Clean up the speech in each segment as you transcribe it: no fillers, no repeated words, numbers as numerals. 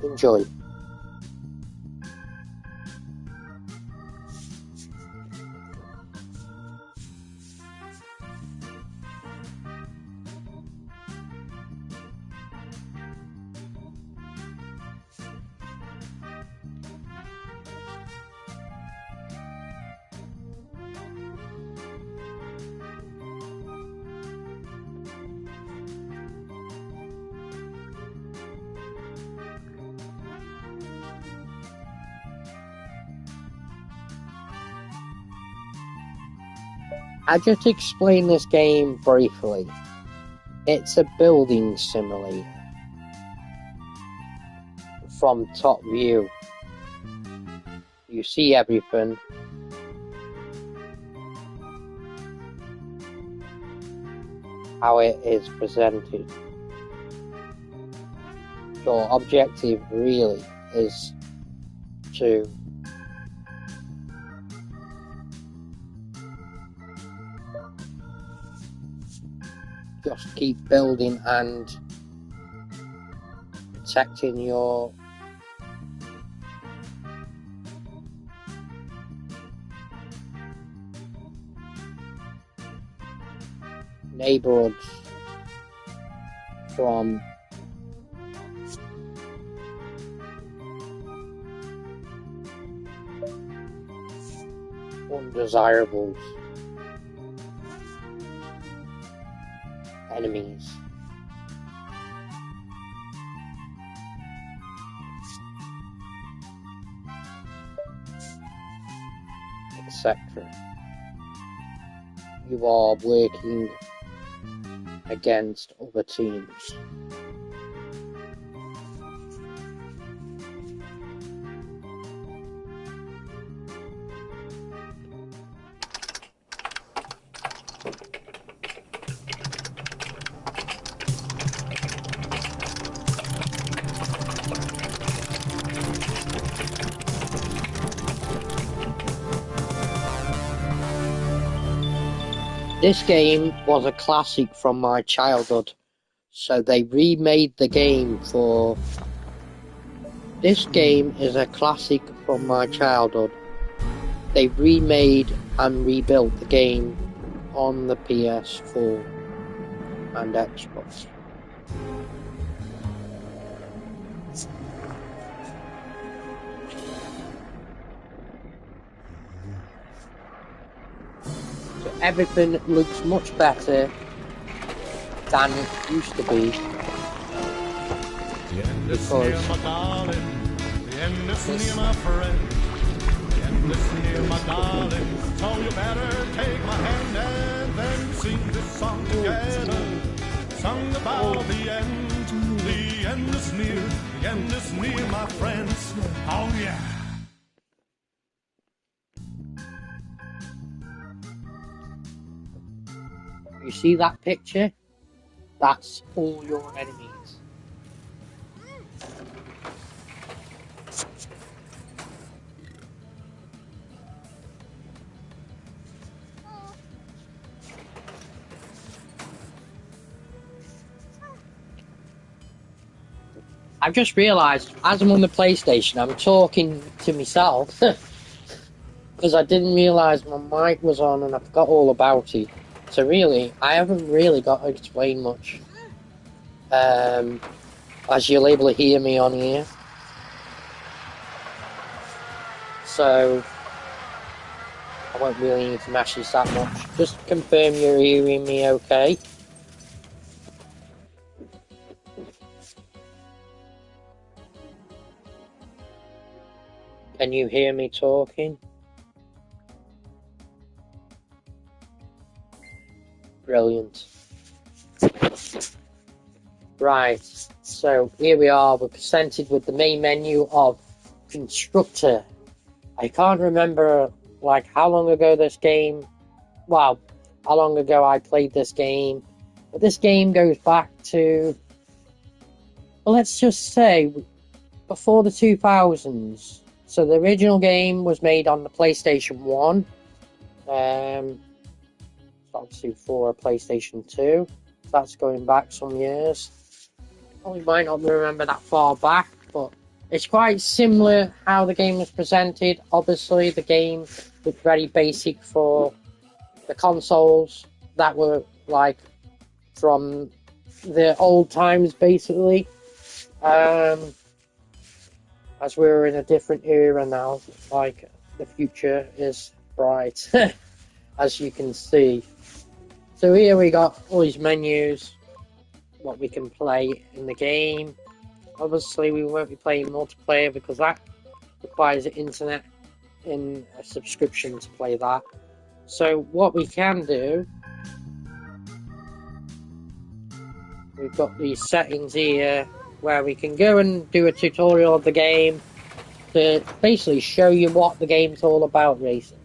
Enjoy. I'll just explain this game briefly. It's a building simulator from top view. You see everything. How it is presented. Your objective really is to just keep building and protecting your neighborhoods from undesirables, enemies, etc. You are working against other teams. This game was a classic from my childhood, so they remade the game for... This game is a classic from my childhood. They remade and rebuilt the game on the PS4 and Xbox. Everything looks much better than it used to be, because the end is near, my friend. The end is near, my darling. So you better take my hand and then sing this song together. Song about the end. The end is near. The end is near, my friends. Oh yeah. you see that picture? That's all your enemies. I've just realised, as I'm on the PlayStation, I'm talking to myself. Because I didn't realise my mic was on and I forgot all about it. So really, I haven't really got to explain much. As you'll able to hear me on here. So, I won't really need to mash this that much. Just confirm you're hearing me okay. Can you hear me talking? Brilliant. Right, so here we are. We're presented with the main menu of Constructor. I can't remember, like, how long ago this game... Well, how long ago I played this game. But this game goes back to... Well, let's just say, before the 2000s. So the original game was made on the PlayStation 1. Obviously for a PlayStation 2. That's going back some years. Probably might not remember that far back, but It's quite similar how the game was presented. Obviously, the game was very basic for the consoles that were like from the old times, basically. As we're in a different era now, like the future is bright, as you can see. So here we got all these menus, what we can play in the game. Obviously, we won't be playing multiplayer because that requires internet and a subscription to play that. So what we can do, we've got these settings here where we can go and do a tutorial of the game to basically show you what the game's all about, basically.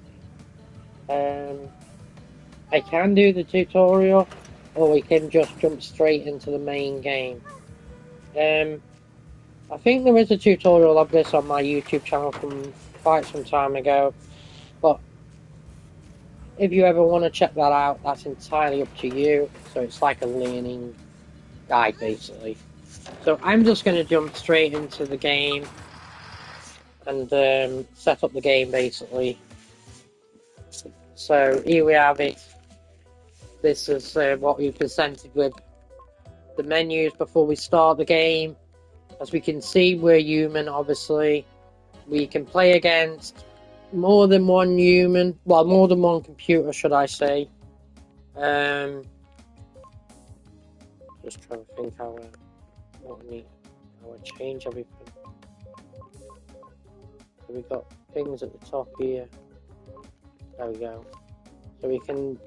I can do the tutorial, or we can just jump straight into the main game. I think there is a tutorial of this on my YouTube channel from quite some time ago, but if you ever want to check that out, that's entirely up to you. So it's like a learning guide, basically. So I'm just going to jump straight into the game and set up the game, basically. So here we have it. This is what we presented with the menus before we start the game. As we can see, we're human, obviously. We can play against more than one human, well, more than one computer, should I say. Just trying to think how I change everything. So we've got things at the top here. There we go. So we can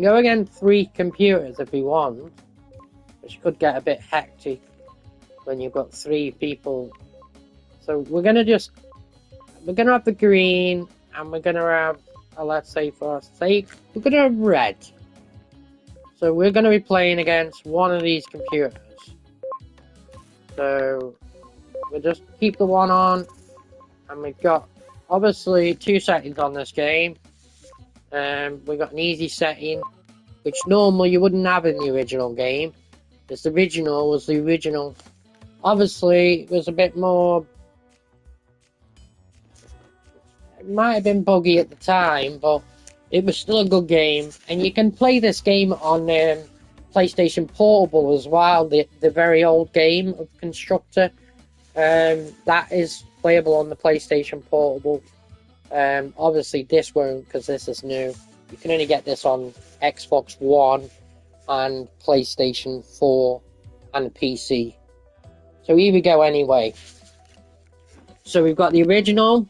go against 3 computers if we want, which could get a bit hectic when you've got 3 people. So we're gonna have the green, and we're gonna have, let's say for our sake, we're gonna have red. So we're gonna be playing against one of these computers. So we'll just keep the one on, and we've got obviously 2 settings on this game. We've got an easy setting, which normally you wouldn't have in the original game. This original was the original. Obviously, it was a bit more. It might have been buggy at the time, but it was still a good game. And you can play this game on PlayStation Portable as well. The very old game of Constructor. That is playable on the PlayStation Portable. Obviously, this won't because this is new. You can only get this on Xbox One and PlayStation 4 and PC. So here we go anyway. So we've got the original,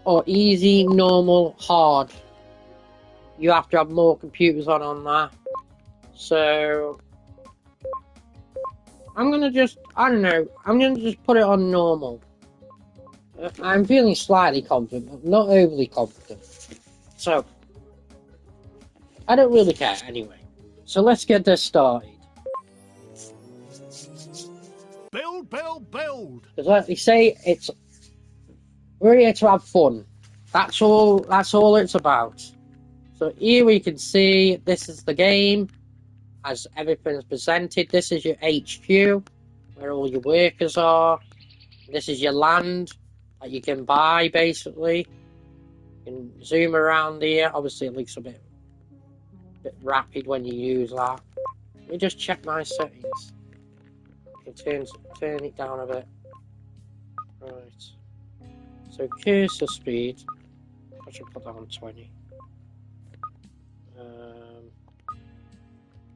or easy, normal, hard. You have to have more computers on that. So I'm gonna just put it on normal. I'm feeling slightly confident, but not overly confident. So I don't really care anyway. So let's get this started. Build. Because like they say, we're here to have fun. That's all it's about. So here we can see this is the game as everything's presented. This is your HQ, where all your workers are. This is your land that you can buy, basically. You can zoom around here. Obviously, it looks a bit rapid when you use that. Let me just check my settings. Turn it down a bit. Right. So cursor speed, I should put that on 20.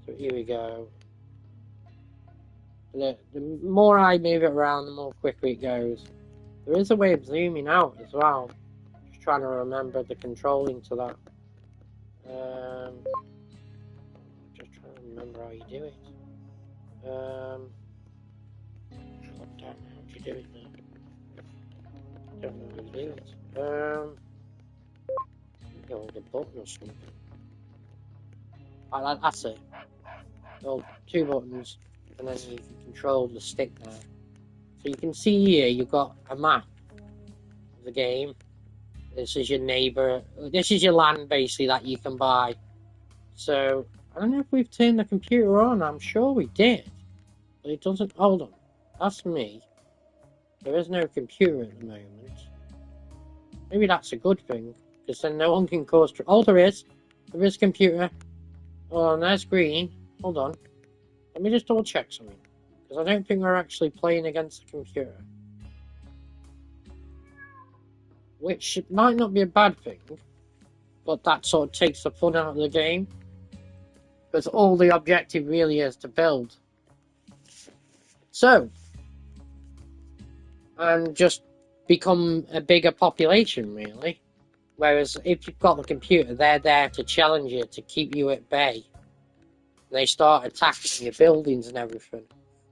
So here we go. The more I move it around, the more quickly it goes. There is a way of zooming out as well. Just trying to remember the controlling to that. Just trying to remember how you do it. How do you do it now? I don't know how to do it. Hold the button or something. That's it. Hold 2 buttons, and then you can control the stick there. So you can see here, you've got a map of the game. This is your neighbour. This is your land, basically, that you can buy. So I don't know if we've turned the computer on. I'm sure we did, but it doesn't. Hold on, that's me. There is no computer at the moment. Maybe that's a good thing, because then no one can cause... Oh, there is. There is computer. Oh, and there's green. Hold on. Let me just double check something. Because I don't think we're actually playing against the computer. Which might not be a bad thing. But that sort of takes the fun out of the game. Because all the objective really is to build. So. And just become a bigger population, really. Whereas if you've got the computer, they're there to challenge you, to keep you at bay. They start attacking your buildings and everything.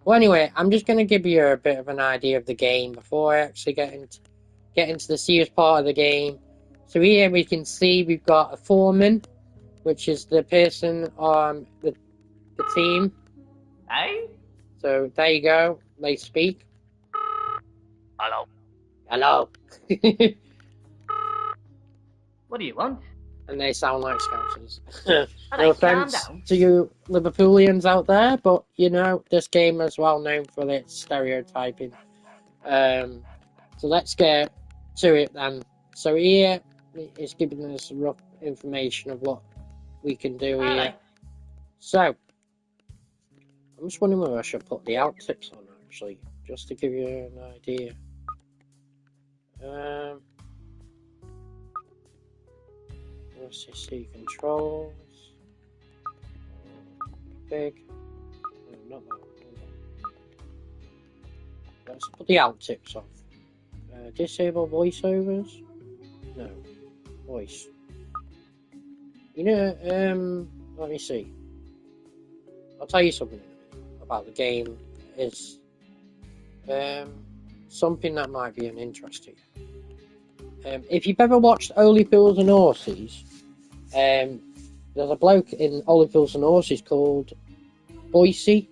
Well, anyway, I'm just going to give you a bit of an idea of the game before I actually get into the serious part of the game. So here we can see we've got a foreman, which is the person on the team. Hey? So there you go. They speak. Hello. Hello. What do you want? And they sound like Scousers. Alright, No calm offense down. to you Liverpoolians out there, but you know, this game is well known for its stereotyping. So let's get to it then. So here it's giving us rough information of what we can do here. Alright. So I'm just wondering whether I should put the out tips on actually, just to give you an idea. LCC controls. Big. No, not that one. Let's put the out tips on. Disable voiceovers? No. Voice. You know, let me see. I'll tell you something about the game. Is something that might be an interest to you. If you've ever watched Only Fools and Horses, there's a bloke in Only Fools and Horses called Boise.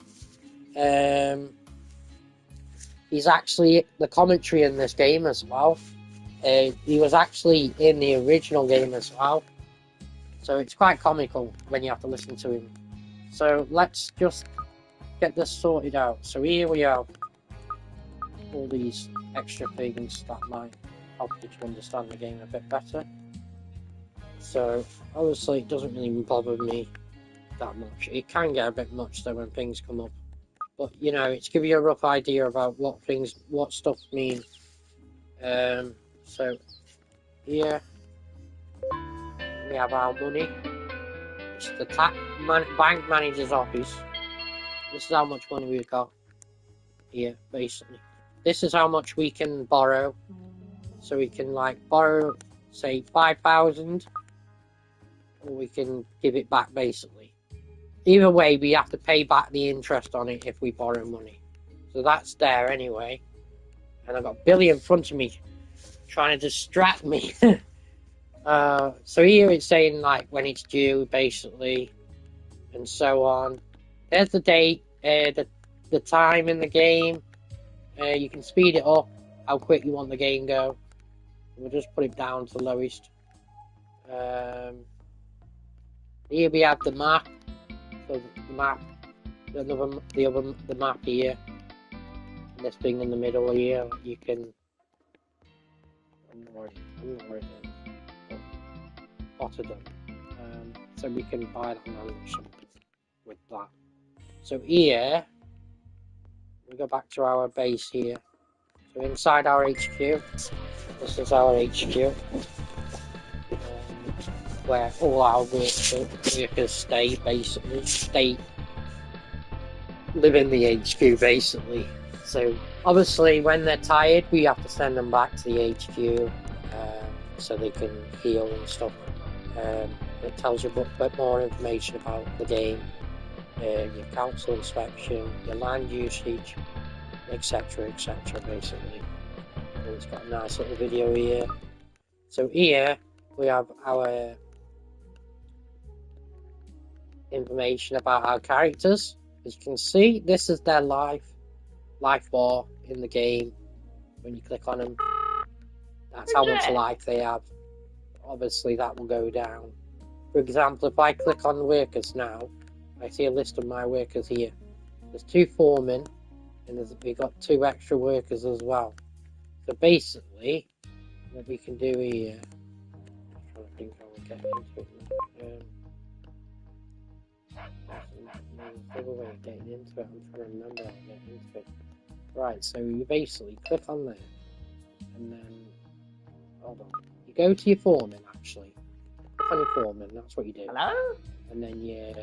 He's actually the commentary in this game as well. He was actually in the original game as well. So it's quite comical when you have to listen to him. So let's just get this sorted out. So here we have all these extra things that might help you to understand the game a bit better. So obviously it doesn't really bother me that much. It can get a bit much though when things come up. But you know, it's give you a rough idea about what stuff mean. So here we have our money. It's the bank manager's office. This is how much money we've got here, basically. This is how much we can borrow. So we can like borrow, say 5,000, or we can give it back basically. Either way, we have to pay back the interest on it if we borrow money. So that's there anyway. And I've got Billy in front of me, trying to distract me. So here it's saying like when it's due, basically, and so on. There's the date, the time in the game. You can speed it up, how quick you want the game go. We'll just put it down to the lowest. Here we have the map. So the map, the map here. And this thing in the middle here, you can. I'm not where it is. Rotterdam. So we can buy that now or something with that. So here, we go back to our base here. So inside our HQ, this is our HQ, where all our workers stay, basically. Live in the HQ, basically. So obviously when they're tired, we have to send them back to the HQ so they can heal and stuff. It tells you a bit more information about the game, your council inspection, your land usage, etc, basically. And it's got a nice little video here. So here we have our information about our characters. As you can see, this is their life bar in the game. When you click on them, that's how much life they have. Obviously that will go down. For example, if I click on workers now, I see a list of my workers here. There's 2 foremen, and we've got 2 extra workers as well. So basically, what we can do here, I'm trying to think how we get into it now. There's a way of getting into it. I'm trying to remember how to get into it. Right, so you basically click on there, and then, hold on, you go to your foreman actually. Click on your foreman, that's what you do. Hello? And then you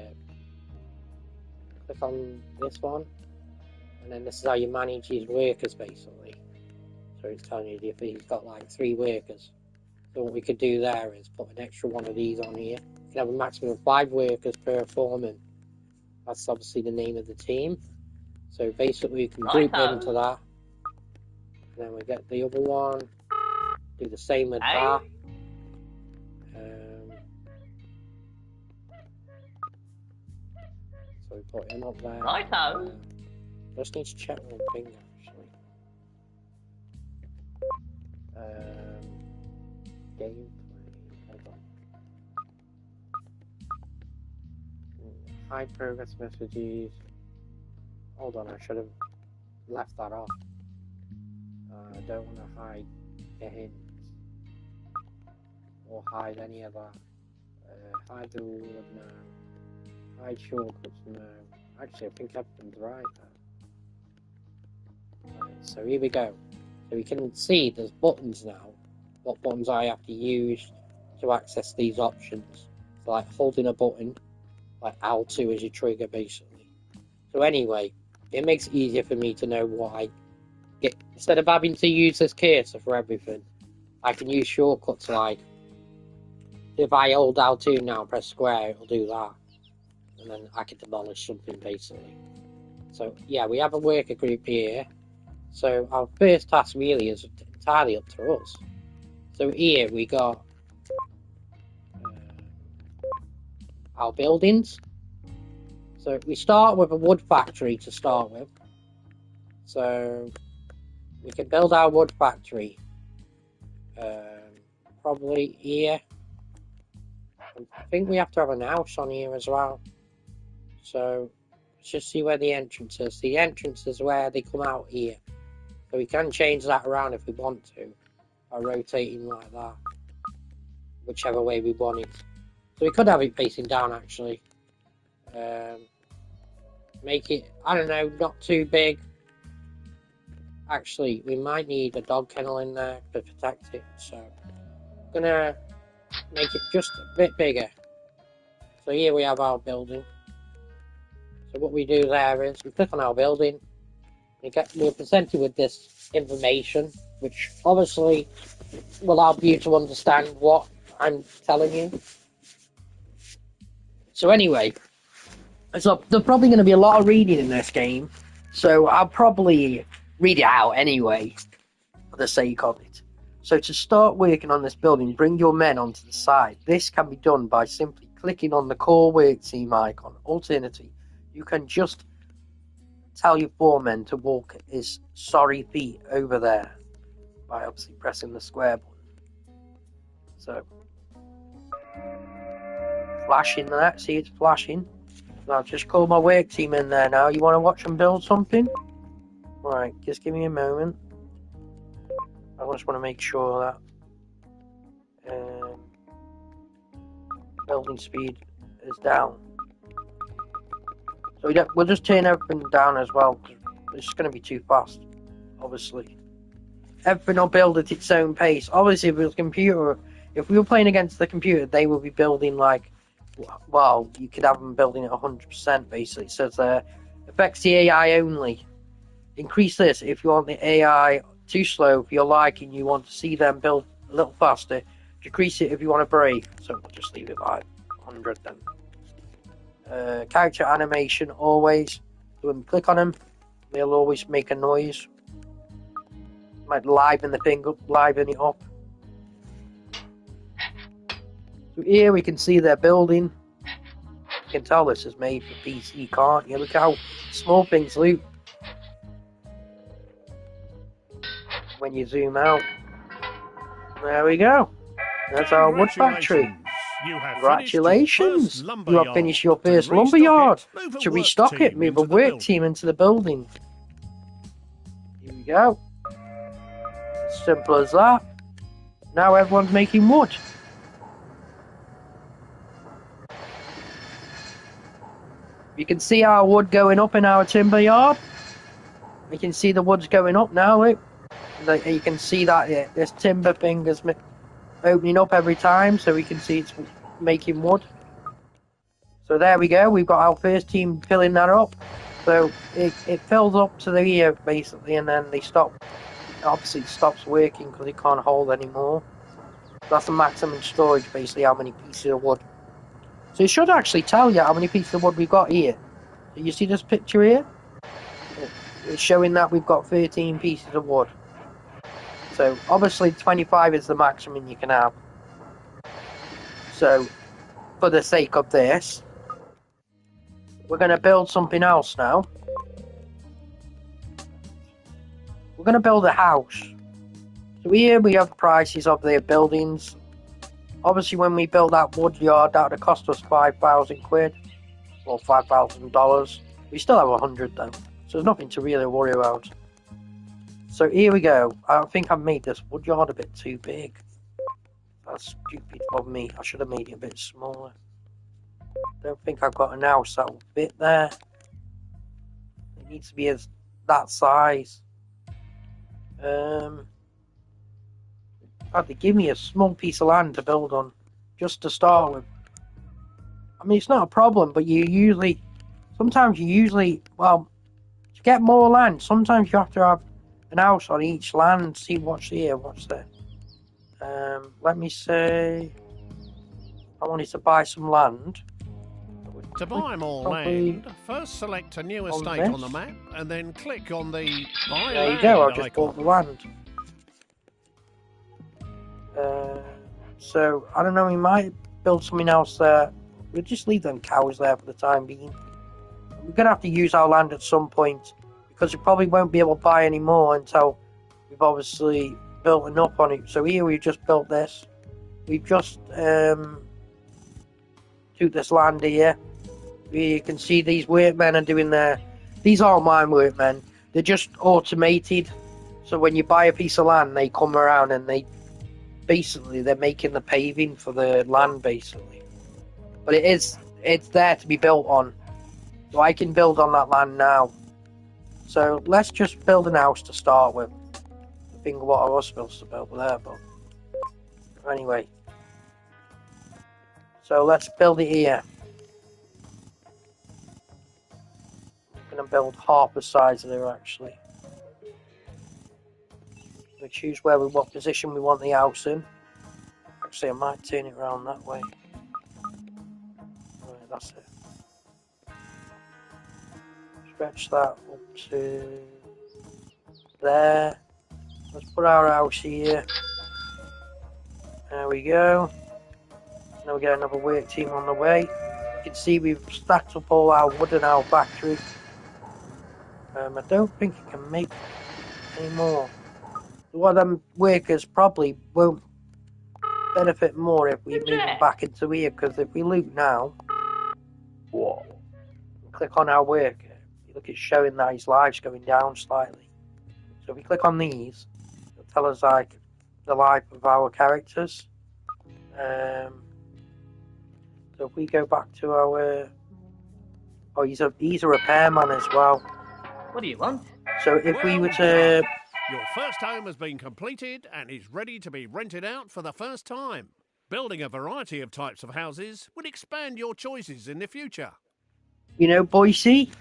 click on this one, and then this is how you manage his workers basically. So it's telling you if he's got like 3 workers. So what we could do there is put an extra one of these on here. You can have a maximum of 5 workers per foreman. That's obviously the name of the team. So basically you can group into that. And then we get the other one. Do the same with that. So we put him up there. Righto. Just need to check one thing actually. Gameplay. Hold on. Hide progress messages. Hold on, I should have left that off. I don't want to hide the hints or hide any of that. Hide the reward, no. Hide shortcuts, no. Actually, I think everything's right there. Right, so here we go. So we can see there's buttons now. What buttons I have to use to access these options. So like holding a button, like L2 is your trigger basically. So anyway, it makes it easier for me to know what I get. Instead of having to use this cursor for everything, I can use shortcuts like, if I hold L2 now and press square, it'll do that. And then I can demolish something basically. So yeah, we have a worker group here. So our first task really is entirely up to us. So here we got our buildings. So we start with a wood factory to start with. So we can build our wood factory probably here. I think we have to have an house on here as well. So let's just see where the entrance is. The entrance is where they come out here. So we can change that around if we want to by rotating like that, whichever way we want it. So we could have it facing down actually. Make it, I don't know, not too big. Actually, we might need a dog kennel in there to protect it. So I'm gonna make it just a bit bigger. So here we have our building. So what we do there is we click on our building. We're presented with this information, which obviously will help you to understand what I'm telling you. So anyway, so there's probably going to be a lot of reading in this game, so I'll probably read it out anyway, for the sake of it. So to start working on this building, bring your men onto the side. This can be done by simply clicking on the core work team icon. Alternatively, you can just tell your foreman to walk his sorry feet over there by obviously pressing the square button. So, flashing there, see it's flashing. Now just call my work team in there now. You want to watch them build something? Right, just give me a moment. I just want to make sure that building speed is down. So we'll just turn everything down as well, because it's just going to be too fast, obviously. Everything will build at its own pace. Obviously, if we were playing against the computer, they will be building like, well, you could have them building at 100% basically. So it affects the AI only. Increase this if you want the AI too slow for your liking, you want to see them build a little faster. Decrease it if you want a break. So we'll just leave it like 100 then. Character animation always. So when we click on them, they'll always make a noise. Might liven the thing up, liven it up. So here we can see their building. You can tell this is made for PC, can't you? Look how small things look when you zoom out. There we go. That's our wood factory. Congratulations! You have finished your first lumberyard. To restock it, move a work team into the building. Here we go. Let's Simple as that. Now everyone's making wood. You can see our wood going up in our timber yard. You can see the wood's going up now, look. You can see that this timber thing is opening up every time, so we can see it's making wood. So there we go, we've got our first team filling that up. So it fills up to the here, basically, and then they stop. Obviously it stops working because it can't hold anymore. That's the maximum storage, basically, how many pieces of wood. So it should actually tell you how many pieces of wood we've got here. So you see this picture here? It's showing that we've got 13 pieces of wood. So obviously 25 is the maximum you can have. So for the sake of this, we're going to build something else now. We're going to build a house. So here we have prices of their buildings. Obviously when we built that wood yard, that would have cost us 5,000 quid. Or $5,000. We still have 100 though. So there's nothing to really worry about. So here we go. I think I've made this wood yard a bit too big. That's stupid of me. I should have made it a bit smaller. Don't think I've got an house that will fit there. It needs to be that size. Had to give me a small piece of land to build on, just to start with. I mean, it's not a problem, but sometimes you usually, well, to get more land, sometimes you have to have an house on each land. See what's here, what's there. Let me say, I wanted to buy some land. To buy more land, first select a new estate on the map and then click on the Buy There you Land go, I just icon. bought the land. So, I don't know, we might build something else there. We'll just leave them cows there for the time being. We're going to have to use our land at some point, because we probably won't be able to buy any more until we've obviously built enough on it. So here we've just built this. We've just took this land here. You can see these workmen are doing these aren't mine workmen, they're just automated. So when you buy a piece of land, they come around and they're making the paving for the land, basically. But it's there to be built on. So I can build on that land now. So let's just build an house to start with. I think what I was supposed to build there, but anyway. So let's build it here. I'm going to build half the size of there, actually. We choose what position we want the house in. Actually, I might turn it around that way. Right, that's it. Stretch that up to there. Let's put our house here. There we go. Now we get another work team on the way. You can see we've stacked up all our wood in our factory. I don't think you can make any more. One of them workers probably won't benefit more if we move them back into here, because if we loot now, whoa, click on our worker, look, it's showing that his life's going down slightly. So if we click on these, it'll tell us like the life of our characters. So if we go back to our, oh, he's a repairman as well. What do you want? So if we were to, Your first home has been completed and is ready to be rented out for the first time. Building a variety of types of houses will expand your choices in the future. you know, Boise,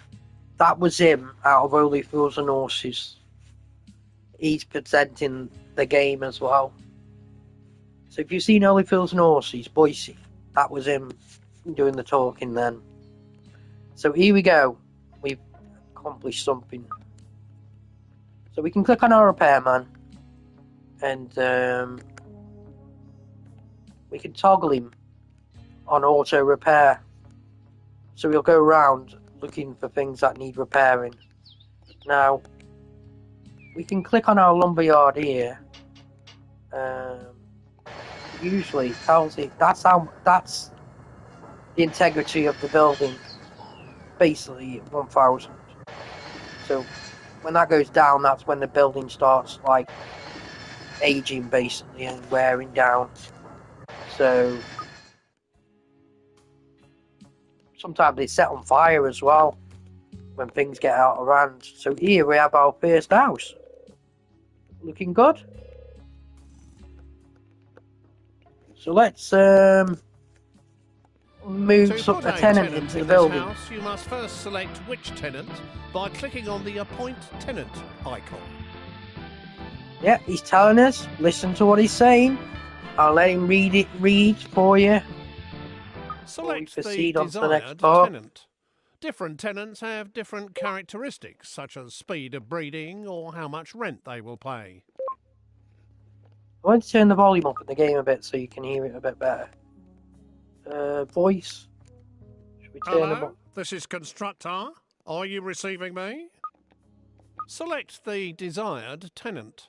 that was him out of Only Fools and Horses. He's presenting the game as well. So if you've seen Only Fools and Horses, Boise, that was him doing the talking then. So here we go. We've accomplished something. So we can click on our repairman and we can toggle him on auto repair. So we'll go around looking for things that need repairing. Now, we can click on our lumberyard here. Usually it tells it that's the integrity of the building. Basically 1000. So when that goes down, that's when the building starts like aging basically and wearing down. So sometimes they set on fire as well when things get out of hand. So here we have our first house. Looking good. So let's move a tenant into the building. House, you must first select which tenant by clicking on the Appoint Tenant icon. Yeah, he's telling us. Listen to what he's saying. I'll let him read for you. Select the proceed on to the next desired part. tenant. Different tenants have different characteristics, such as speed of breeding or how much rent they will pay. I want to turn the volume up in the game a bit so you can hear it a bit better. Voice. Should we turn them Hello, up? this is Constructor. Are you receiving me? Select the desired tenant.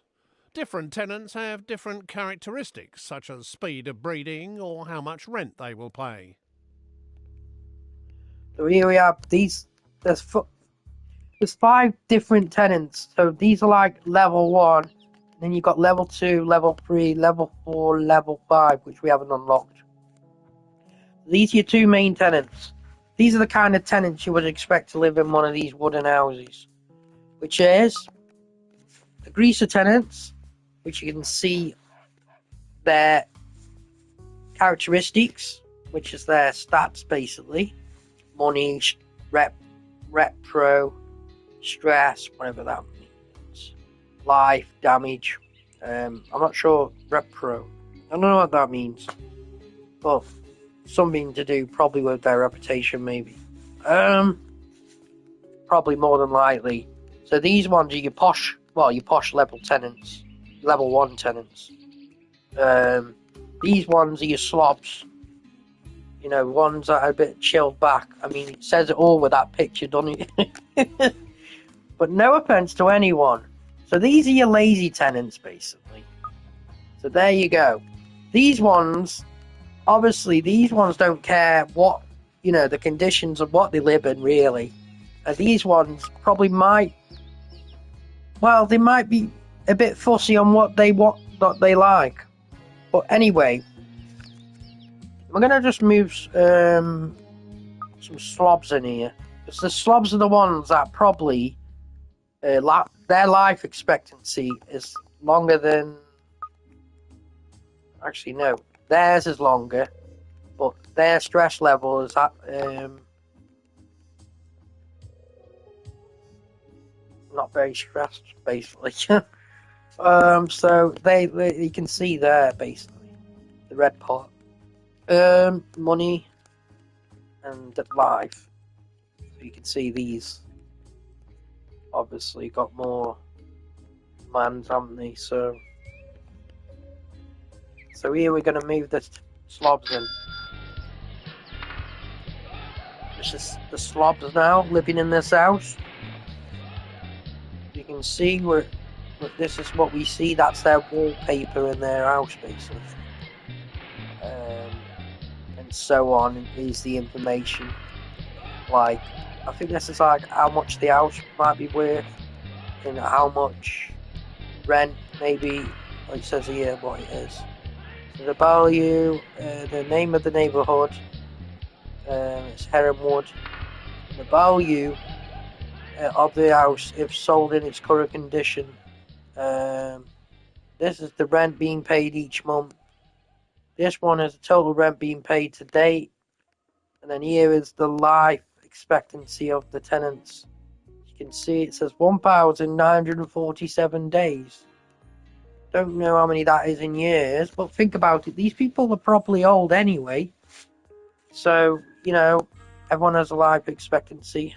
Different tenants have different characteristics, such as speed of breeding or how much rent they will pay. So here we have these. There's 5 different tenants. So these are like level 1. Then you've got level 2, level 3, level 4, level 5, which we haven't unlocked. These are your 2 main tenants. These are the kind of tenants you would expect to live in one of these wooden houses. Which is the greaser tenants, which you can see their characteristics, which is their stats basically. Money, rep pro, stress, whatever that means. Life, damage. I'm not sure. Rep pro. I don't know what that means. But something to do probably with their reputation, maybe. Probably more than likely. So these ones are your posh level tenants. Level 1 tenants. These ones are your slobs. You know, ones that are a bit chilled back. I mean, it says it all with that picture, doesn't it? But no offense to anyone. So these are your lazy tenants, basically. So there you go. These ones, obviously, these ones don't care what, the conditions of what they live in, really. And these ones probably might, they might be a bit fussy on what they like. But anyway, we're going to just move some slobs in here. Because the slobs are the ones that probably, their life expectancy is longer than... Actually, no. Theirs is longer. But their stress level is at... not very stressed, basically. So you can see there, basically. The red part. Money and life. So you can see these obviously got more demands, haven't they? So here we're going to move the slobs in. This is the slobs now living in this house. You can see this is what we see. That's their wallpaper in their house, basically. And so on is the information. Like, I think this is like how much the house might be worth and how much rent, maybe. Like it says here what it is. So the value, the name of the neighbourhood, it's Heronwood. The value of the house if sold in its current condition. This is the rent being paid each month. This one is the total rent being paid to date. And then here is the life expectancy of the tenants. You can see it says 1,947 days. Don't know how many that is in years, but think about it. These people are probably old anyway. So, everyone has a life expectancy.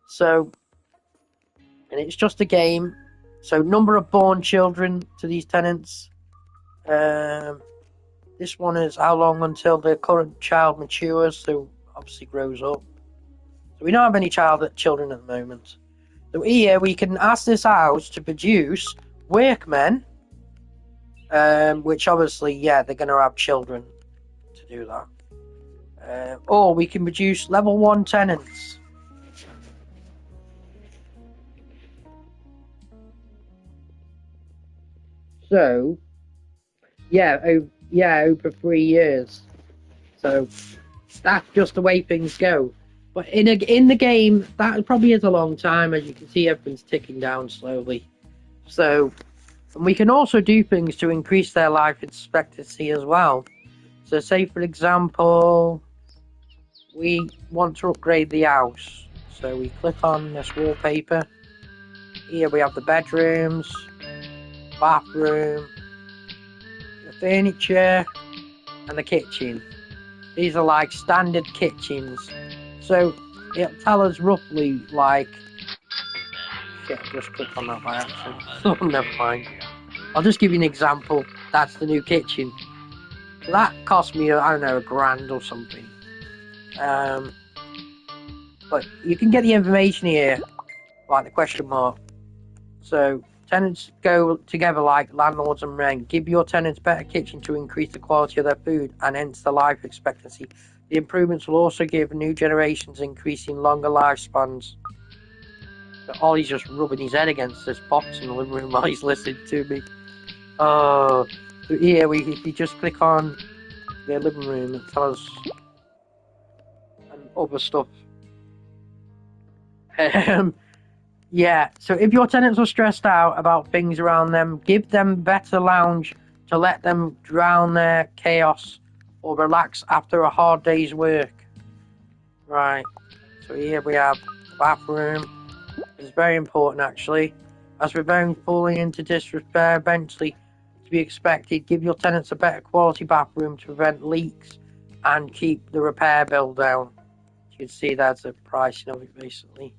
So, and it's just a game. So, number of born children to these tenants. This one is how long until the current child matures, so obviously grows up. So we don't have any children at the moment. So here we can ask this house to produce workmen, which obviously, they're going to have children to do that. Or we can produce level 1 tenants. So, yeah, over 3 years. So that's just the way things go. But in the game, that probably is a long time. As you can see, everything's ticking down slowly. So, and we can also do things to increase their life expectancy as well. So, say for example, we want to upgrade the house. So we click on this wallpaper. Here we have the bedrooms, bathroom, the furniture, and the kitchen. These are like standard kitchens. So it'll tell us roughly like... Shit, I just clicked on that by accident. Oh, never mind. I'll just give you an example. That's the new kitchen. So that cost me, I don't know, £1,000 or something. But you can get the information here, like the question mark. So tenants go together like landlords and rent. Give your tenants better kitchen to increase the quality of their food and hence the life expectancy. The improvements will also give new generations increasing longer lifespans. But Ollie's just rubbing his head against this box in the living room while he's listening to me. Oh, so here if you just click on the living room, it tells us and other stuff. Yeah, so if your tenants are stressed out about things around them, give them better lounge to let them drown their chaos or relax after a hard day's work. Right, so here we have the bathroom. It's very important actually. As we're going falling into disrepair eventually to be expected, give your tenants a better quality bathroom to prevent leaks and keep the repair bill down. You can see that's the pricing of it basically.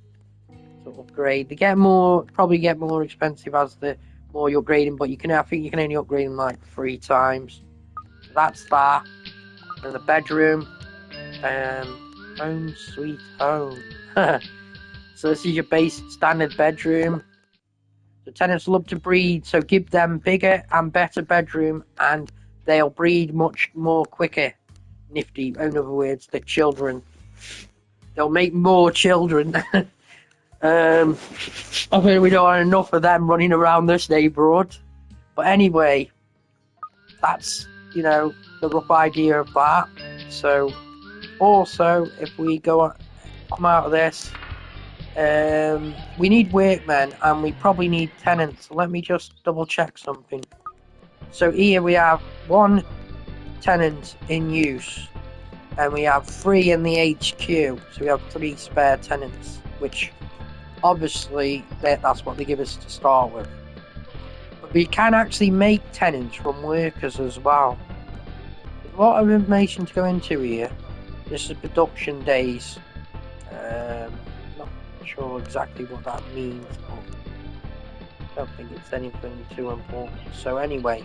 To upgrade, they probably get more expensive as the more you're upgrading, but I think you can only upgrade them like 3 times. So that's that. And the bedroom, home sweet home. So this is your basic standard bedroom. The tenants love to breed, so give them bigger and better bedroom, and they'll breed much more quicker. Nifty. In other words, the children. They'll make more children. I think we don't want enough of them running around this neighbourhood. But anyway, that's, the rough idea of that. So, also, if we come out of this, we need workmen and we probably need tenants. So let me just double check something. So here we have 1 tenant in use, and we have 3 in the HQ. So we have 3 spare tenants, which... obviously, that's what they give us to start with. But we can actually make tenants from workers as well. There's a lot of information to go into here. This is production days. Not sure exactly what that means, but I don't think it's anything too important. So anyway,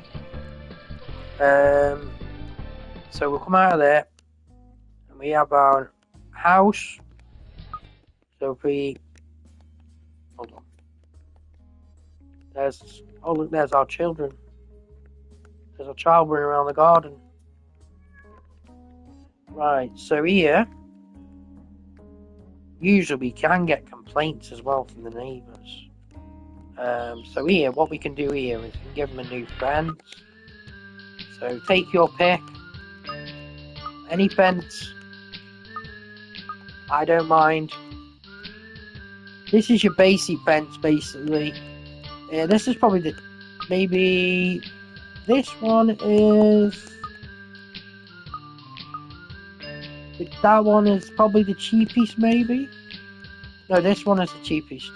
so we'll come out of there, and we have our house. So if we... hold on. Look, there's our children. There's a child running around the garden. Right, so here, usually we can get complaints as well from the neighbours. So here, what we can do here is we can give them a new fence. So take your pick. Any fence. I don't mind. This is your basic fence, basically. This is probably maybe this one is... that one is probably the cheapest, maybe? No, this one is the cheapest.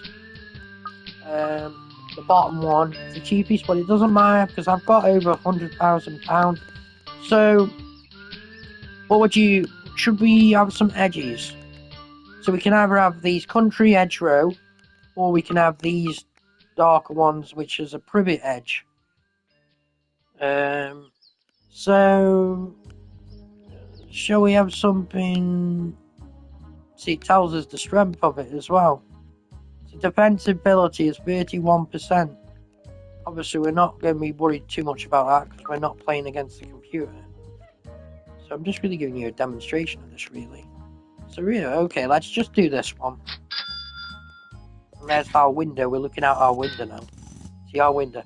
The bottom one is the cheapest, but it doesn't matter because I've got over £100,000. So, should we have some edges? So we can either have these country edge row, or we can have these darker ones, which is a privet edge. So, shall we have something? See, it tells us the strength of it as well. So defensibility is 31%. Obviously, we're not going to be worried too much about that because we're not playing against the computer. So I'm just really giving you a demonstration of this, really. So really, okay, let's just do this one. And there's our window. We're looking out our window now. See our window.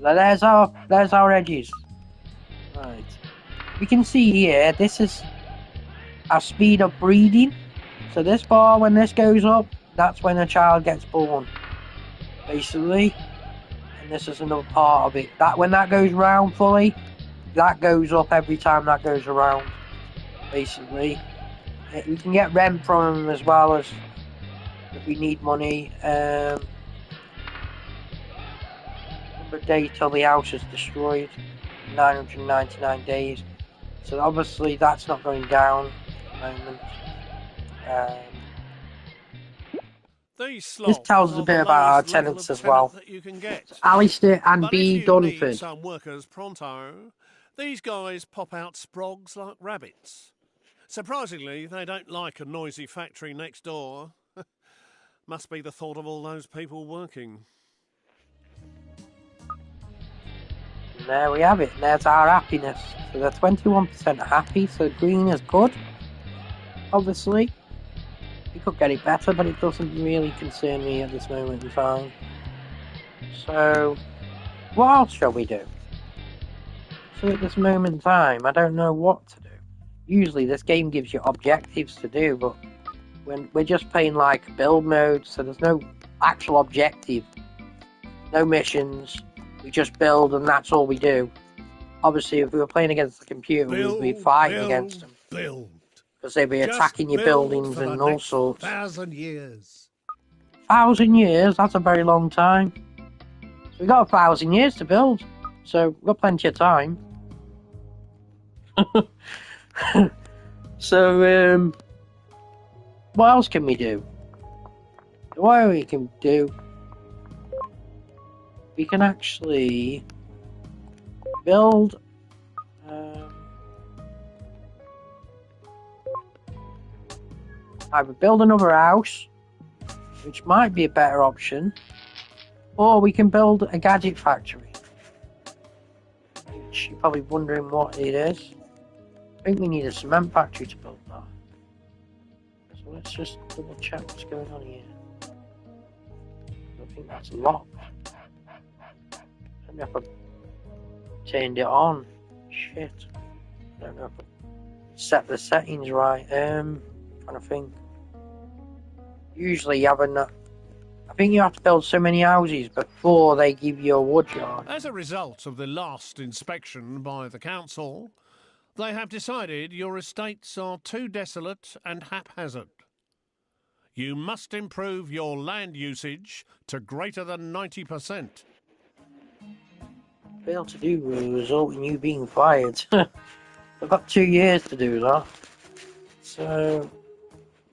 There's our edges. Right. We can see here, this is our speed of breeding. So this bar, when this goes up, that's when a child gets born. Basically. And this is another part of it. That when that goes round fully, that goes up every time that goes around. Basically. We can get rent from them as well as if we need money. Number of days till the house is destroyed. 999 days. So obviously that's not going down at the moment. This tells us a bit about our tenants as well. Alistair and B. Dunford. Need some workers pronto, these guys pop out sprogs like rabbits. Surprisingly, they don't like a noisy factory next door. Must be the thought of all those people working. And there we have it. There's our happiness. So they're 21% happy, so green is good. Obviously. We could get it better, but it doesn't really concern me at this moment in time. So, what else shall we do? So at this moment in time, I don't know what to do. Usually this game gives you objectives to do, but when we're just playing like build mode, so there's no actual objective. No missions. We just build and that's all we do. Obviously, if we were playing against the computer, we'd be fighting against them. Because they'd be attacking your buildings and all sorts. 1,000 years. 1,000 years? That's a very long time. So we've got 1,000 years to build. So we've got plenty of time. So, what else can we do? What we can do? We can actually build either build another house, which might be a better option, or we can build a gadget factory, which you're probably wondering what it is. I think we need a cement factory to build that. So let's just double check what's going on here. I think that's a lot. I don't know if I turned it on. Shit. I don't know if I set the settings right. Trying to think. Usually you have enough. I think you have to build so many houses before they give you a wood yard. As a result of the last inspection by the council, they have decided your estates are too desolate and haphazard. You must improve your land usage to greater than 90%. Fail to do will result in you being fired. I've got 2 years to do that. So,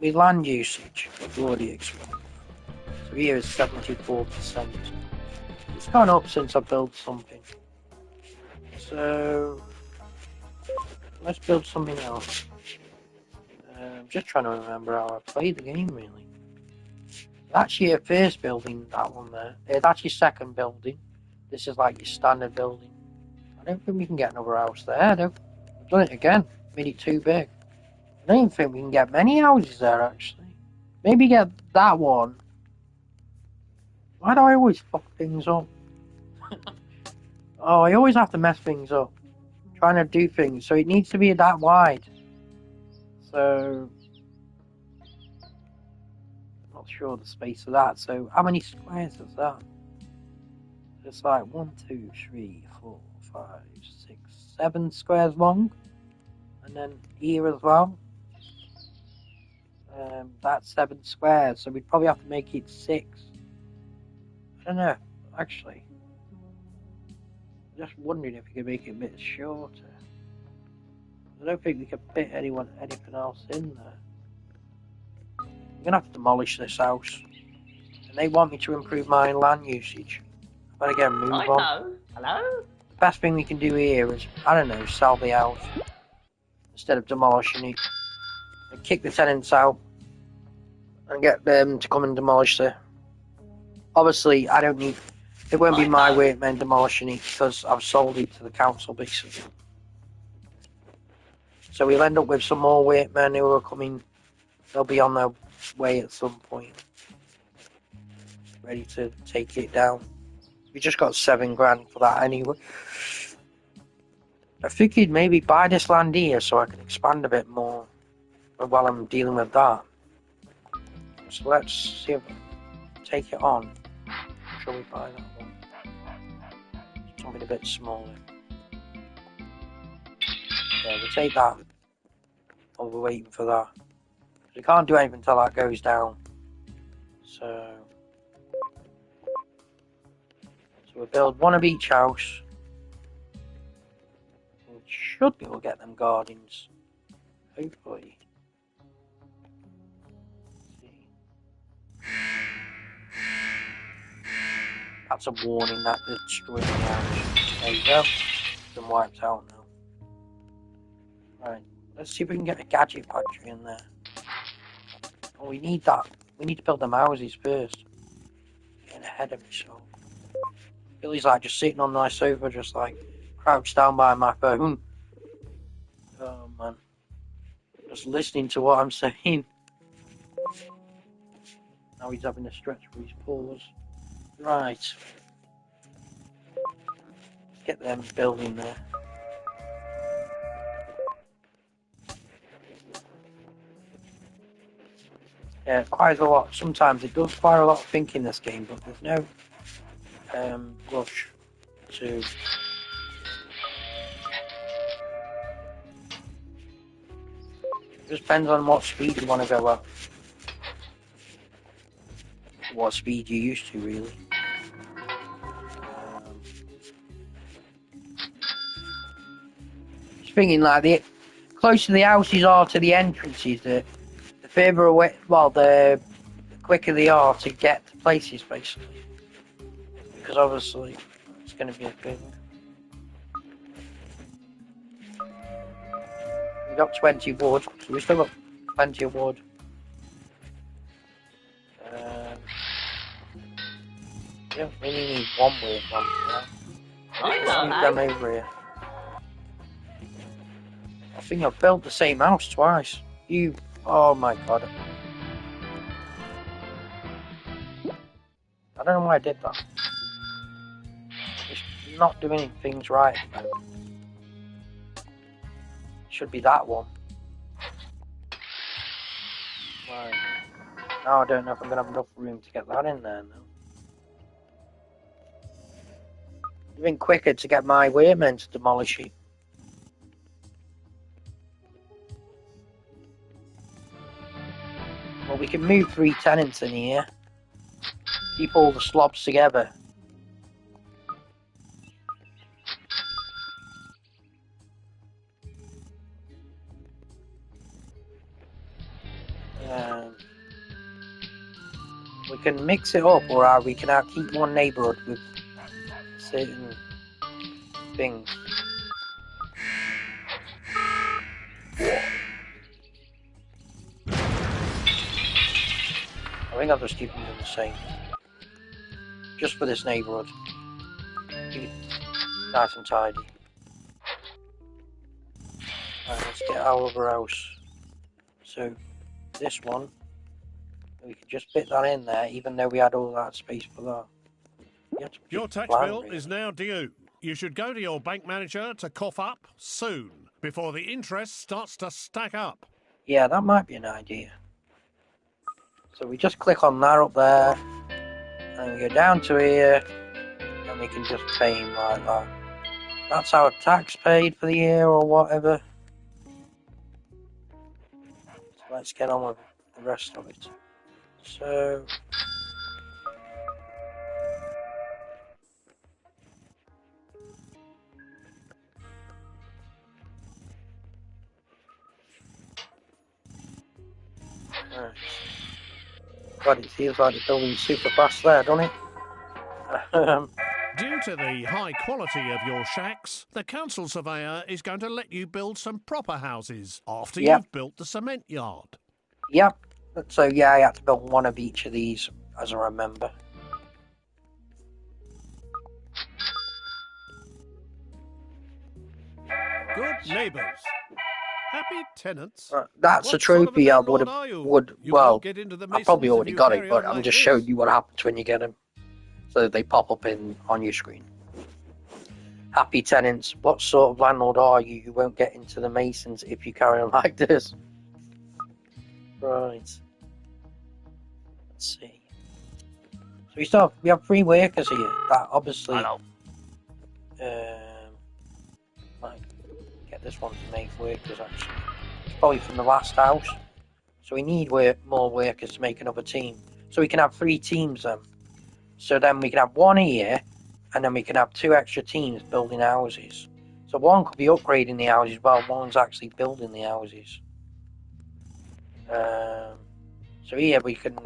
with land usage, I've already explained. So here is 74%. It's gone up since I built something. So, let's build something else. I'm just trying to remember how I played the game, really. That's your first building, that one there. That's your second building. This is like your standard building. I don't think we can get another house there, though. I've done it again. Made it too big. I don't think we can get many houses there, actually. Maybe get that one. Why do I always fuck things up? Oh, I always have to mess things up. Trying to do things. So it needs to be that wide. So, I'm not sure the space of that. So, how many squares is that? It's like 1, 2, 3, 4, 5, 6, 7 squares long. And then here as well. That's 7 squares. So we'd probably have to make it 6. I don't know, actually. Just wondering if we could make it a bit shorter. I don't think we can fit anything else in there. I'm gonna have to demolish this house, and they want me to improve my land usage. I better get a move on. Hello? The best thing we can do here is, I don't know, sell the house instead of demolishing it, and kick the tenants out and get them to come and demolish it. Obviously, I don't need. It won't be my workmen demolishing it because I've sold it to the council, basically. So we'll end up with some more workmen who are coming. They'll be on their way at some point, ready to take it down. We just got 7 grand for that anyway. I figured maybe buy this land here so I can expand a bit more while I'm dealing with that. So let's see if take it on. Shall we buy that one? Something a bit smaller. Yeah, we'll take that. While we're waiting for that. We can't do anything until that goes down. So we'll build one of each house. We should be able to get them gardens. Hopefully. That's a warning that they're destroying the house. There you go. It's been wiped out now. Right, let's see if we can get a gadget factory in there. Oh, we need that. We need to build them houses first. Getting ahead of myself. Billy's like just sitting on my sofa, just like crouched down by my phone. Oh man. Just listening to what I'm saying. Now he's having a stretch for his paws. Right. Get them building there. Yeah, it requires a lot. Sometimes it does require a lot of thinking this game, but there's no rush to. It just depends on what speed you want to go at. What speed you're used to, really. Just thinking, like, the closer the houses are to the entrances, the further away, well, the quicker they are to get to places, basically. Because obviously, it's going to be a thing. We got 20 wood, so we still got plenty of wood. We don't really need one weird one for that. Let's move them over here. I think I've built the same house twice. Oh my god. I don't know why I did that. It's not doing things right. Should be that one. Right. Now I don't know if I'm going to have enough room to get that in there now. Even quicker to get my workmen to demolish it. Well, we can move 3 tenants in here. Keep all the slobs together. We can mix it up, or we can keep one neighbourhood with certain things. I think I'll just keep them the same. Just for this neighbourhood. Keep it nice and tidy. Right, let's get our other house. So, this one, we could just fit that in there, even though we had all that space for that. Your tax bill is now due. You should go to your bank manager to cough up soon, before the interest starts to stack up. Yeah, that might be an idea. So we just click on that up there, and we go down to here, and we can just pay him like that. That's our tax paid for the year or whatever. So let's get on with the rest of it. So right. God, it feels like the building's super fast there, doesn't it? Due to the high quality of your shacks, the council surveyor is going to let you build some proper houses after you've built the cement yard. Yep. So yeah, I had to build one of each of these, as I remember. Good neighbours. Happy tenants. That's a trophy I would well, I probably already got it, but I'm just showing you what happens when you get them. so that they pop up on your screen. Happy tenants. What sort of landlord are you? You won't get into the Masons if you carry on like this. Right. Let's see. So we have 3 workers here. That obviously. Hello. Might get this one to make workers actually. It's probably from the last house. So we need more workers to make another team. So we can have 3 teams then. So then we can have 1 here, and then we can have 2 extra teams building houses. So one could be upgrading the houses while one's actually building the houses. So here we can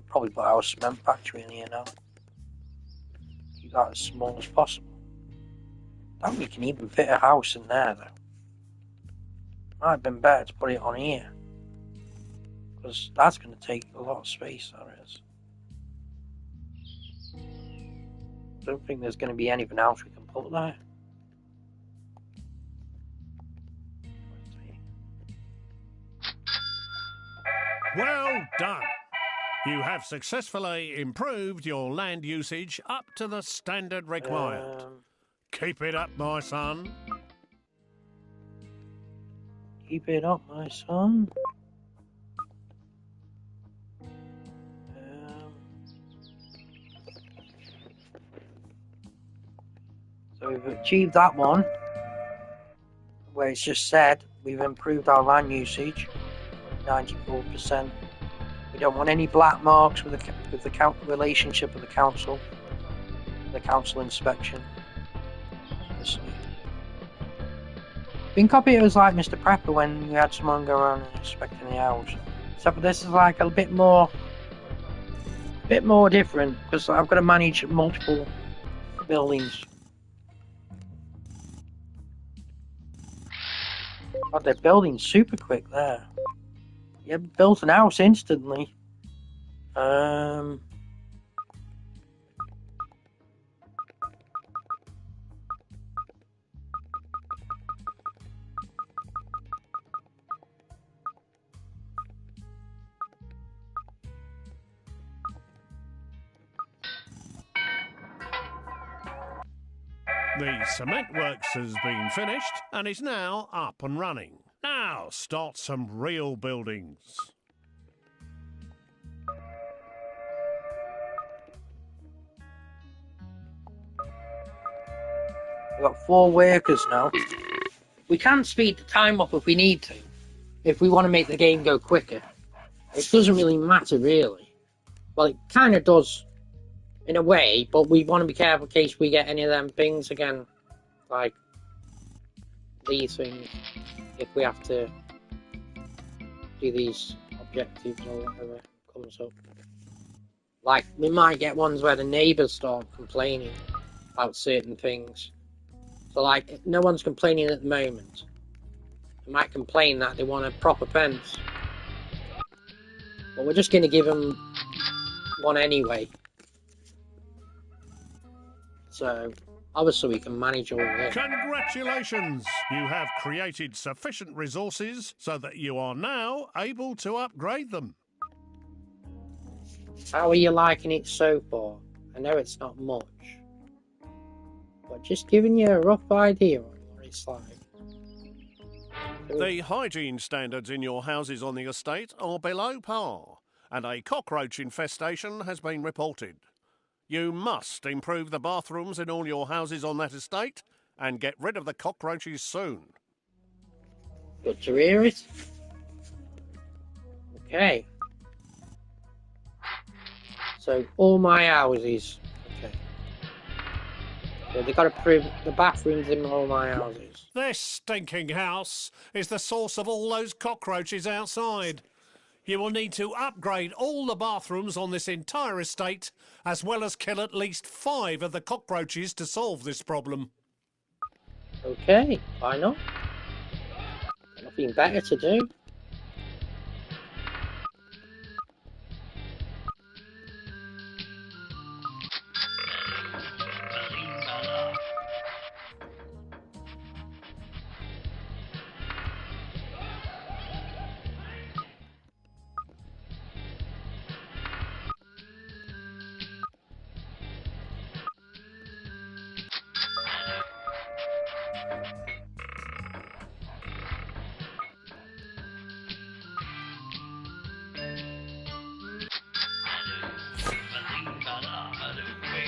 probably put our cement factory in here now. Keep that as small as possible. Then we can even fit a house in there though. Might have been better to put it on here. Because that's going to take a lot of space, that is. Don't think there's going to be anything else we can put there. Well done. You have successfully improved your land usage up to the standard required. Keep it up, my son. Keep it up, my son. So we've achieved that one, where it's just said we've improved our land usage, 94%. We don't want any black marks with the relationship of the council inspection. Think of it as like Mr. Prepper when you had someone go around and inspecting the house. Except this is like a bit more different because I've got to manage multiple buildings. God, they're building super quick there. Yeah, built an house instantly. The cement works has been finished and is now up and running. Now start some real buildings. We've got 4 workers now. We can speed the time up if we need to. If we want to make the game go quicker. It doesn't really matter, really. Well, it kind of does, in a way, but we want to be careful in case we get any of them things again. Like, these things. If we have to do these objectives or whatever comes up. Like, we might get ones where the neighbours start complaining about certain things. So, like, if no one's complaining at the moment. They might complain that they want a proper fence. But we're just going to give them one anyway. So, obviously we can manage all this. Congratulations! You have created sufficient resources so that you are now able to upgrade them. How are you liking it so far? I know it's not much. But just giving you a rough idea on what it's like. The hygiene standards in your houses on the estate are below par, and a cockroach infestation has been reported. You must improve the bathrooms in all your houses on that estate and get rid of the cockroaches soon. Good to hear it. Okay. So, all my houses. Okay. So they've got to prove the bathrooms in all my houses. This stinking house is the source of all those cockroaches outside. You will need to upgrade all the bathrooms on this entire estate, as well as kill at least 5 of the cockroaches to solve this problem. Okay, why not? Nothing better to do.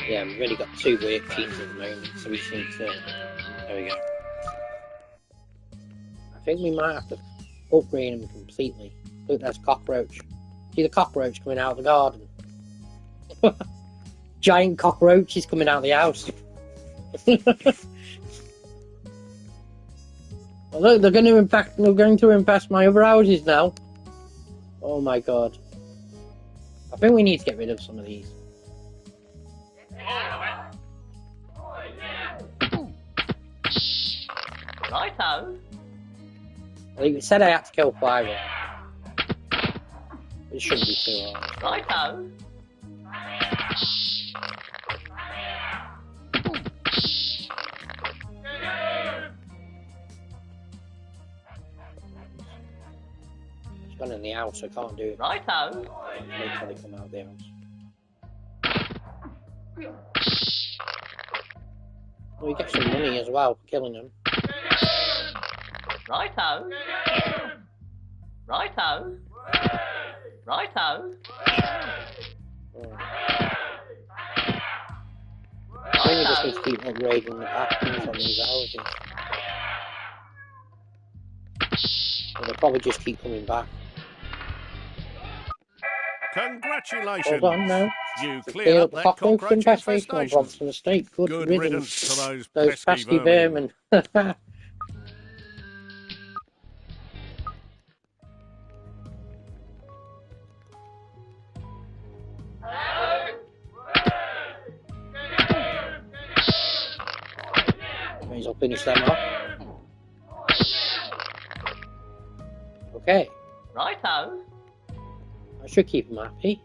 Yeah, we've only got 2 work teams at the moment, so we just need to... There we go. I think we might have to upgrade them completely. Look, there's a cockroach. See the cockroach coming out of the garden? Giant cockroaches coming out of the house. Well, look, they're going to impact my other houses now. Oh my god. I think we need to get rid of some of these. Righto. I think it said I had to kill 5 of them. It shouldn't be too hard. Righto. It's gone in the house, I can't do it. Righto. Wait till they come out of the house. Well, we get some money as well for killing them. Righto. Righto. Righto. Oh. I think we just need to keep upgrading the bathrooms on these houses. But they'll probably just keep coming back. Congratulations! Hold on now. You We cleared up the that cockroach cockroach infestation on infestation. Bronson Estate. Good riddance to those pesky vermin. May as well finish them off. Okay, Righto. I should keep them happy.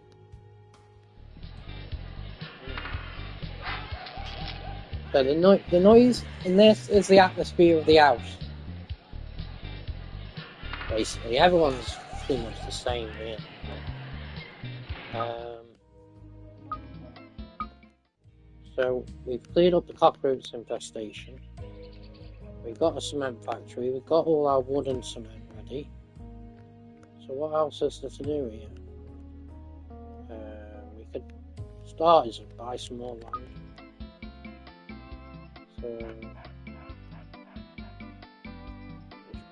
So the noise in this is the atmosphere of the house. Basically, everyone's pretty much the same, really. So we've cleared up the cockroach infestation. We've got a cement factory. We've got all our wood and cement ready. So what else is there to do here? We could start is buy some more land. So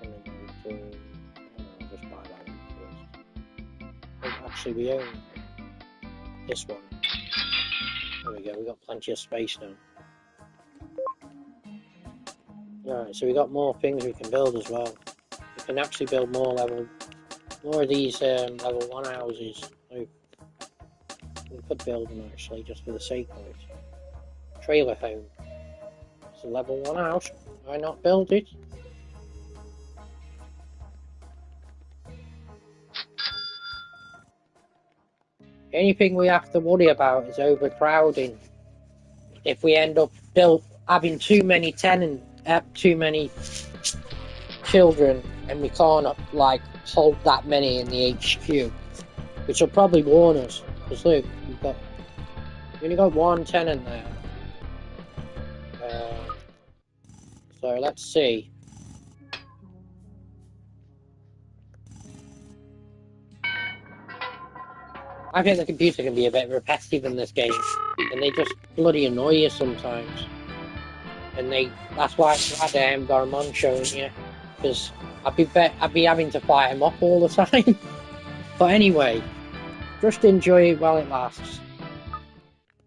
I'll just buy that one first. Actually, we own this one. There we go. We got plenty of space now. Alright, so we got more things we can build as well. We can actually build more of these level 1 houses. We could build them actually, just for the sake of it. Trailer home. It's a level 1 house. Why not build it? The only thing we have to worry about is overcrowding. If we end up having too many too many children, and we can't hold that many in the HQ, which will probably warn us. Because look, we only got 1 tenant there. So let's see. I think the computer can be a bit repetitive in this game, and they just bloody annoy you sometimes. And that's why I haven't got them on showing you, because I'd be having to fight them off all the time. But anyway, just enjoy it while it lasts.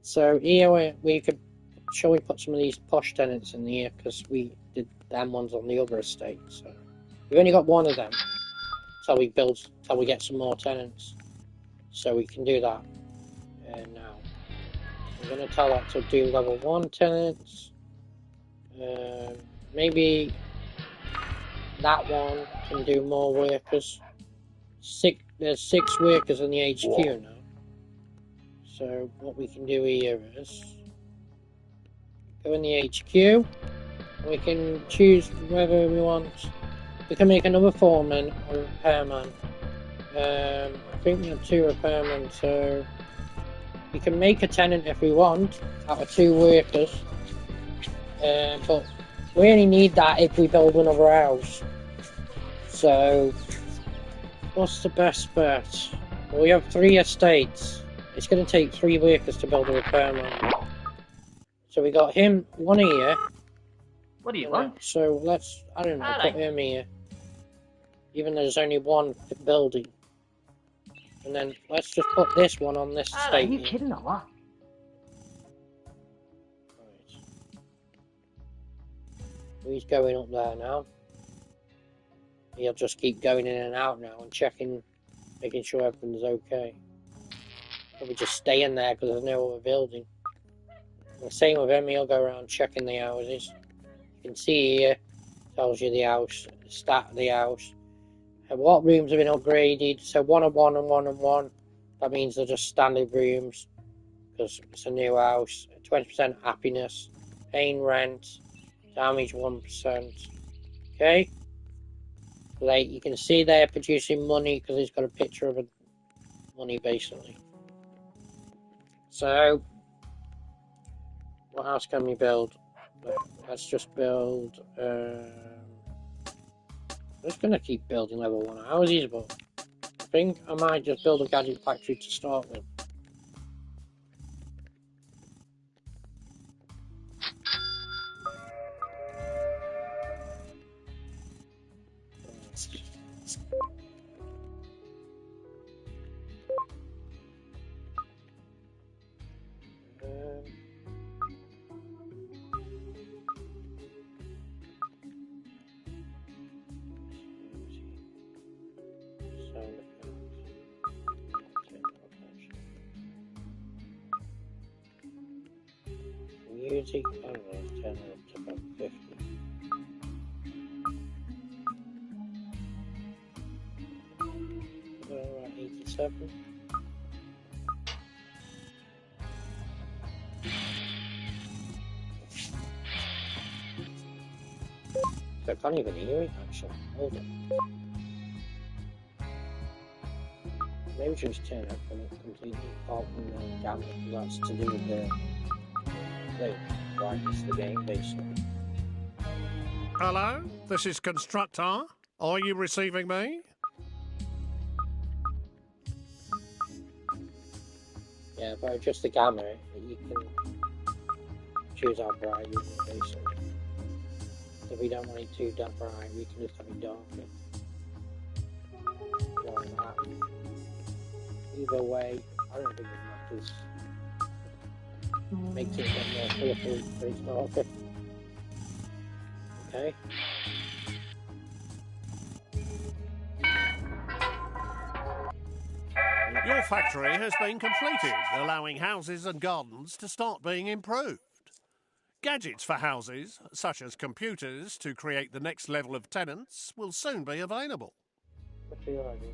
So here shall we put some of these posh tenants in here, because we did them ones on the other estate. So we've only got 1 of them till we get some more tenants. So we can do that now. I'm going to tell that to do level 1 tenants. Maybe that one can do more workers. There's 6 workers in the HQ now. So what we can do here is go in the HQ. We can choose whether we want. We can make another foreman or repairman. I think we have 2 repairmen, so we can make a tenant if we want out of 2 workers. But we only need that if we build another house. So what's the best bet? Well, we have 3 estates. It's going to take 3 workers to build a repairman. So we got him, one here. What do you want? So let's, I don't know, Hello. put him here. Even though there's only one building. And then let's just put this one on this Hello, state you here. kidding or what? Right. He's going up there now. He'll just keep going in and out now and checking, making sure everything's okay. Probably just stay in there because there's no other building. And same with him, he'll go around checking the houses. You can see here, tells you the house, the stat of the house. And what rooms have been upgraded. So 1 and 1 and 1 and 1. That means they're just standard rooms because it's a new house. 20% happiness, paying rent, damage 1%. Okay? Like you can see they're producing money because it's got a picture of money basically. So, what else can we build? Let's just build. I'm just gonna keep building level 1 houses, but I think I might just build a gadget factory to start with. Music, I don't know, turn it up to about 50. Around 87. So I can't even hear it actually. Hold on. Maybe just turn it from a completely off and then down because that's to do with the brightness of the game basically. Hello, this is Constructor. Are you receiving me? Yeah, if I adjust the gamma, you can choose how bright you want it basically. If we don't want it too dark bright, we can just have it darker. Like that. Either way, I don't think it matters. Makes it a bit more colourful, but it's not okay. Okay. Your factory has been completed, allowing houses and gardens to start being improved. Gadgets for houses, such as computers to create the next level of tenants, will soon be available. What's your idea?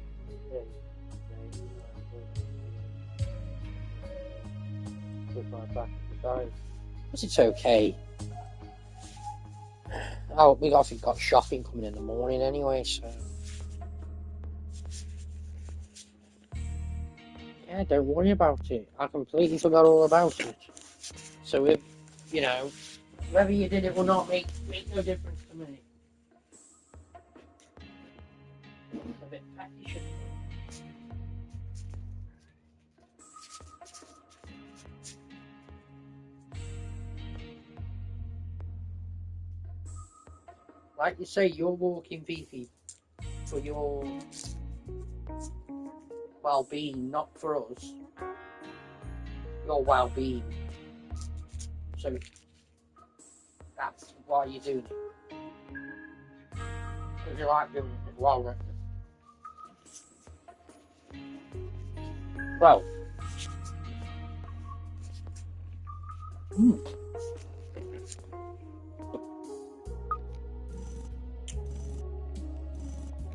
Because it's okay. Oh, we obviously got shopping coming in the morning anyway, so. Yeah, don't worry about it. I completely forgot all about it. So if, you know, whether you did it or not make no difference to me. It's a bit petty, shouldn't it? Like you say, you're walking Fifi for your well-being, not for us. Your well-being. So that's why you're doing it. Because you like doing it as well, don't you? Well.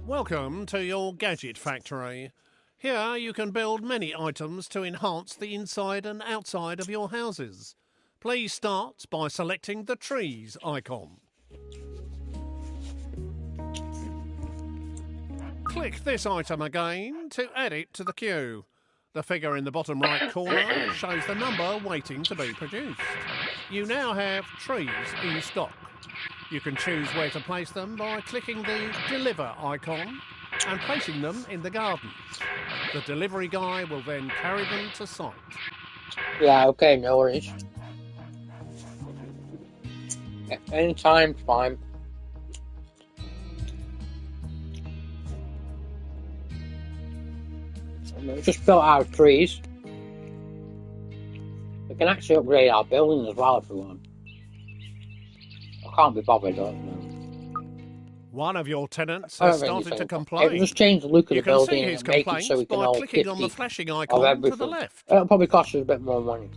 Welcome to your gadget factory. Here you can build many items to enhance the inside and outside of your houses. Please start by selecting the trees icon. Click this item again to add it to the queue. The figure in the bottom right corner shows the number waiting to be produced. You now have trees in stock. You can choose where to place them by clicking the Deliver icon and placing them in the gardens. The delivery guy will then carry them to site. Yeah, okay, no worries. Anytime's fine. We've just built our trees. We can actually upgrade our buildings as well if we want. I can't be bothered, don't know. One of your tenants has started to It complain. will just change the look of You the can building see his and make it complaint so we can by all clicking on the 50 flashing of icon to everything. the left. It'll probably cost us a bit more money.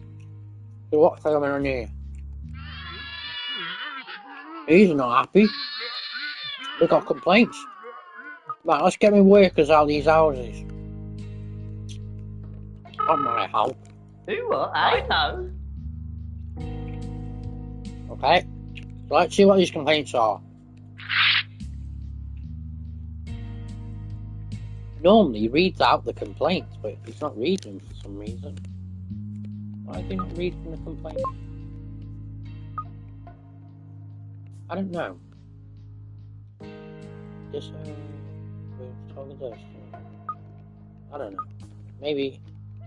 So what's going on here? He's not happy. We've got complaints. Right, let's get me workers out of these houses. That might help. Who what? I know. Okay, so let's see what these complaints are. Normally he reads out the complaints, but he's not reading them for some reason. Why is he not reading the complaint? I don't know. This, we've told this. I don't know. Maybe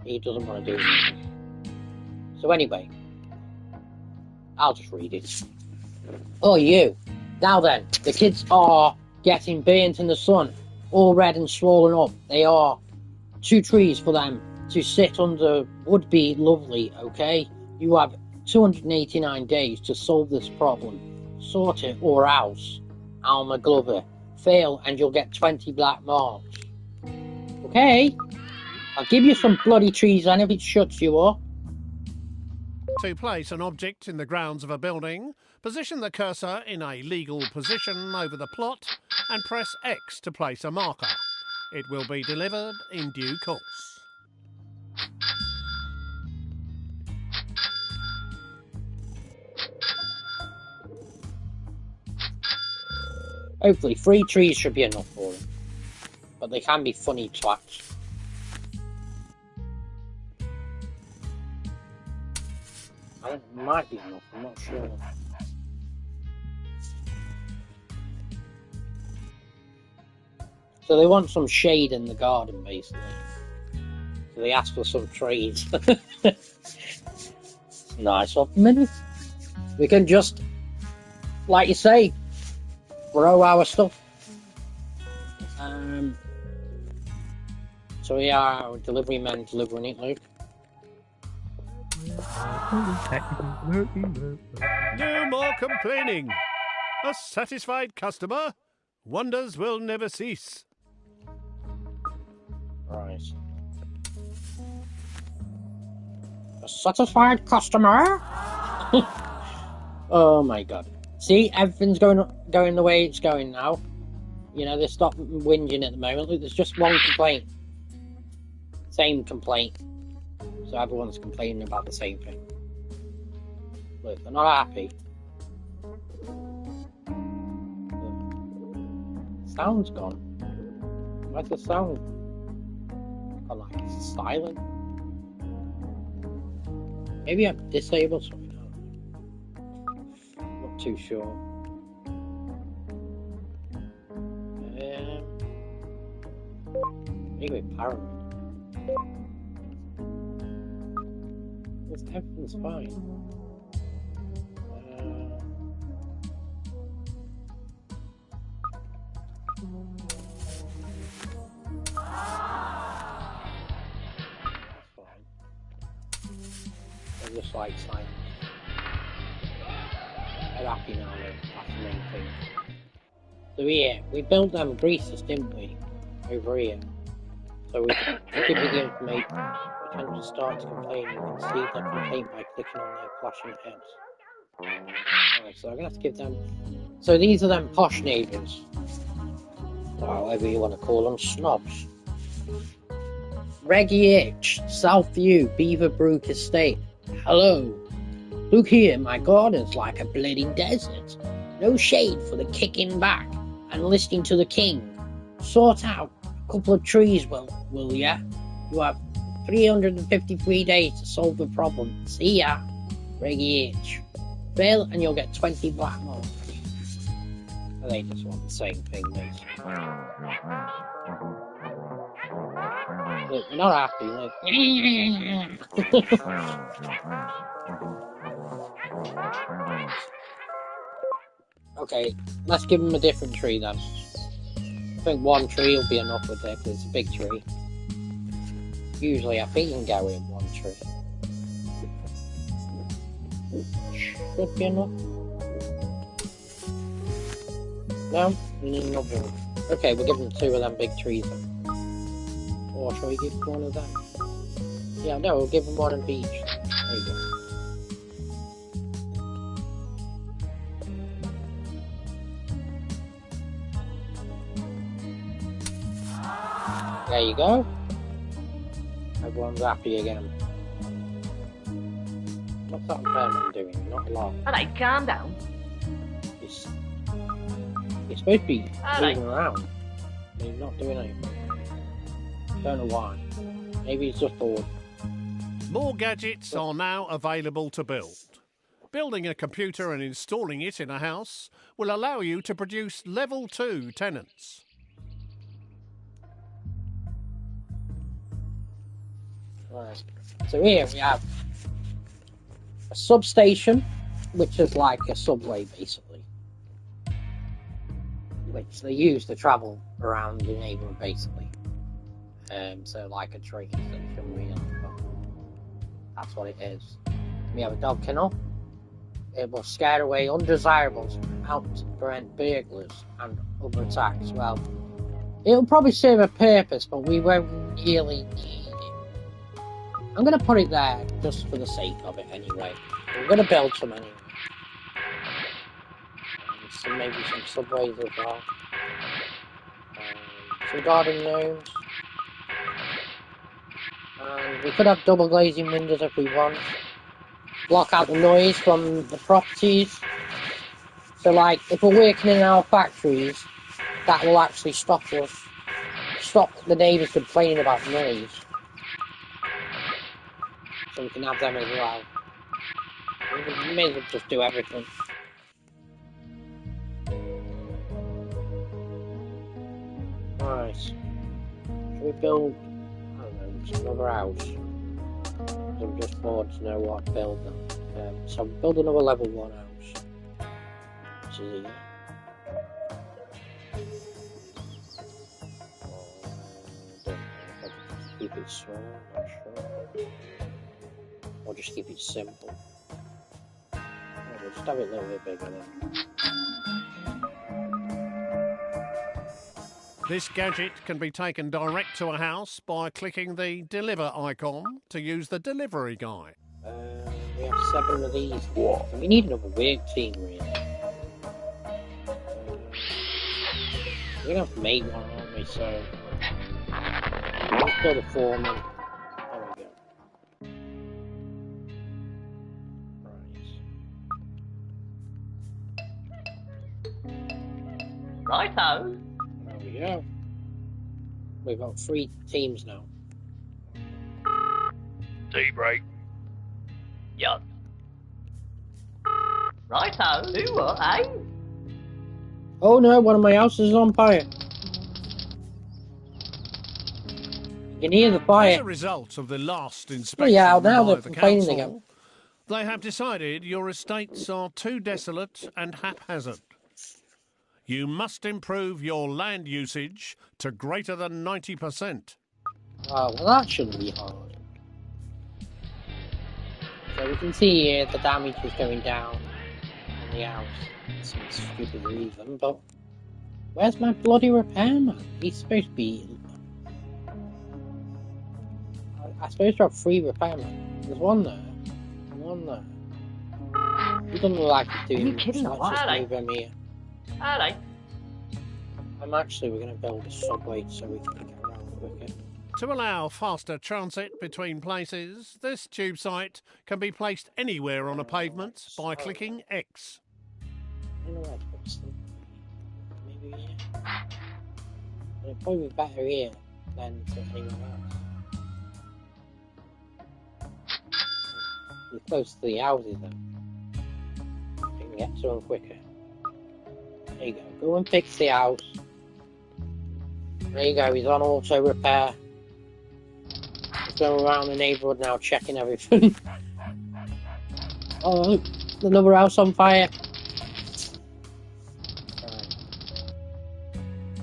he doesn't want to do it. So anyway, I'll just read it. Oh, you. Now then, the kids are getting burnt in the sun, all red and swollen up. They are. 2 trees for them to sit under would be lovely, okay? You have 289 days to solve this problem. Sort it or else. Alma Glover. Fail and you'll get 20 black marks. Okay? I'll give you some bloody trees then if it shuts you up. To place an object in the grounds of a building, position the cursor in a legal position over the plot and press X to place a marker. It will be delivered in due course. Hopefully 3 trees should be enough for them. But they can be funny twats. I don't know, it might be enough, I'm not sure. So they want some shade in the garden, basically. So they ask for some trees. Nice of them. We can just, like you say, grow our stuff. So we are our delivery men delivering it, Luke. No more complaining. A satisfied customer. Wonders will never cease. Right. A satisfied customer? Oh my god. See, everything's going the way it's going now. You know, they stop whinging at the moment. Look, there's just one complaint. Same complaint. So everyone's complaining about the same thing. Look, they're not happy. Look. Sound's gone. Where's the sound? Gone like silent. Maybe I've disabled something. Not too sure. Maybe paranoid. Everything's fine. That's fine. They're just like silent. They're happy now, though. That's the main thing. So here, we built them greases, didn't we? Over here. So we can give you the information. We can just start to complain. You can see their complaint by clicking on their flashing heads. Alright, so I'm gonna have to give them. So these are them posh neighbours. Or whatever you want to call them, snobs. Reggie H, Southview, Beaverbrook Estate. Hello. Look here, my garden's like a bleeding desert. No shade for the kicking back and listening to the king. Sort out a couple of trees, will ya? You have 353 days to solve the problem. See ya, Reggie H. Fail and you'll get 20 black marks. They just want the same thing, basically. Look, we're not happy, look. Okay, let's give him a different tree then. I think one tree will be enough with it, because it's a big tree. Usually I think you can go in one tree. Should be enough. No? We need another one. Okay, we'll give him 2 of them big trees then. Or shall we give one of them? Yeah, no, we'll give him one of each. There you go. There you go. Everyone's happy again. What's that impairment doing? Not a lot. Alright, calm down. It's supposed to be Alright. moving around. He's not doing anything. Don't know why. Maybe he's just bored. More gadgets are now available to build. Building a computer and installing it in a house will allow you to produce level 2 tenants. Right. So here we have a substation, which is like a subway basically, which they use to travel around the neighbourhood basically. So like a train station really. That's what it is. We have a dog kennel. It will scare away undesirables and help to prevent burglars and other attacks. Well, it'll probably serve a purpose, but we won't really need it. I'm going to put it there just for the sake of it anyway. We're going to build some anyway. And maybe some subways as well. Some garden gnomes. And we could have double glazing windows if we want. Block out the noise from the properties. So like, if we're working in our factories, that will actually stop the neighbours complaining about noise. So we can have them as well. We may as well just do everything. Right. Should we build, I don't know, just another house? I'm just bored to know what to build now. So build another level 1 house. Which is here. Don't know if I can keep it small, I'm not sure. Or just keep it simple. We'll just have it a little bit bigger then. This gadget can be taken direct to a house by clicking the deliver icon to use the delivery guy. We have 7 of these. We need another work team, really. We're gonna have to make one, aren't we? So let's build a foreman. There we go. Right. Righto. There we go. We've got 3 teams now. Tea break. Yes. Righto. Do what, eh? Oh no, one of my houses is on fire. You can hear the As fire. a result of the last inspection Yeah, now by they're the complaining council, again. they have decided your estates are too desolate and haphazard. You must improve your land usage to greater than 90%. Oh, well that shouldn't be hard. So we can see here the damage is going down on the house. Some stupid reason, but where's my bloody repairman? He's supposed to be... I'm supposed to have 3 repairmen. There's one there. One there. He doesn't look like he's doing Are you much, kidding so or let's just what? move him here. Alright. We're going to build a subway so we can get around quicker. To allow faster transit between places, this tube site can be placed anywhere on a pavement by clicking X. I don't know where to put some. Maybe here. It'd probably be better here than to anywhere else. We're close to the houses then. We can get to them quicker. There you go. Go and fix the house. There you go. He's on auto repair. He's going around the neighbourhood now checking everything. Oh, look. Another house on fire.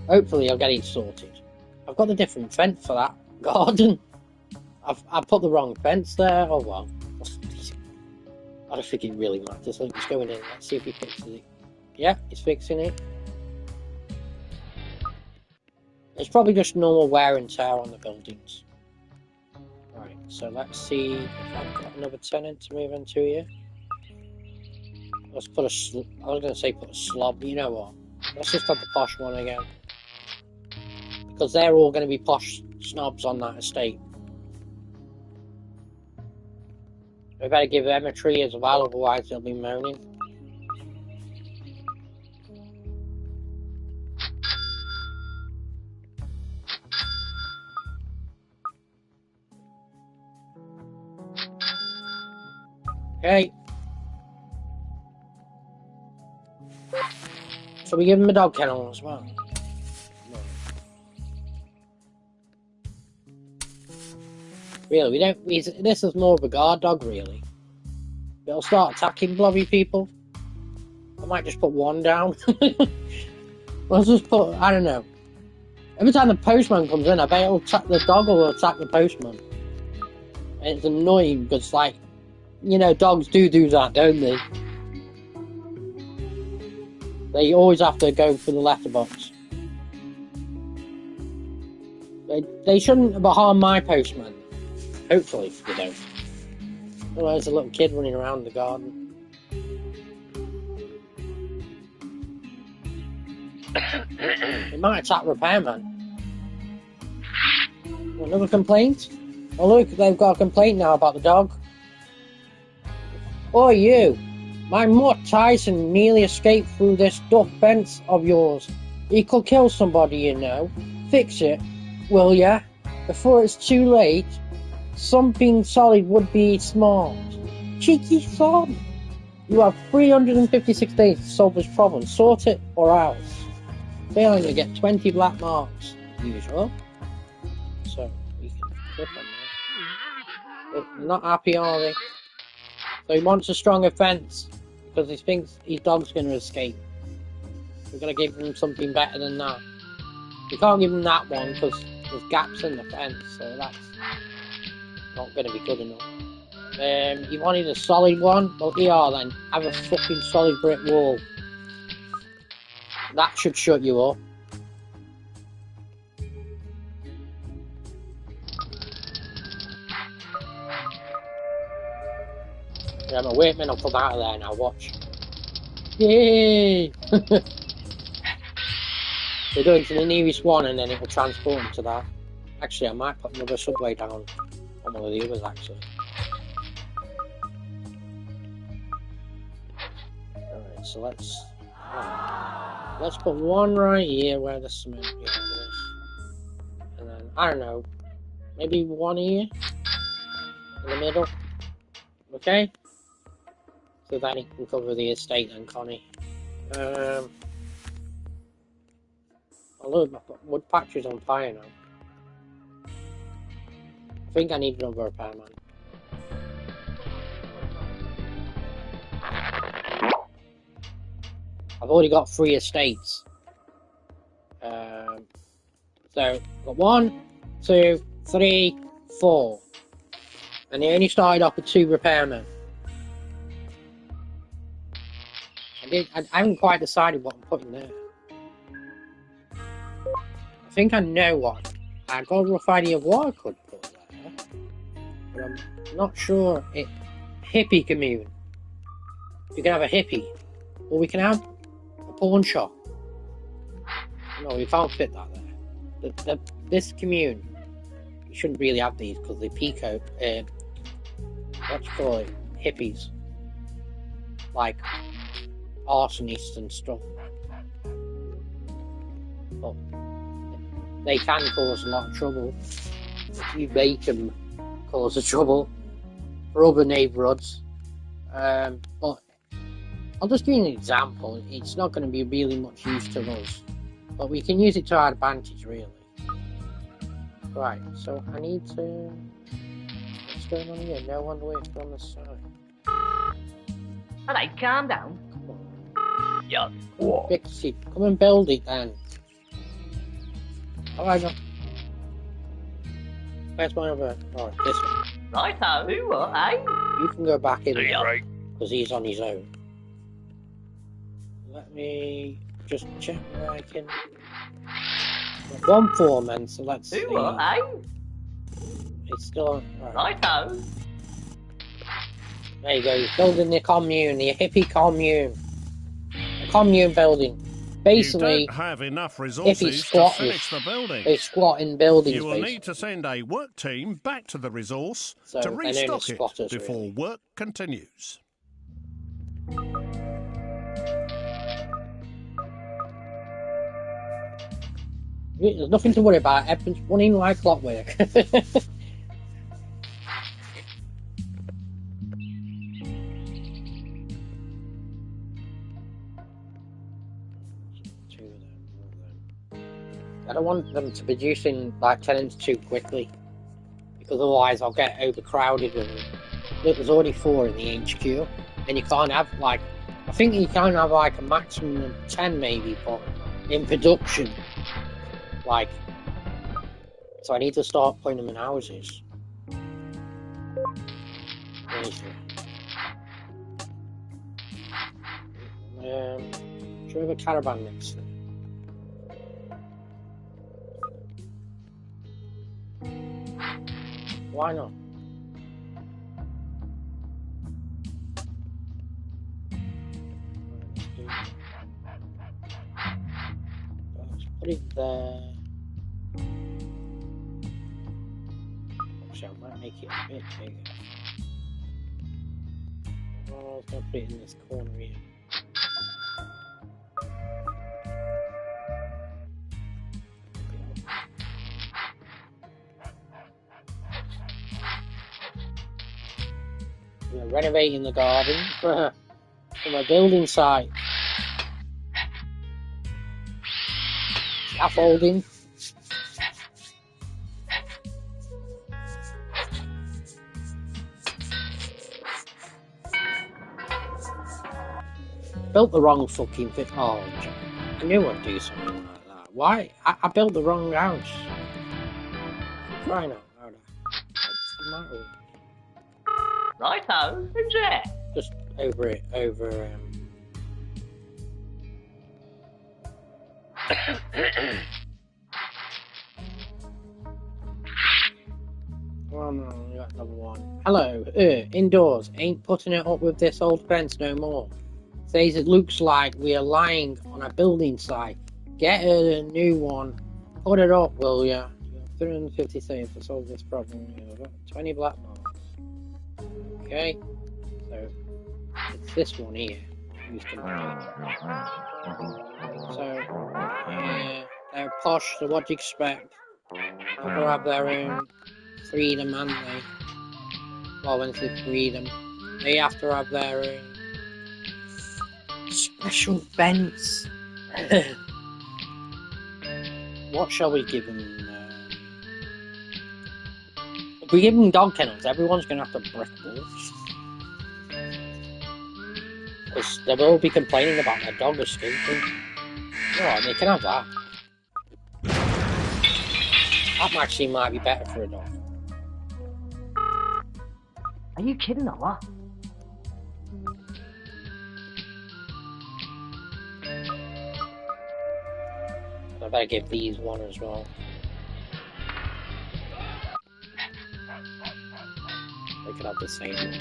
Hopefully I'll get it sorted. I've got the different fence for that garden. I've put the wrong fence there. Oh well. I don't think it really matters. Let's go in. Let's see if he fixes it. Yeah, he's fixing it. It's probably just normal wear and tear on the buildings. Right, so let's see if I've got another tenant to move into here. Let's put a I was going to say put a slob, but you know what? Let's just have the posh one again. Because they're all going to be posh snobs on that estate. We better give them a tree as well, otherwise they'll be moaning. Okay. So we give him a dog kennel as well. Really, we don't. This is more of a guard dog, really. It'll start attacking blobby people. I might just put one down. Let's just put. I don't know. Every time the postman comes in, I bet it'll attack the dog or will attack the postman. And it's annoying because, like, you know, dogs do that, don't they? They always have to go for the letterbox. They shouldn't harm my postman. Hopefully they don't. Otherwise, there's a little kid running around the garden. It might attack repairman. Another complaint? Oh look, they've got a complaint now about the dog. Oh you! My mutt Tyson nearly escaped through this duck fence of yours. He could kill somebody, you know. Fix it, will ya? Before it's too late. Something solid would be smart. Cheeky sod. You have 356 days to solve this problem. Sort it or else. Failing to get 20 black marks. Usual. So, we can click on that. They're not happy, are they? So he wants a stronger fence. Because he thinks his dog's going to escape. We're going to give him something better than that. We can't give him that one because there's gaps in the fence. So that's not going to be good enough. You wanted a solid one? Well, here then. Have a fucking solid brick wall. That should shut you up. Yeah, my workmen will come out of there now, watch. Yay! They're going to the nearest one and then it will transport them to that. Actually, I might put another subway down on one of the others, actually. Alright, so let's put one right here where the cement is. And then, I don't know, maybe one here in the middle. Okay? So that he can cover the estate then, Connie. Oh look, my wood patch is on fire now. I think I need another repairman. I've already got 3 estates. So, got 1, 2, 3, 4. And they only started off with 2 repairmen. I haven't quite decided what I'm putting there. I think I know what. I've got a rough idea of what I could put there. But I'm not sure it... Hippie commune. We can have a hippie. Or we can have a pawn shop. No, we can't fit that there. This commune, you shouldn't really have these because they pico... what do you call it? Hippies. Like... arsonists and stuff. But they can cause a lot of trouble if you make them cause the trouble for other neighbourhoods. But I'll just give you an example. It's not going to be really much use to us, but we can use it to our advantage, really. Right, so I need to... What's going on here? No one works on the side. Alright, calm down. Yeah. Fix it. Come and build it then. I got? Where's my other? Oh, this one. Righto, eh? You can go back in Yeah. there because he's on his own. Let me just check where I can. One foreman, so let's see. eh? It's still right. Righto. There you go. You're building the commune, the hippie commune, the commune building. Basically, you don't have enough if resources it's to squatted, finish the building. they squat in buildings. You will basically. need to send a work team back to the resource So to they're known restock as it squatters, before really. work continues. There's nothing to worry about. Everything's running like clockwork. I don't want them to be producing like tenants too quickly, because otherwise I'll get overcrowded with them. Look, there's already 4 in the HQ, and you can't have like, I think you can have like a maximum of 10 maybe, but in production, like, so I need to start putting them in houses. Should we have a caravan next to it? Why not? Let's put it there. Actually, I might make it a bit bigger. Oh, I was going to put it in this corner here. We're renovating the garden for my building site. Scaffolding. Built the wrong fucking thing. Oh, I knew I'd do something like that. Why? I built the wrong house. Crying out loud. What's the matter with me? Righto, who's there? Just over it, Oh no, we got another one. Hello, indoors. Ain't putting it up with this old fence no more. Says it looks like we are lying on a building site. Get a new one. Put it up, will ya? 350 saves to solve this problem. 20 black marks. Okay, so it's this one here. So, yeah, they're posh, so what do you expect? They'll have their own freedom, haven't they? Well, when they freedom, they have to have their own special fence. What shall we give them? If we give them dog kennels, everyone's going to have to brick walls. Because they will be complaining about their dog escaping. Oh, they can have that. That actually might be better for a dog. Are you kidding or what? I better give these one as well. They could have the same one.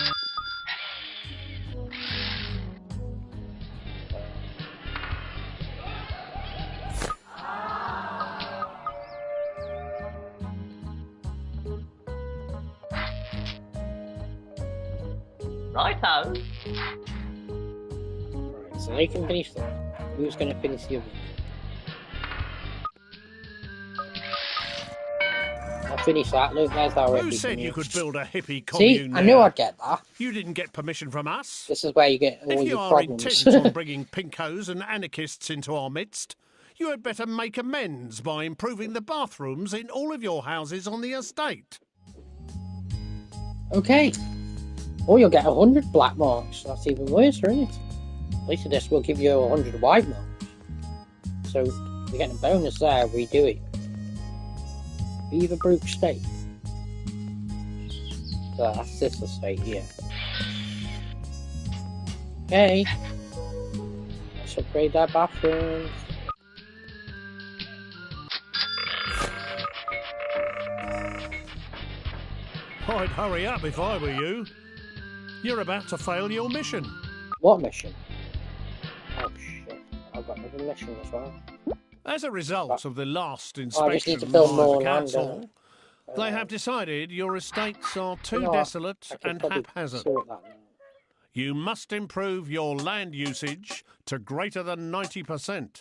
Righto. Right, so they can finish that. Who's going to finish the other one? I'll finish that. Look, there's our Who hippie said commune. you could build a hippie commune? See, I knew there? I'd get that. You didn't get permission from us. This is where you get all If you your are problems. intent on bringing pinkos and anarchists into our midst, you had better make amends by improving the bathrooms in all of your houses on the estate. Okay. Or you'll get 100 black marks. That's even worse, isn't it? At least this will give you 100 white marks. So you're getting a bonus there if we do it. Beaverbrook Estate. So that's this estate here. Okay. Let's upgrade that bathroom. I'd hurry up if I were you. You're about to fail your mission. What mission? Oh shit. I've got another mission as well. As a result of the last I just inspection need to by build the more land. council, they have decided your estates are too desolate and haphazard. You must improve your land usage to greater than 90%.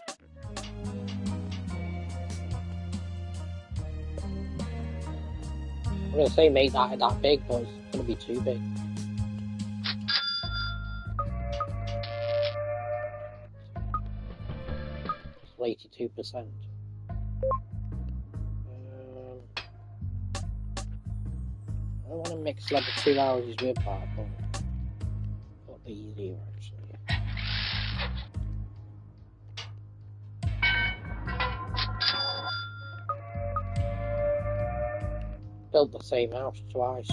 I'm gonna say make that big, but it's gonna be too big. It's 82%. I don't want to mix level 2 houses with that, but it'll be easier actually. Built the same house twice.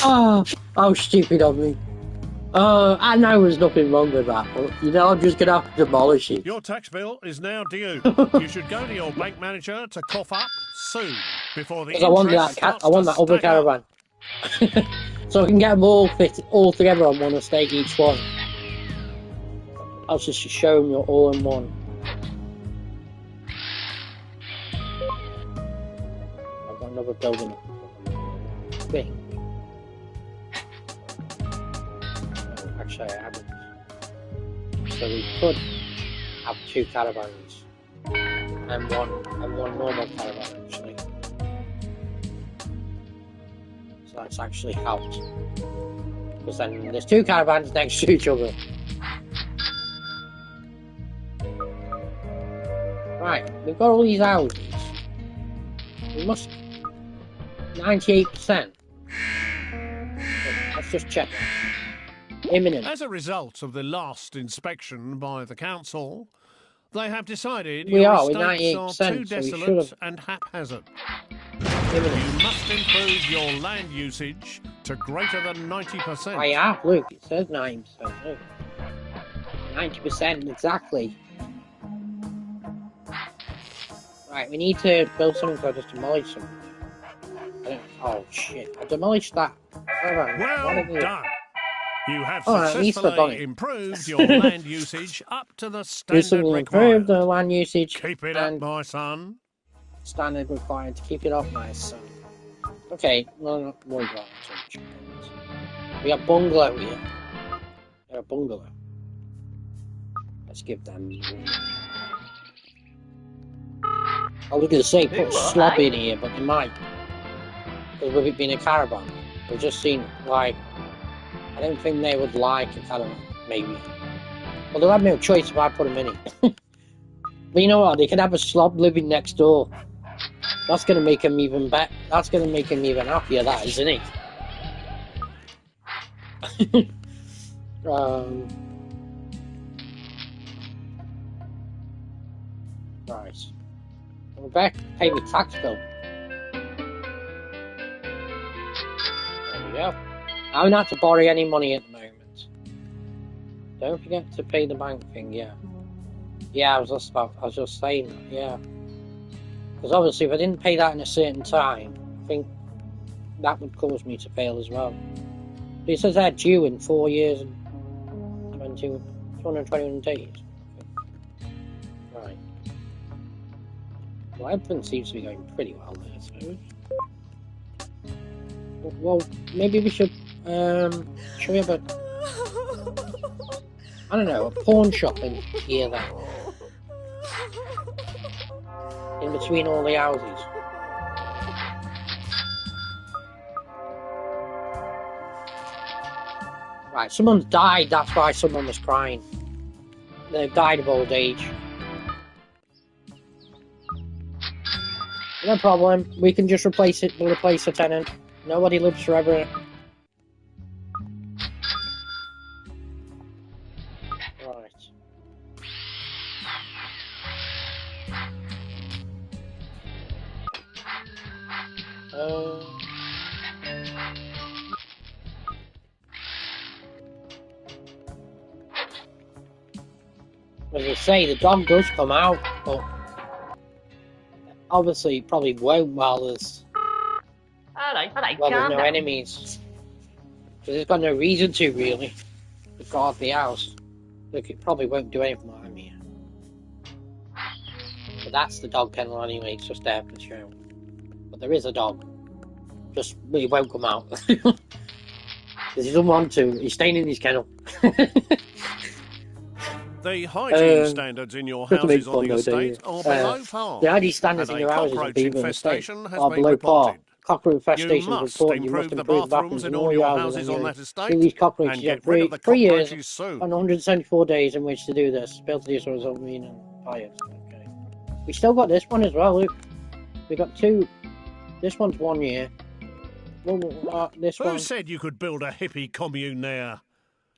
Oh, how stupid of me. I know there's nothing wrong with that, but you know, I'm just gonna have to demolish it. Your tax bill is now due. You should go to your bank manager to cough up soon before the Because I want interest that starts I want to that other stack up. caravan. So I can get them all together on one estate each one. I'll just show them you're all in one. I've got another building thing. Oh, actually I haven't. So we could have 2 caravans and one normal caravan actually. So that's actually helped. Because then there's 2 caravans next to each other. Right, we've got all these houses. We must 98%. Let's just check it. Imminent. As a result of the last inspection by the council, they have decided We your are, with estates are 98%, too so we desolate should've- and haphazard. Imminent. You must improve your land usage to greater than 90%. I have, look, it says 90%. Look. 90% exactly. Right, we need to build something so I just demolish something. Oh shit, I demolished that. Well done. You have Oh, at least I've done successfully it. improved your land usage up to the standard Recently improved required. the land usage Keep it up, and my son. standard required to keep it up nice. So. Okay, well, not worry about it. We got bungalow here. We got a bungalow. Let's give them. I was going to say put slob in here, but they might. Because with it being a caravan, we've just seen, like, I don't think they would like a caravan, maybe. Well, they'll have no choice if I put them in it. But you know what, they could have a slob living next door. That's going to make them even better. That's going to make them even happier, that, isn't it? Right. I'm back to pay my tax bill. There we go. I don't have to borrow any money at the moment. Don't forget to pay the bank thing, yeah. Yeah, I was just saying that, yeah. Because obviously if I didn't pay that in a certain time, I think that would cause me to fail as well. But it says they're due in 4 years and 221 days. Right. Well, everything seems to be going pretty well there, I suppose. Well, maybe we should we have a, I don't know, a pawn shop in here then? In between all the houses. Right, someone's died, that's why someone was crying. They've died of old age. No problem, we can just replace it, we'll replace the tenant. Nobody lives forever. Right. As I say, the dog does come out, but obviously it probably won't while there's no enemies. Because it's got no reason to, really, to guard the house. Look, it probably won't do anything while I'm here. But that's the dog kennel anyway, it's just there for show. But there is a dog. Just really won't come out. Because he doesn't want to. He's staying in his kennel. The hygiene standards in your houses on the estate are below par. The hygiene standards in your houses on the estate are below par. Cockroach infestation is reported. You must improve the bathrooms in all your houses on that estate. These cockroaches have 3 years and 174 days in which to do this. Build to do so as mean and fires. Okay. We still got this one as well, look. We got 2. This one's 1 year. This one. Who said you could build a hippie commune there?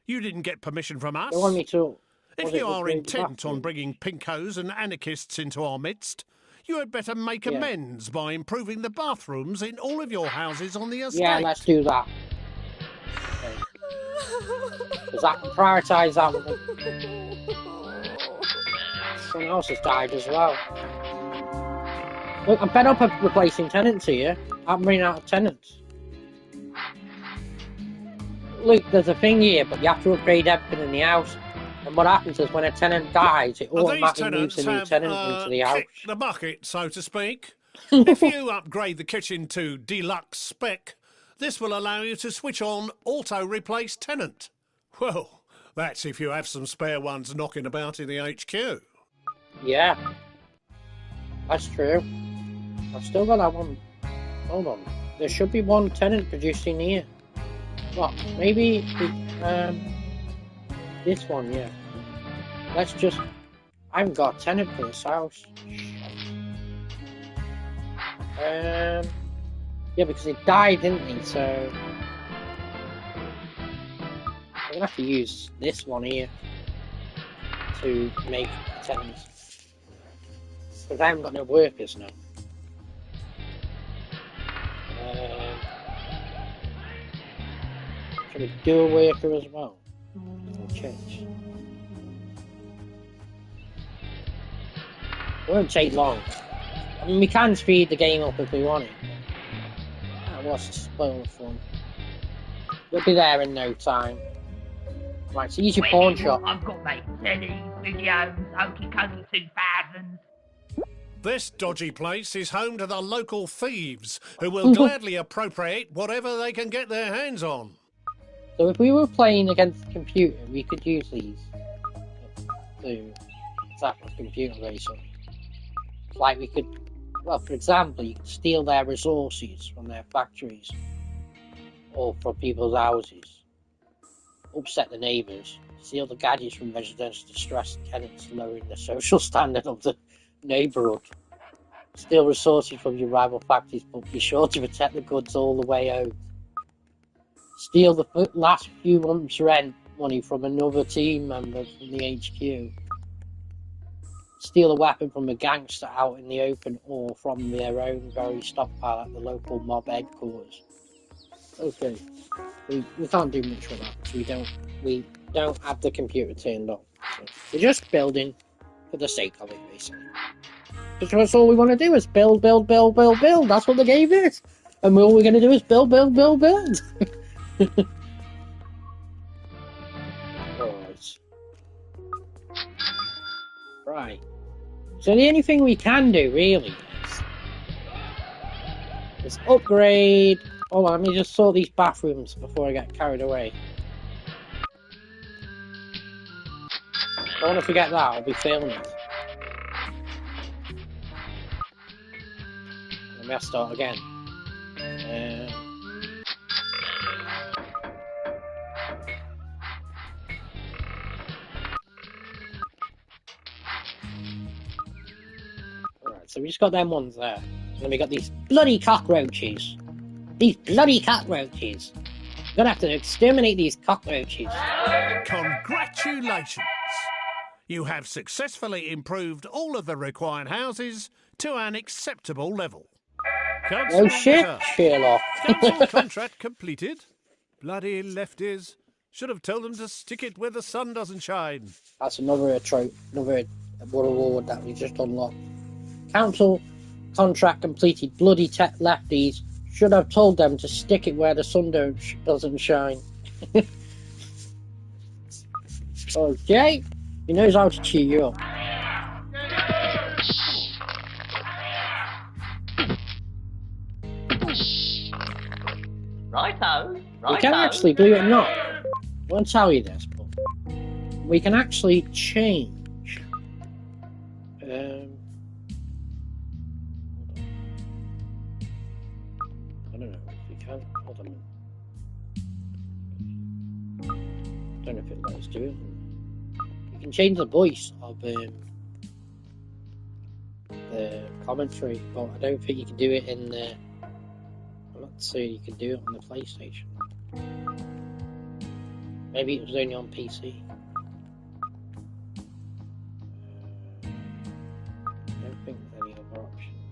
You didn't get permission from us. They want me to. If you are intent on bringing pinkos and anarchists into our midst, you had better make amends by improving the bathrooms in all of your houses on the estate. Yeah, let's do that. Because I can prioritise that one. Someone else has died as well. Look, I'm fed up of replacing tenants here. I'm running out of tenants. Look, there's a thing here, but you have to upgrade everything in the house. And what happens is when a tenant dies, it automatically moves a new tenant into the house. Kicked the bucket, so to speak. If you upgrade the kitchen to deluxe spec, this will allow you to switch on auto-replace tenant. Well, that's if you have some spare ones knocking about in the HQ. Yeah, that's true. I've still got that one. Hold on. There should be one tenant producing here. What? Maybe this one, yeah. Let's just. I haven't got a tenant for this house. Yeah, because he died, didn't he? So I'm gonna have to use this one here to make tenants. Because I haven't got no workers now. Should we do a worker as well? Change. It won't take long. I mean, we can speed the game up if we want it. That was spoil the fun. We'll be there in no time. Right, so use your pawn shop. I've got my telly, videos, Hokey Cokey 2000s. This dodgy place is home to the local thieves, who will gladly appropriate whatever they can get their hands on. So if we were playing against the computer, we could use these to zap the computer basically. Like we could, well, for example, you could steal their resources from their factories or from people's houses, upset the neighbours, steal the gadgets from residential distressed tenants, lowering the social standard of the neighbourhood, steal resources from your rival factories, but be sure to protect the goods all the way home. Steal the last few months' rent money from another team member from the HQ. Steal a weapon from a gangster out in the open or from their own very stockpile at the local mob headquarters. Okay, we can't do much with that because we don't have the computer turned on. So we're just building for the sake of it, basically. Because that's all we want to do is build. That's what the game is, and all we're going to do is build. Right. So the only thing we can do really is upgrade. Hold on, let me just sort these bathrooms before I get carried away. Don't want to forget that, I'll be filming. Let me start again. So we just got them ones there. And then we got these bloody cockroaches. We're gonna have to exterminate these cockroaches. Congratulations! You have successfully improved all of the required houses to an acceptable level. Oh shit, Sherlock. Council contract completed. Bloody lefties. Should have told them to stick it where the sun doesn't shine. That's another trope, another reward that we just unlocked. Council contract completed. Bloody lefties. Should have told them to stick it where the sun doesn't shine. Okay, he knows how to cheer you up. Righto. We can actually, believe it or not, I won't tell you this, but we can actually change. I don't know if we can. Hold on a minute. Don't know if it lets us do it. You can change the voice of the commentary, but I don't think you can do it in the. Let's see, you can do it on the PlayStation. Maybe it was only on PC. I don't think there's any other options.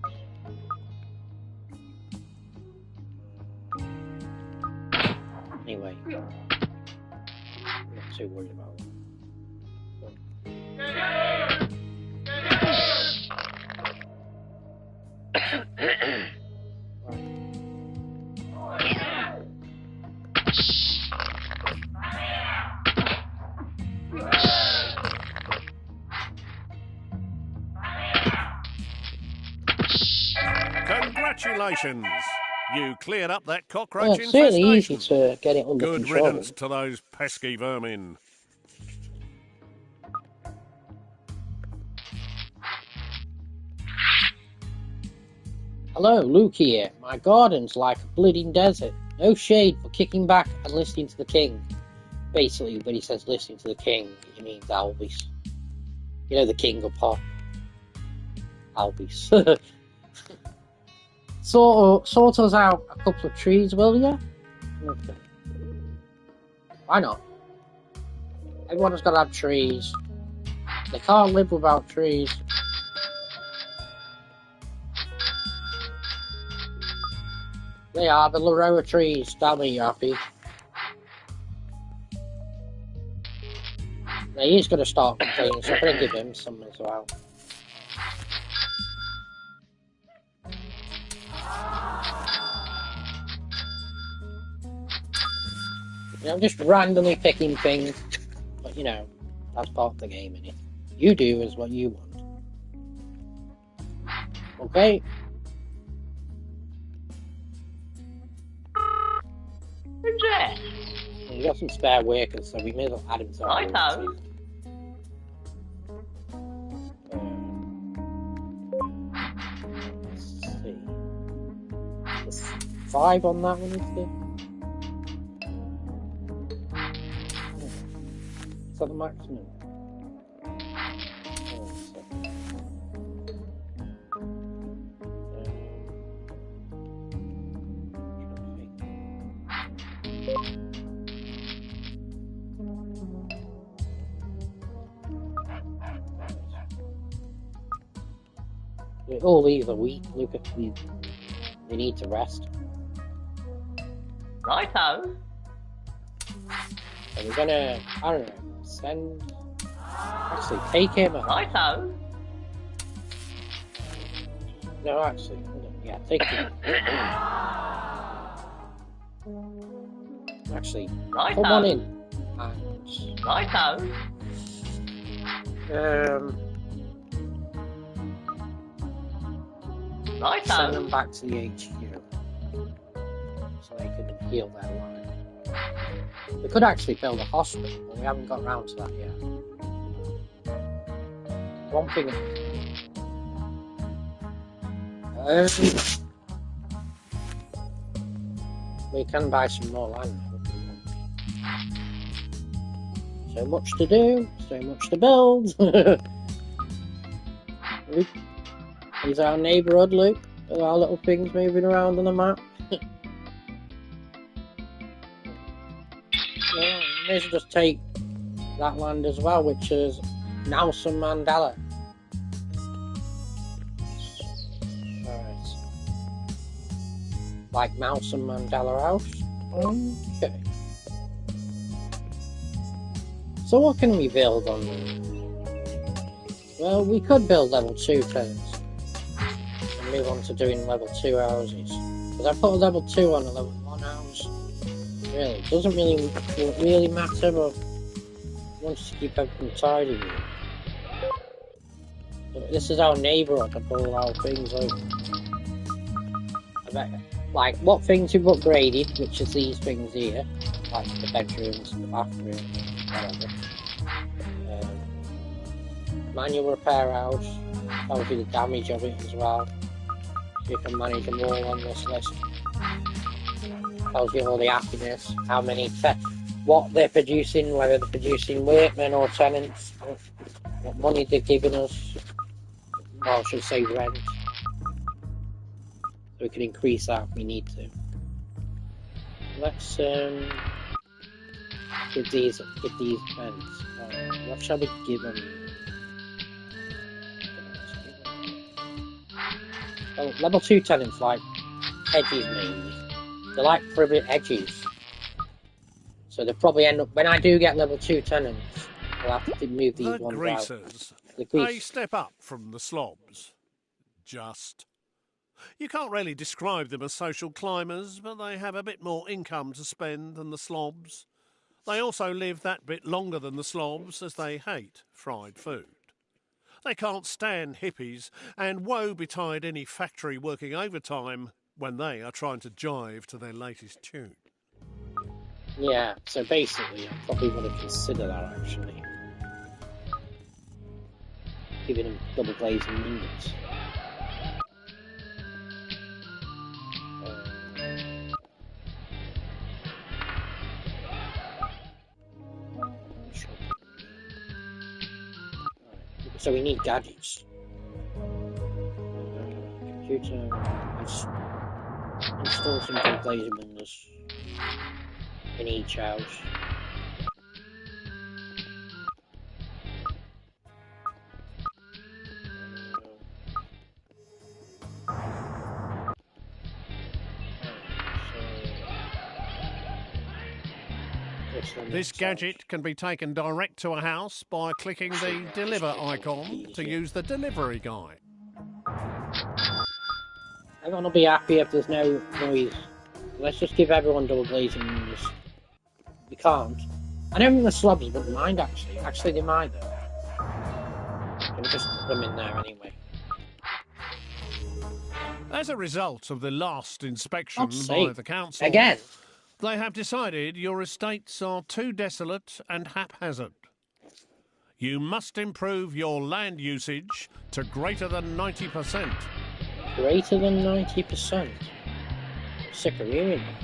Anyway, I'm not too worried about it. Congratulations! You cleared up that cockroach Well, it's certainly easy infestation. to get it under Good control. riddance to those pesky vermin. Hello, Luke here. My garden's like a bleeding desert. No shade for kicking back and listening to the king. Basically, when he says listening to the king, he means Albies. You know, the king of pop. Albies. Sort us out a couple of trees, will ya? Okay. Why not? Everyone's got to have trees. They can't live without trees. They are the Laroa trees. Tell me you're happy. Now he's going to start complaining, so I'm going to give him some as well. You know, I'm just randomly picking things, but you know, that's part of the game, innit? You do is what you want. Okay? Who's that? We got some spare workers, so we may as well add him to our Righto. team. Let's see. There's 5 on that one, is there? Is that the maximum? They all leave a week. Look at these. They need to rest. Righto. So we're gonna, I don't know, send. Actually, take him out. Righto. No, actually, hold on. Yeah, take him. Actually, Righto. come on in. And, Righto. send Righto. them back to the HQ so they can heal their line. We could actually build a hospital, but we haven't got around to that yet. One thing. We can buy some more land now if we want. So much to do, so much to build. Luke, here's our neighbourhood, Luke. With our little things moving around on the map. Yeah, may as well just take that land as well, which is Nelson Mandela. Alright. Like Nelson Mandela House. Okay. So what can we build on there? Well, we could build level 2 tenants and move on to doing level 2 houses. Because I put a level 2 on a level 1 house. Really, it doesn't really matter, but I want to keep everything tidy. But this is our neighbour. I can pull our things over. I bet, like, what things we've upgraded, which is these things here, like the bedrooms and the bathroom, whatever. Manual repair house, tells you the damage of it as well. So you can manage them all on this list. Tells you all the happiness, how many, what they're producing, whether they're producing workmen or tenants, what money they're giving us, well, I should say rent. So we can increase that if we need to. Let's give these vents. What shall we give them? Well, level 2 tenants like hedges mainly. They like privet hedges. So they'll probably end up, when I do get level 2 tenants, I'll have to move these ones greasers. out. The greasers. A step up from the slobs. Just. You can't really describe them as social climbers, but they have a bit more income to spend than the slobs. They also live that bit longer than the slobs, as they hate fried food. They can't stand hippies, and woe betide any factory working overtime when they are trying to jive to their latest tune. Yeah, so basically, I probably want to consider that actually. Giving them double glazing windows. So we need gadgets. Computer. Let's install some double glazing windows in each house. This gadget can be taken direct to a house by clicking the deliver icon to use the delivery guide. Everyone will be happy if there's no noise. Let's just give everyone double glazing windows. We can't. I don't think the slobs wouldn't mind actually. Actually they might though. We'll just put them in there anyway. As a result of the last inspection by the council, again, they have decided your estates are too desolate and haphazard. You must improve your land usage to greater than 90%. Greater than 90%? I'm sick of hearing that.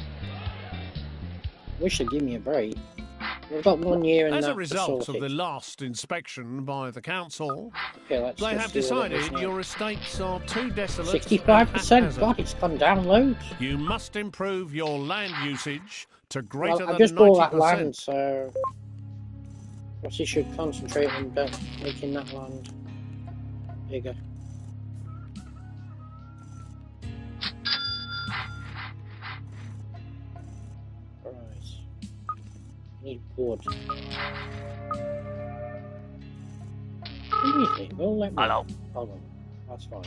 Wish they'd give me a break. We've got 1 year in that. As a result facility. of the last inspection by the council, okay, they have decided your estates are too desolate. 65%? God, it's gone down loads. You must improve your land usage to greater than 90%. I just bought that land, so perhaps you should concentrate on making that land bigger. Need wood. Easy. Well, let me. Hello. Hold on. That's fine.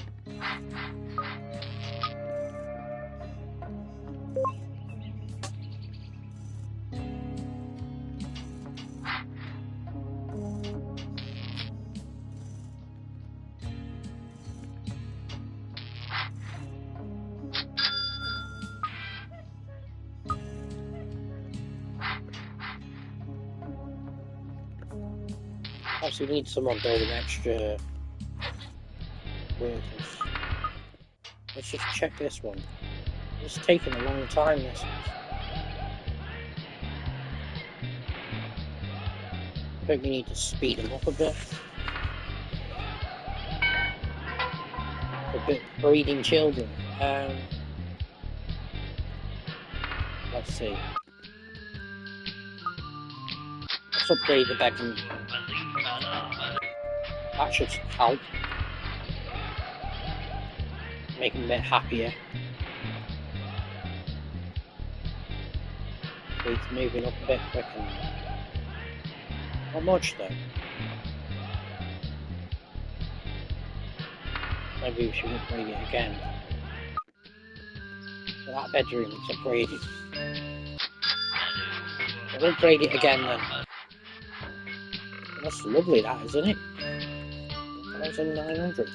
Actually, need someone building extra workers. Let's just check this one. It's taking a long time, this is. I think we need to speed them up a bit. A bit breeding children. Let's see. Let's update the bedroom. That should help. Make them a bit happier. It's moving up a bit quicker. Not much though. Maybe we should upgrade it again. But that bedroom is upgraded. I'll upgrade it again then. That's lovely, that, isn't it? 1,900.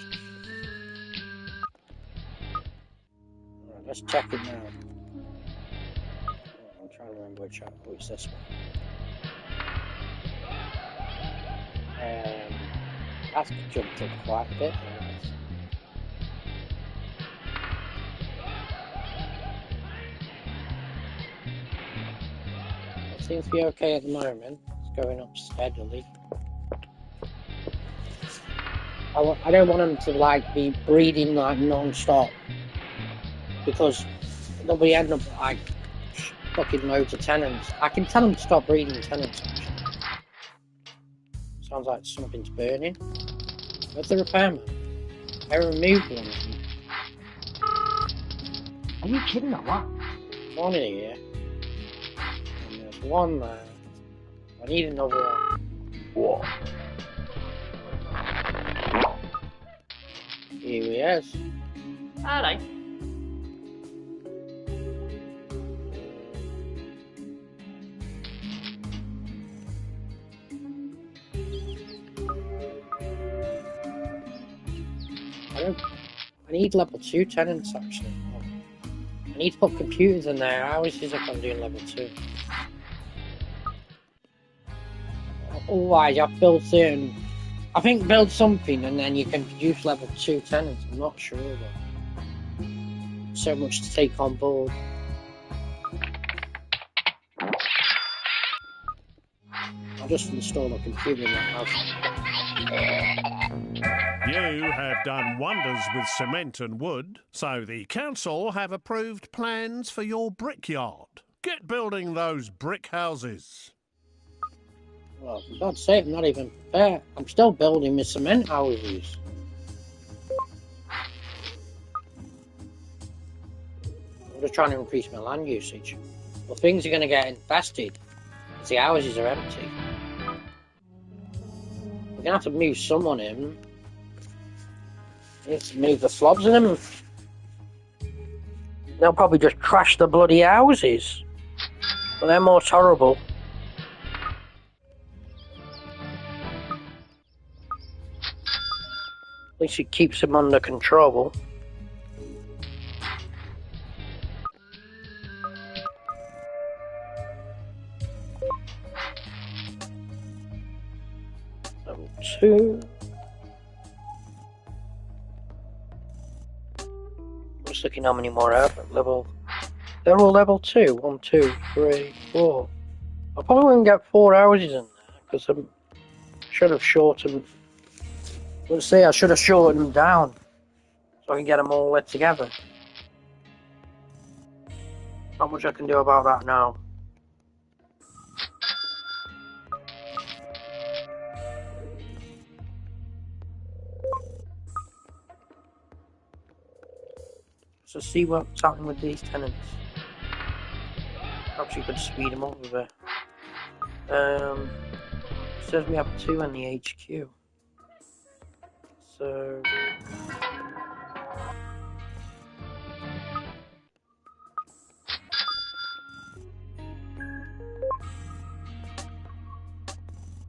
Alright, let's check it now. Oh, I'm trying to remember which one. Oh, it's this one. That's jumped up quite a bit. It seems to be okay at the moment. It's going up steadily. I don't want them to like be breeding like non-stop, because they'll be ending up like fucking loads of tenants. I can tell them to stop breeding tenants actually. Sounds like something's burning. Where's the repairman? I removed one of them. Are you kidding or what? One in here. And there's one there. I need another one. What? Here he is. Hello. I need level 2 tenants actually. I need to put computers in there. I always use if I'm doing level 2. Otherwise, I've built certain. I think build something and then you can produce level 2 tenants. I'm not sure though. So much to take on board. I'll just install a computer in that house. You have done wonders with cement and wood, so the council have approved plans for your brickyard. Get building those brick houses. Well, for God's sake, I'm not even prepared. I'm still building my cement houses. I'm just trying to increase my land usage. Well, things are going to get infested because the houses are empty. We're going to have to move someone in. Let's move the slobs in them. They'll probably just trash the bloody houses. But they're more tolerable. At least it keeps them under control. Level 2. Just looking how many more out at level. They're all level 2. 1, 2, 3, 4. I probably wouldn't get 4 houses in there because I should have shortened. Let's say I should have shortened them down so I can get them all lit together. Not much I can do about that now. So see what's happening with these tenants. Perhaps you could speed them up a bit. It says we have 2 in the HQ. So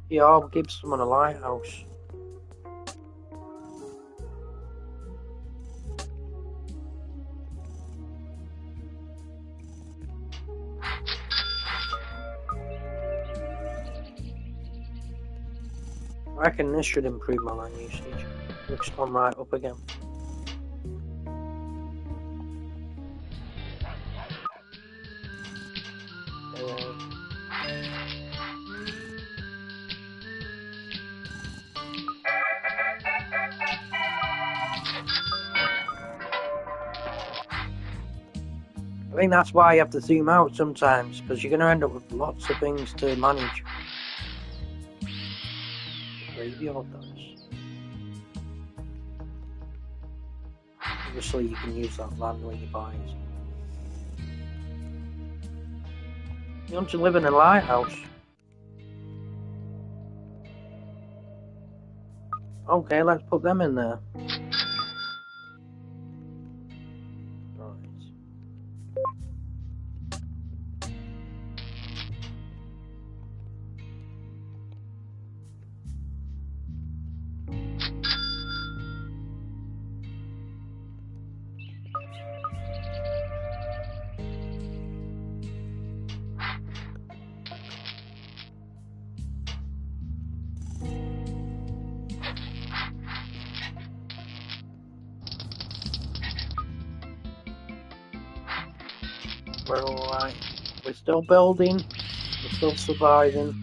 yeah, I'll give someone a lighthouse. I reckon this should improve my land usage. Looks gone right up again. I think that's why you have to zoom out sometimes, because you're going to end up with lots of things to manage. Graveyard does. Obviously you can use that land when you buy it. You want to live in a lighthouse? Okay, let's put them in there. Right. We're alright. We're still building. We're still surviving.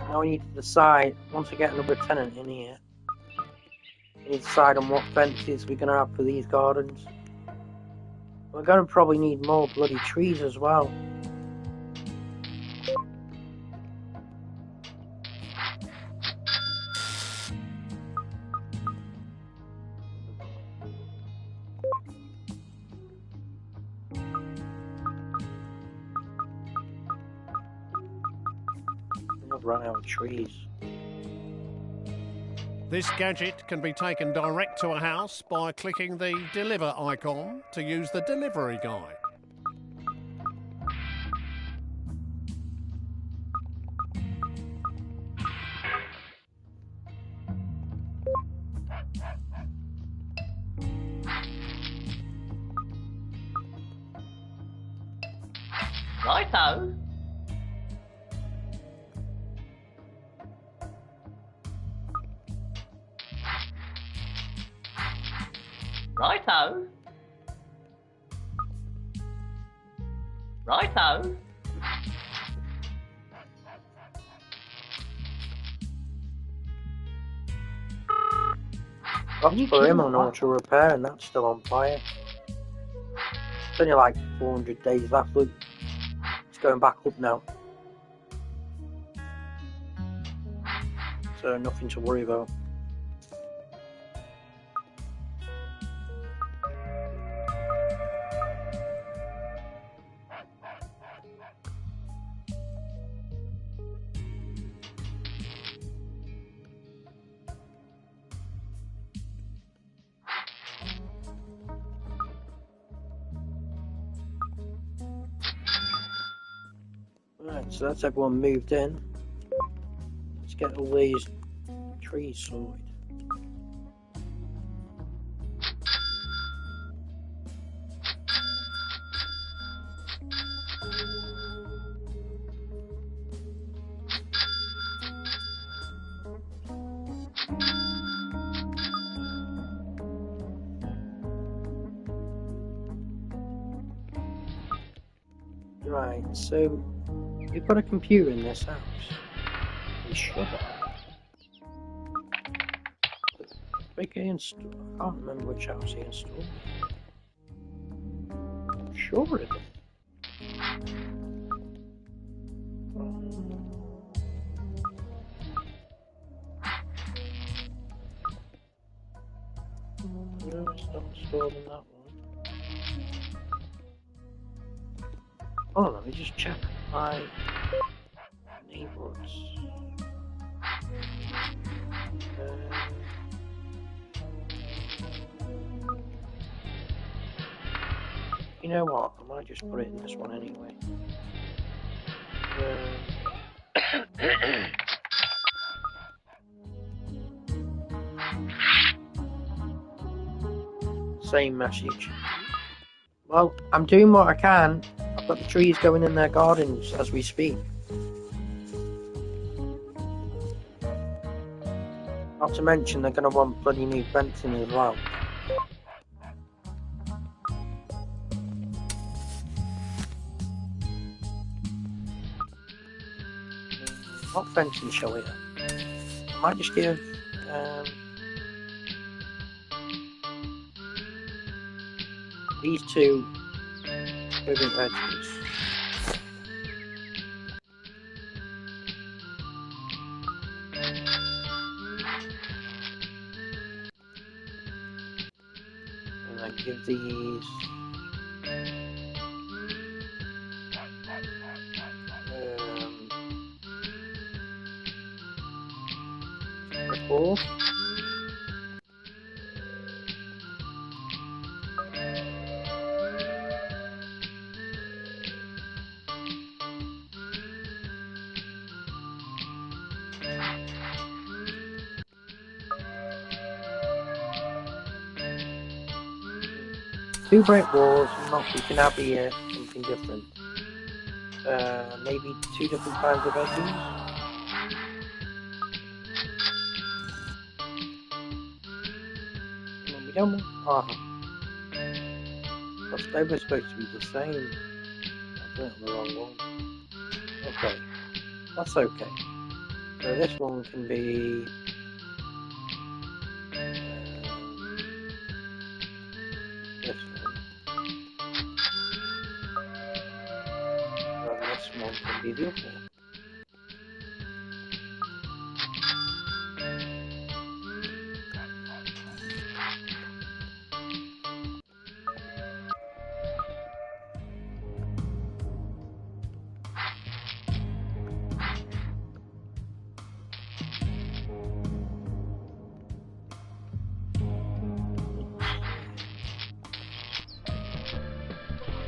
Now we need to decide, once we get another tenant in here, we need to decide on what fences we're going to have for these gardens. We're going to probably need more bloody trees as well. I've run out of trees. This gadget can be taken direct to a house by clicking the deliver icon to use the delivery guy. Righto. Righto. Righto. Got for him on auto repair and that's still on fire. It's only like 400 days left. Look, it's going back up now. So nothing to worry about. Right, so that's everyone moved in. Let's get all these trees sorted. Right, so we've got a computer in this house. We should have. Make it install. I can't remember which house he installed. I'm sure it is. No, it's not installed in that one. Oh, let me just check my neighbours. You know what? I might just put it in this one anyway. Same message. Well, I'm doing what I can. I've got the trees going in their gardens as we speak. Not to mention they're going to want bloody new fencing as well. What fencing shall we have? I might just give these two ribbon edges. And then give these 4. Two brick walls, not keeping happy yet, something different. Maybe 2 different kinds of bedrooms. We don't want... But they were supposed to be the same. I went on the wrong one. Okay, that's okay. So this one can be... this one. And this one can be the other one.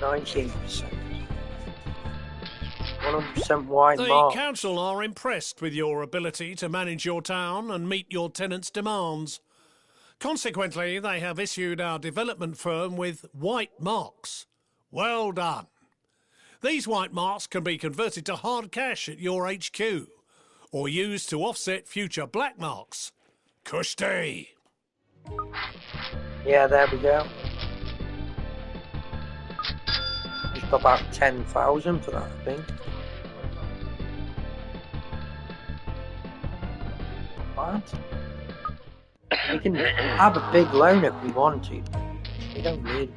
%. 100% white The mark. council are impressed with your ability to manage your town and meet your tenants' demands. Consequently, they have issued our development firm with white marks. Well done. These white marks can be converted to hard cash at your HQ, or used to offset future black marks. Kushti! Yeah, there we go. Just got about 10,000 for that, I think. What? We can have a big loan if we want to. We don't need it.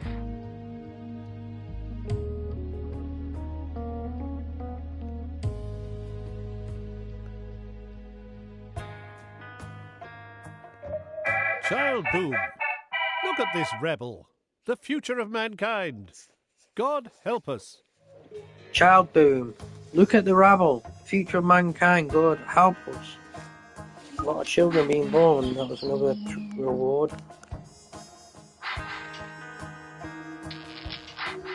Child Boom, look at this rebel, the future of mankind. God help us. Child boom. Look at the rabble. Future of mankind. God help us. A lot of children being born. That was another reward.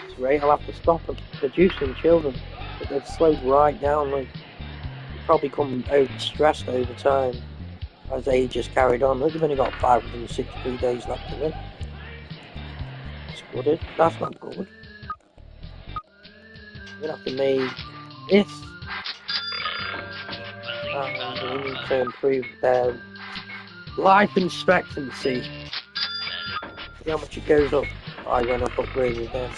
It's great. I'll have to stop producing children. But they've slowed right down. Like, they probably become overstressed over time as age has carried on. Look, they've only got 563 days left to live. That's good. That's not good. We're gonna have to make this. And we need to improve their life expectancy. See how much it goes up. I went up upgraded then.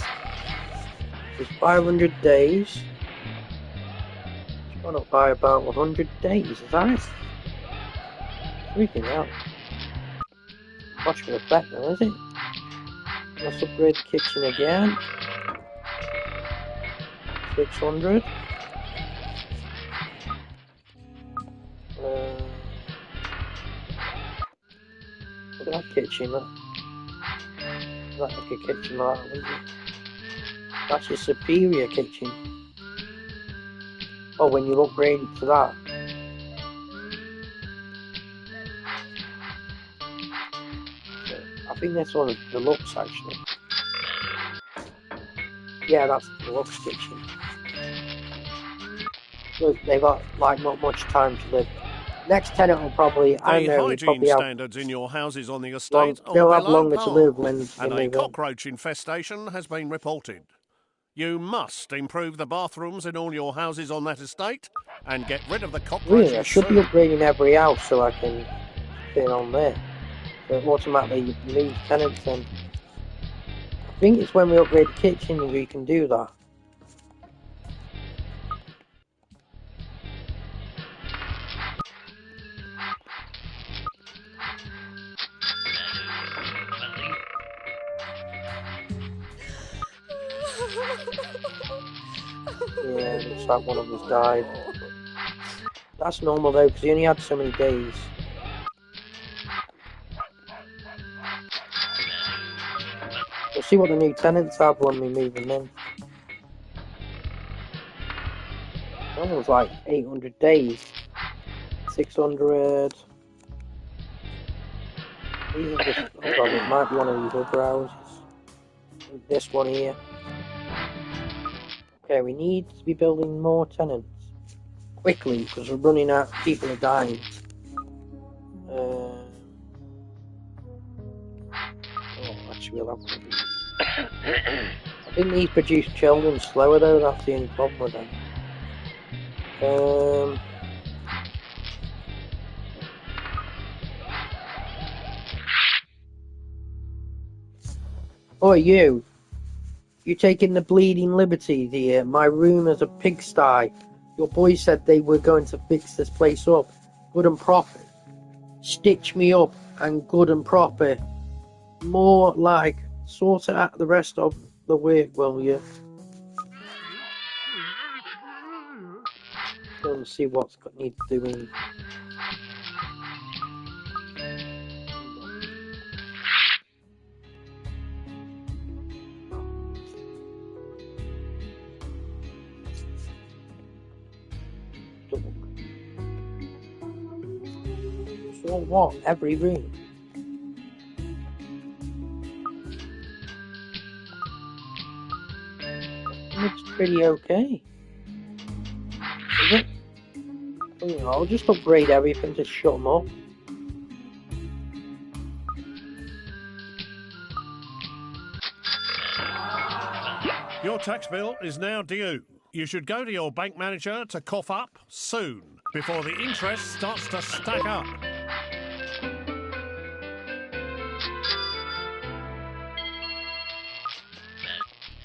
It's 500 days. It's gone up by about 100 days, is that it? Freaking hell. Much for effect now, is it? Let's upgrade the kitchen again. 600. Look at that kitchen. That's like a kitchen like that, isn't it? That's a superior kitchen. Oh, when you upgrade it to that. I think this one is deluxe actually. Yeah, that's the deluxe kitchen. Look, they got like not much time to live. Next tenant will probably, I The know, he'll hygiene probably have standards in your houses on the estate they'll are have below longer par, to live when and they a move in. cockroach infestation has been reported. You must improve the bathrooms in all your houses on that estate and get rid of the cockroaches Really, I should be soon. upgrading every house so I can fit on there. So it automatically moves tenants in. I think it's when we upgrade the kitchen we can do that. Yeah, looks like one of us died. That's normal though, because he only had so many days. We'll see what the new tenants have when we move them in. That one was like 800 days. 600. These are just, hold on, it might be one of these other houses. This one here. Okay, we need to be building more tenants. Quickly, because we're running out, people are dying. Oh, actually, we'll have to be. I think these produce children slower though, that's the only problem with them. Oh, you taking the bleeding liberty here? My room is a pigsty. Your boys said they were going to fix this place up, good and proper. Stitch me up and good and proper. More like sort out the rest of the work, will you? Go and see what's needs doing. So what? Every room. Looks pretty okay. Is it? You know, I'll just upgrade everything to shut them up. Your tax bill is now due. You should go to your bank manager to cough up soon, before the interest starts to stack up.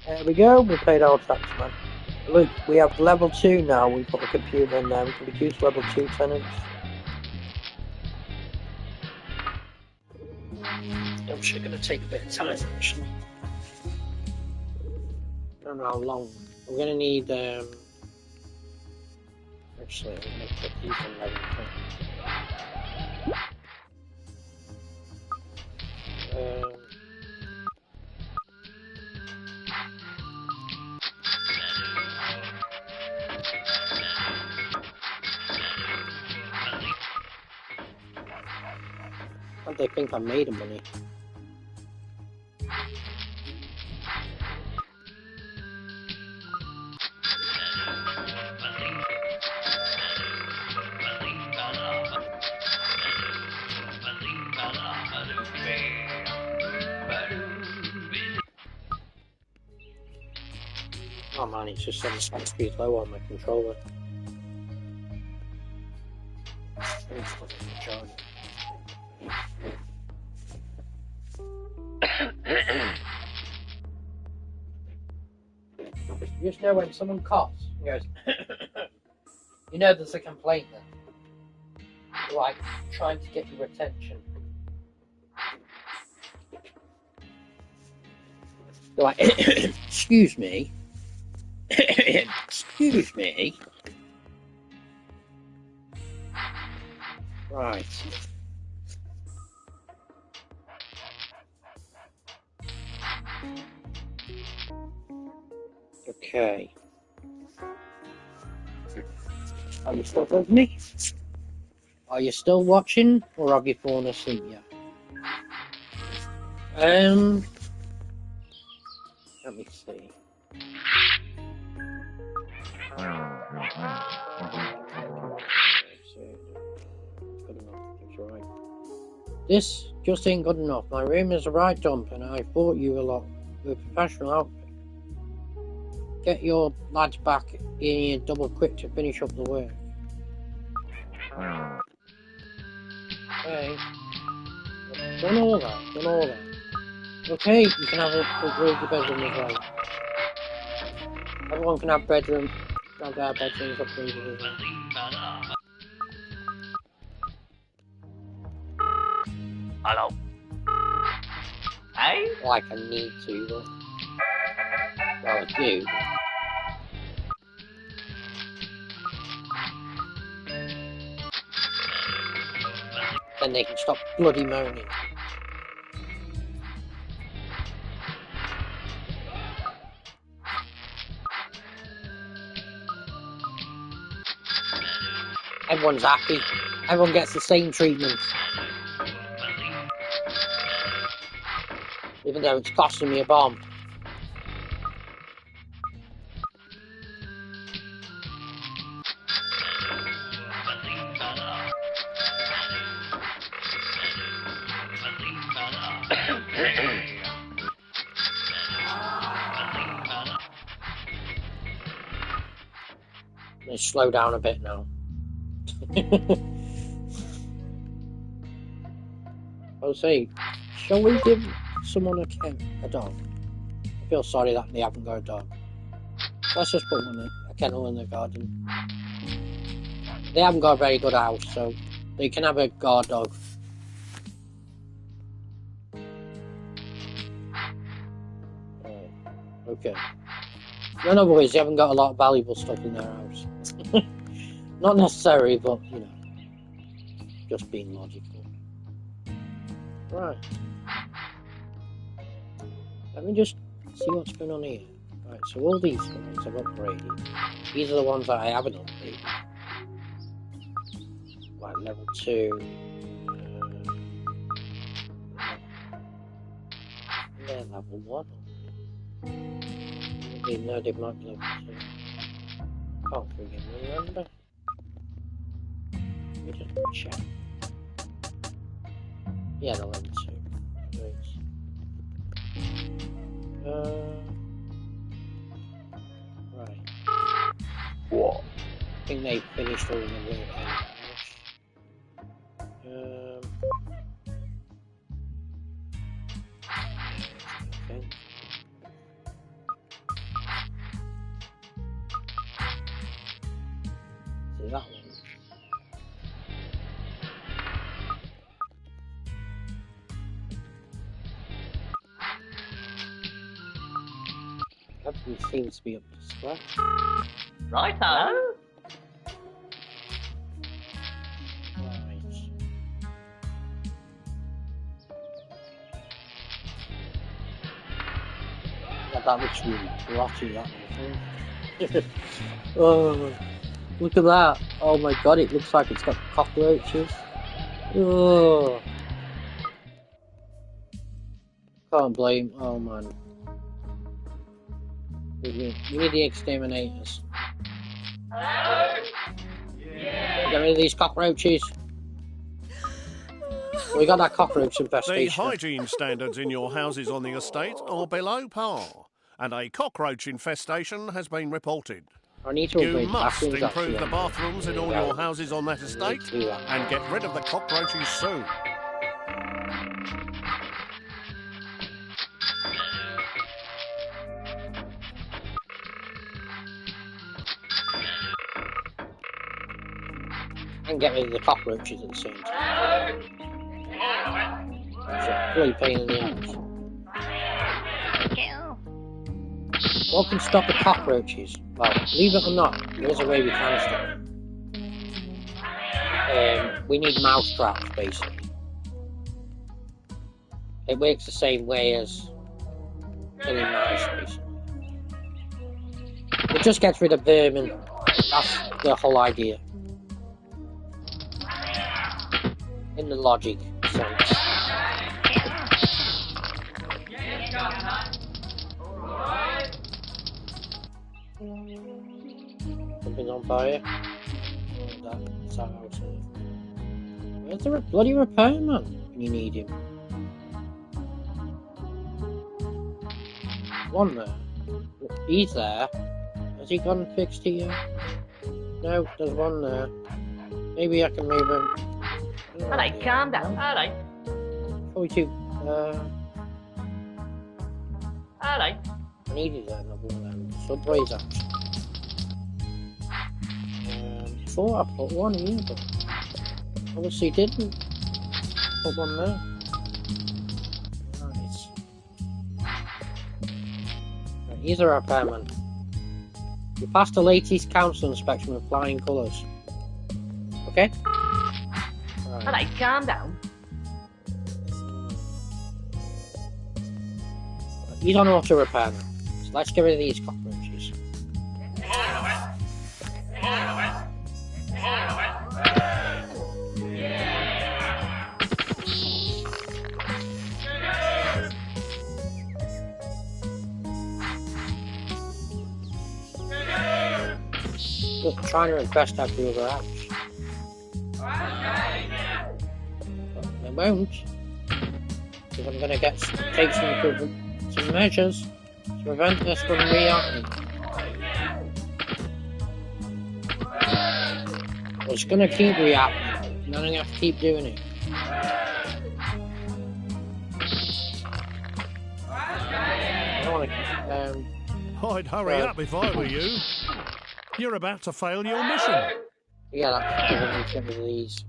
There we go, we paid our tax, man. Look, we have level 2 now, we put a computer in there, we can reduce level 2 tenants. I'm actually going to take a bit of time, actually. I don't know how long. We're going to need, actually, I'm going to put these on level 10. They think I made money. Oh man, it's just 75 speed low on my controller. You just know when someone coughs and goes, you know there's a complaint there. Like, trying to get your attention. They're like, excuse me. Excuse me. Right. Okay. Are you still with me? Are you still watching, or have you fallen asleep yet? Let me see. Good enough. That's right. This just ain't good enough. My room is a right dump, and I thought you were a lot with a professional outfit. Get your lads back in here double quick to finish up the work. Okay. Done all that. Okay, you can have the bedroom as well. Everyone can have bedroom. Have their bedrooms upgraded as well. Hello. Hey? Like I need to, but... well, I do. Then they can stop bloody moaning. Everyone's happy. Everyone gets the same treatment. Even though it's costing me a bomb. Let's slow down a bit now. I'll say, shall we give someone a dog? I feel sorry that they haven't got a dog. Let's just put one a kennel in the garden. They haven't got a very good house, so they can have a guard dog. Okay. In other words, they haven't got a lot of valuable stuff in their house. Not necessary, but, you know, just being logical. Right. Let me just see what's going on here. Right, so all these ones I've upgraded. These are the ones that I haven't upgraded. Like level 2. Yeah, level 1. No, they might be level 2. Can't freaking remember. Let me just check. Yeah, the level 2. Right. What? I think they finished all of the work. Okay. See that one? Everything seems to be up to scratch. Righto. Right. Yeah, that looks really grotty, that one. Oh, look at that. Oh my god, it looks like it's got cockroaches. Oh. Can't blame. Oh man. We need the exterminators. Get rid of these cockroaches. We got that cockroach The infestation. hygiene standards in your houses on the estate are below par, and a cockroach infestation has been reported. I need to You upgrade must bathrooms, improve actually. the bathrooms in all your houses on that estate to do that. and get rid of the cockroaches soon. And get rid of the cockroaches at the same time. It's a bloody pain in the ass. What can stop the cockroaches? Well, believe it or not, there is a way we can stop them. We need mouse traps, basically. It works the same way as killing mice, basically. It just gets rid of vermin. That's the whole idea. In the logic sense. Something's on fire. That's our house. Where's the bloody repairman when you need him? One there. He's there. Has he gone and fixed here? No, there's one there. Maybe I can move him. Alright, calm down. Alright. 42. Alright. I needed another one of them subways actually. Thought I put one here, but obviously didn't. Put one there. Nice. Right, here's a repairman. You passed the latest council inspection with flying colours. Okay? Right. Alright, calm down. He's on auto repair now. So let's get rid of these cockroaches. just trying to request every other house. But they won't. Because I'm going to take some measures to prevent this from re-happening. Well, it's going to keep re-happening, and I'm going to have to keep doing it. I don't want to, I'd hurry up if I were you. You're about to fail your mission. yeah, that's going to get rid of these.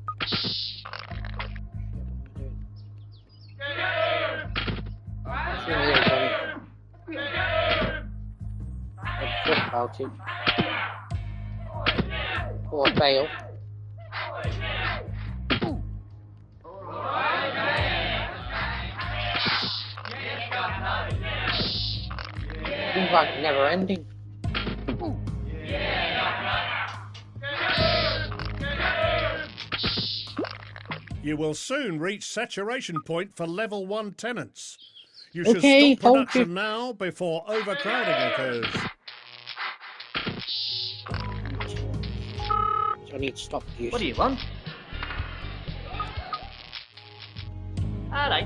Think about it. Or fail. Seems like never ending. You will soon reach saturation point for level 1 tenants. You should Okay, stop production now before overcrowding occurs. So I need to stop using. What do you want? Hello.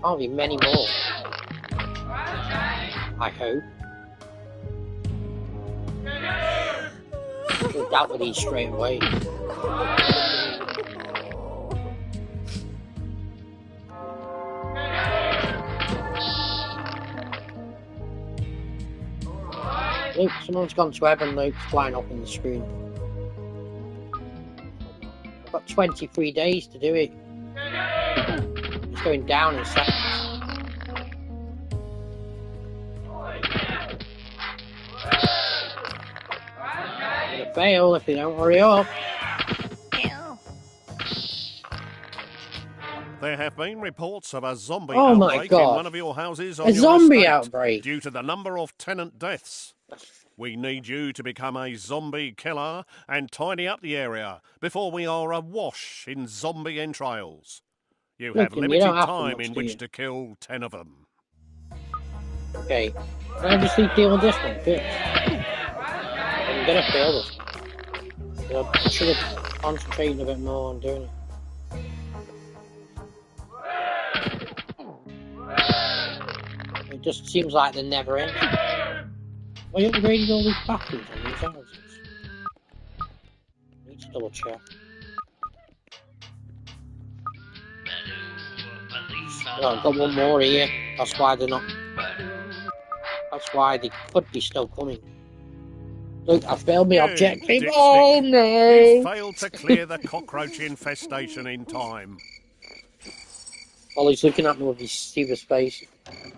Can't be many more. I hope. We'll dealt with these straight away. Look, someone's gone to heaven, Luke's flying up in the screen. I've got 23 days to do it. It's going down in seconds. Gonna fail if they don't hurry up. There have been reports of a zombie Oh my outbreak God. in one of your houses on A your zombie estate outbreak. due to the number of tenant deaths. We need you to become a zombie killer and tidy up the area before we are awash in zombie entrails. You have Listen, you limited don't have to time much, in do you? which to kill 10 of them. Okay, can I just deal with this one first? I'm gonna fail this one. I should have concentrated a bit more on doing it. It just seems like they're never ending. Well, you upgraded all these bathrooms on these houses. Need to double check. Oh, I've got one more here. That's why they're not. That's why they could be still coming. Look, I failed my You objective. dipstick. Oh You no! failed to clear the cockroach infestation in time. Ollie's looking at me with his serious face.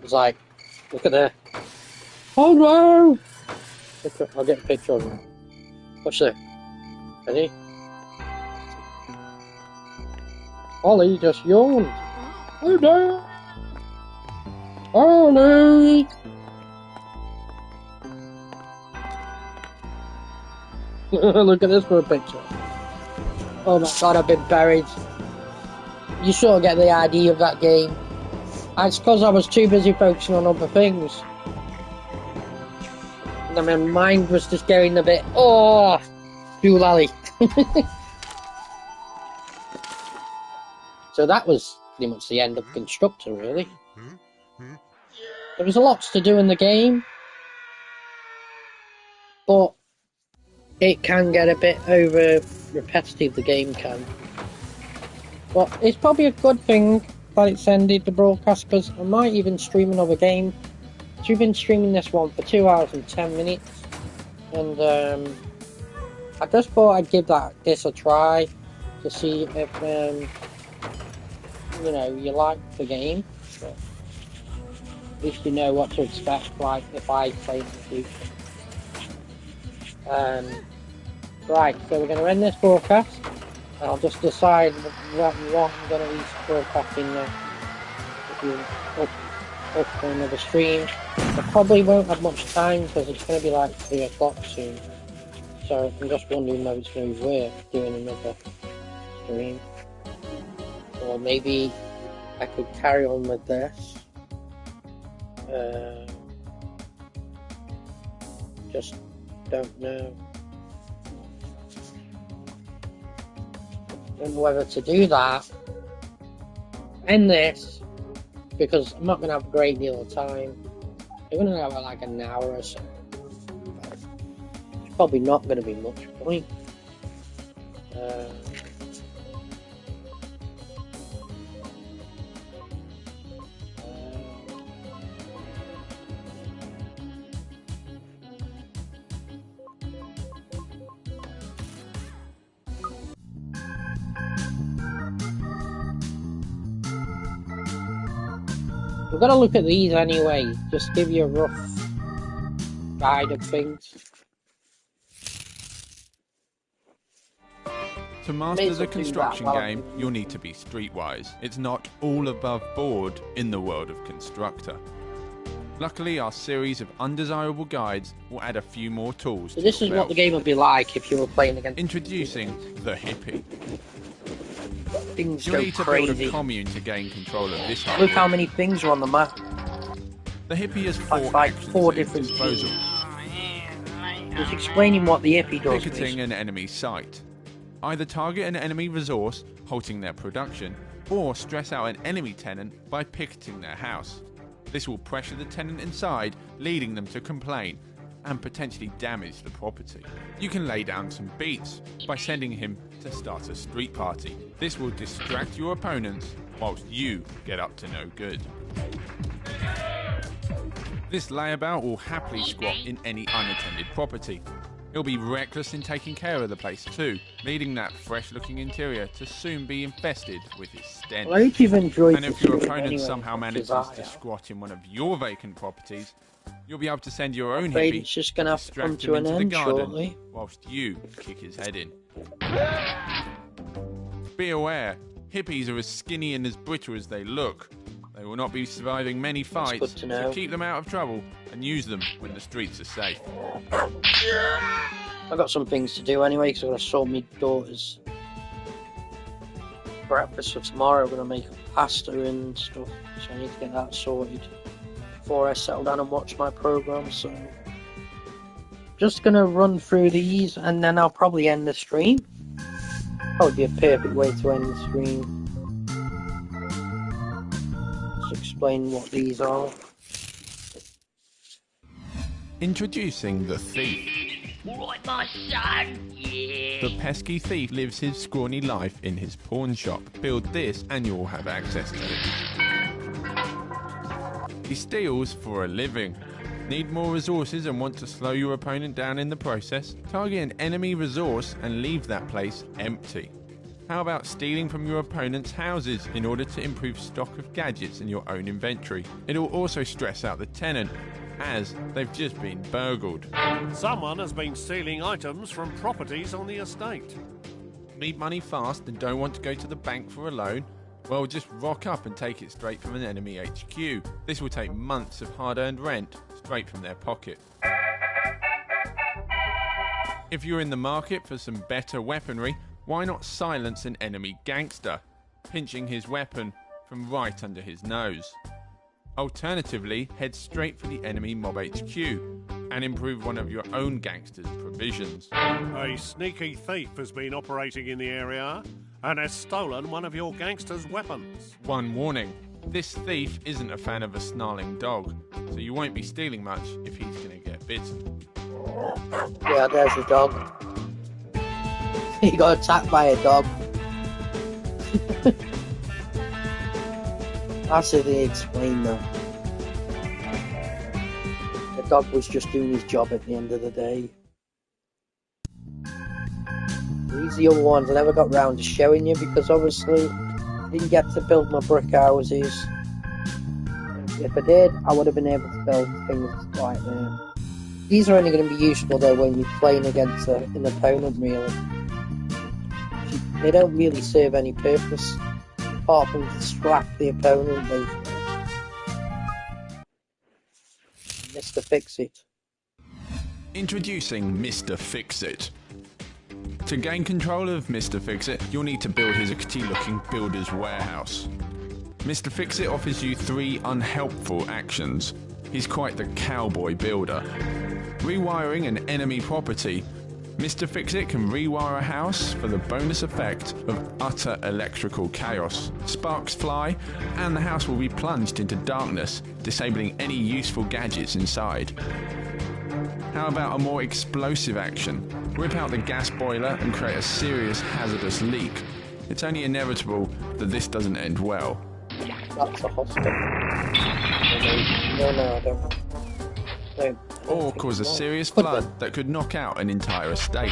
He's like, look at there. Oh no! Look, I'll get a picture of him. Watch there. Ready? Ollie just yawned. Oh no! Ollie! Look at this for a picture. Oh my God, I've been buried. You sort of get the idea of that game. It's because I was too busy focusing on other things. And my mind was just going a bit, oh, doolally. So that was pretty much the end of Constructor, really. There was a lot to do in the game, but it can get a bit over repetitive, the game can. But it's probably a good thing that it's ended the broadcast, because I might even stream another game. So we've been streaming this one for 2 hours and 10 minutes, and I just thought I'd give this a try to see if you know, you like the game. But at least you know what to expect, like if I play in the future. Right, so we're going to end this broadcast. I'll just decide what I'm going to release broadcasting up for another stream. I probably won't have much time because it's going to be like 3 o'clock soon. So I'm just wondering whether it's going to be worth doing another stream. Or maybe I could carry on with this Just don't know. Don't know whether to do that. End this, because I'm not going to have a great deal of time. I'm going to have like an hour or so. It's probably not going to be much point. We've got to look at these anyway, just give you a rough guide of things. To master the construction game, you'll need to be streetwise. It's not all above board in the world of Constructor. Luckily, our series of undesirable guides will add a few more tools. So this is what the game would be like if you were playing against. Introducing the Hippie. Things You'll go need to crazy. build a commune to gain control of this. Look how many things are on the map. The Hippie has four Like actions four at its different disposal. Just explaining what the Hippie does. Picketing an enemy site. Either target an enemy resource, halting their production, or stress out an enemy tenant by picketing their house. This will pressure the tenant inside, leading them to complain and potentially damage the property. You can lay down some beats by sending him to start a street party. This will distract your opponents whilst you get up to no good. This layabout will happily squat in any unattended property. He'll be reckless in taking care of the place too, leading that fresh-looking interior to soon be infested with his stench. Well, I hope you've enjoyed And if the your series opponent anyway, somehow manages to squat in one of your vacant properties, you'll be able to send your own afraid hippie it's just going to have to come distract to him an into the end garden shortly. whilst you kick his head in. Be aware, hippies are as skinny and as brittle as they look. They will not be surviving many fights, good to know. so keep them out of trouble and use them when the streets are safe. I've got some things to do anyway, because I'm going to sort my daughter's breakfast for tomorrow. I'm going to make pasta and stuff, so I need to get that sorted before I settle down and watch my programme. So just going to run through these and then I'll probably end the stream. Probably be a perfect way to end the stream. Just explain what these are. Introducing the Thief. Right, my son, yeah. The pesky thief lives his scrawny life in his pawn shop. Build this and you'll have access to it. He steals for a living. Need more resources and want to slow your opponent down in the process? Target an enemy resource and leave that place empty. How about stealing from your opponent's houses in order to improve stock of gadgets in your own inventory? It'll also stress out the tenant, as they've just been burgled. Someone has been stealing items from properties on the estate. Need money fast and don't want to go to the bank for a loan? Well, just rock up and take it straight from an enemy HQ. This will take months of hard-earned rent straight from their pocket. If you're in the market for some better weaponry, why not silence an enemy gangster, pinching his weapon from right under his nose? Alternatively, head straight for the enemy mob HQ and improve one of your own gangsters' provisions. A sneaky thief has been operating in the area and has stolen one of your gangsters' weapons. One warning, this thief isn't a fan of a snarling dog, so you won't be stealing much if he's going to get bitten. Yeah, there's the dog. He got attacked by a dog. That's how they explain though. The dog was just doing his job at the end of the day. These are the other ones I never got round to showing you because obviously I didn't get to build my brick houses. If I did, I would have been able to build things like that. These are only going to be useful though when you're playing against an opponent really. They don't really serve any purpose apart from distract the opponent basically. Mr. Fix-It. Introducing Mr. Fix-It. To gain control of Mr. Fix-It, you'll need to build his rickety-looking builder's warehouse. Mr. Fix-It offers you 3 unhelpful actions. He's quite the cowboy builder. Rewiring an enemy property, Mr. Fix-It can rewire a house for the bonus effect of utter electrical chaos. Sparks fly, and the house will be plunged into darkness, disabling any useful gadgets inside. How about a more explosive action? Rip out the gas boiler and create a serious hazardous leak. It's only inevitable that this doesn't end well. That's a hospital. No, I don't. No. Or cause a serious flood that could knock out an entire estate.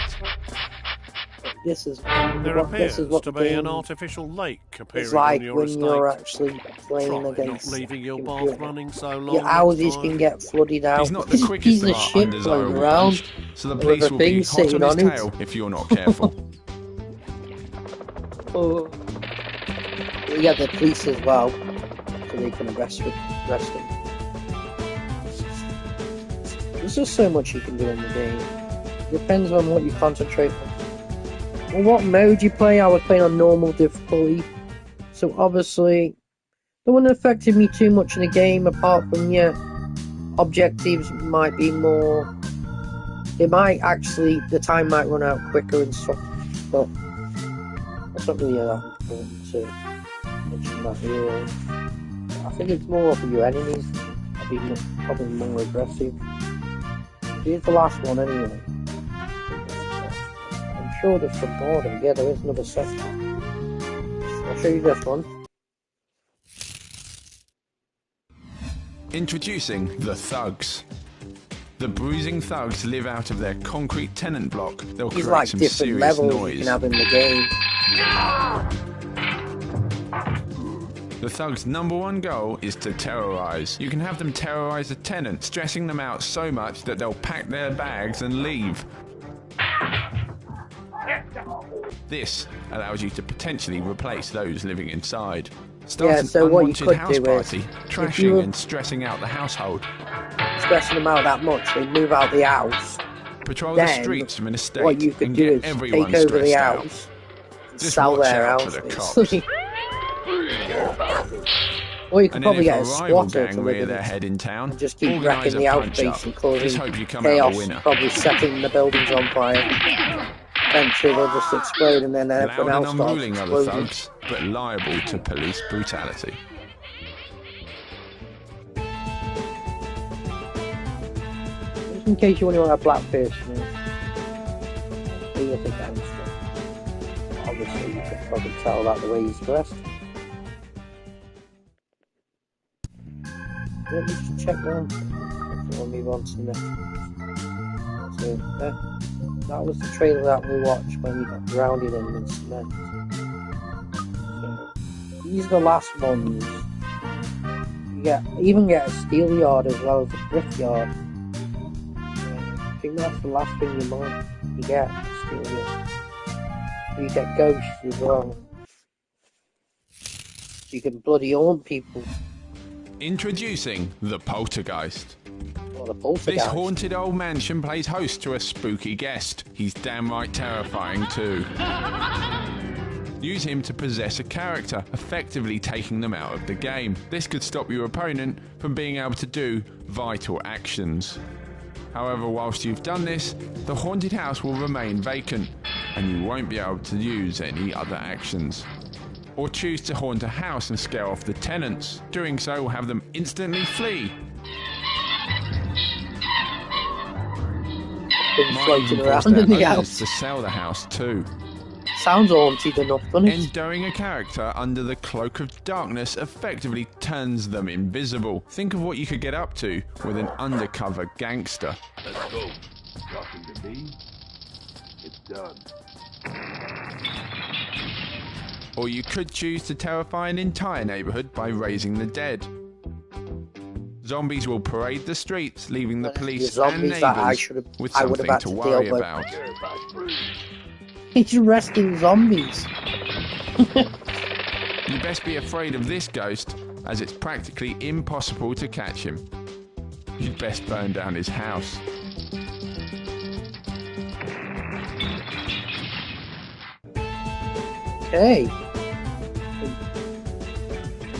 This is There appears what to be an artificial lake appearing it's like on your when estate. you're actually playing Try against not leaving your computer. bath running so long. Your houses next can time. get flooded out. He's not the This quickest piece of of our shit floating undesirable around. bunch, so the with police a will be thing hot sitting on his on it. tail if you're not careful. Oh. Yeah, the police as well, so they can arrest him. There's just so much you can do in the game. Depends on what you concentrate on. Well, what mode you play? I was playing on normal difficulty, so obviously that wouldn't have affected me too much in the game. Apart from objectives might be more. It might actually the time might run out quicker and stuff, but that's not really that important to mention that really. I think it's more for your enemies. I'd be probably more aggressive. Here's the last one anyway. I'm sure there's some more. Yeah, there is another section. I'll show you this one. Introducing the thugs. The bruising thugs live out of their concrete tenant block. They'll These create like some different serious levels noise. you can have in the game. The thugs' number one goal is to terrorize. You can have them terrorize a tenant, stressing them out so much that they'll pack their bags and leave. This allows you to potentially replace those living inside. Start so an what you unwanted could house do is, party, if trashing you were and stressing out the household. stressing them out that much, they move out the house. Patrol Then, the streets from an estate what you could and do get is everyone take over the stressed out. house, and Just sell watch their out house. for the cops. basically. Or you could And then probably if get a a rival squatter gang to rear live in their it. head in town, And just keep organise wrecking a the house punch-up. base and causing Just hope you come out chaos, a winner. probably setting the buildings on fire. Eventually they'll just explode and then Loud everyone and else starts unruling other exploding. thugs, but liable to police brutality. Just in case you want to have black person, he is a gangster. Obviously, you could probably tell that the way he's dressed. Let me just check down. We'll move on to the next one. So, that was the trailer that we watched when we got grounded in the cement. So, these are the last ones. You even get a steel yard as well as a brick yard. I think that's the last thing you get, a steel yard. You get ghosts as well. So you can bloody haunt people. Introducing the Poltergeist. Or the poltergeist. This haunted old mansion plays host to a spooky guest. He's damn right terrifying too. Use him to possess a character, effectively taking them out of the game. This could stop your opponent from being able to do vital actions. However, whilst you've done this, the haunted house will remain vacant, and you won't be able to use any other actions. Or choose to haunt a house and scare off the tenants. Doing so will have them instantly flee. Been Might floating even around force in the their owners house. to sell the house too. Sounds haunted enough, doesn't it? Endowing a character under the cloak of darkness effectively turns them invisible. Think of what you could get up to with an undercover gangster. Let's go. Talking to me? It's done. Or you could choose to terrify an entire neighbourhood by raising the dead. Zombies will parade the streets, leaving the police and zombies that neighbours with I would have something had to to worry deal with. about. He's arresting zombies. You best be afraid of this ghost, as it's practically impossible to catch him. You'd best burn down his house. Okay.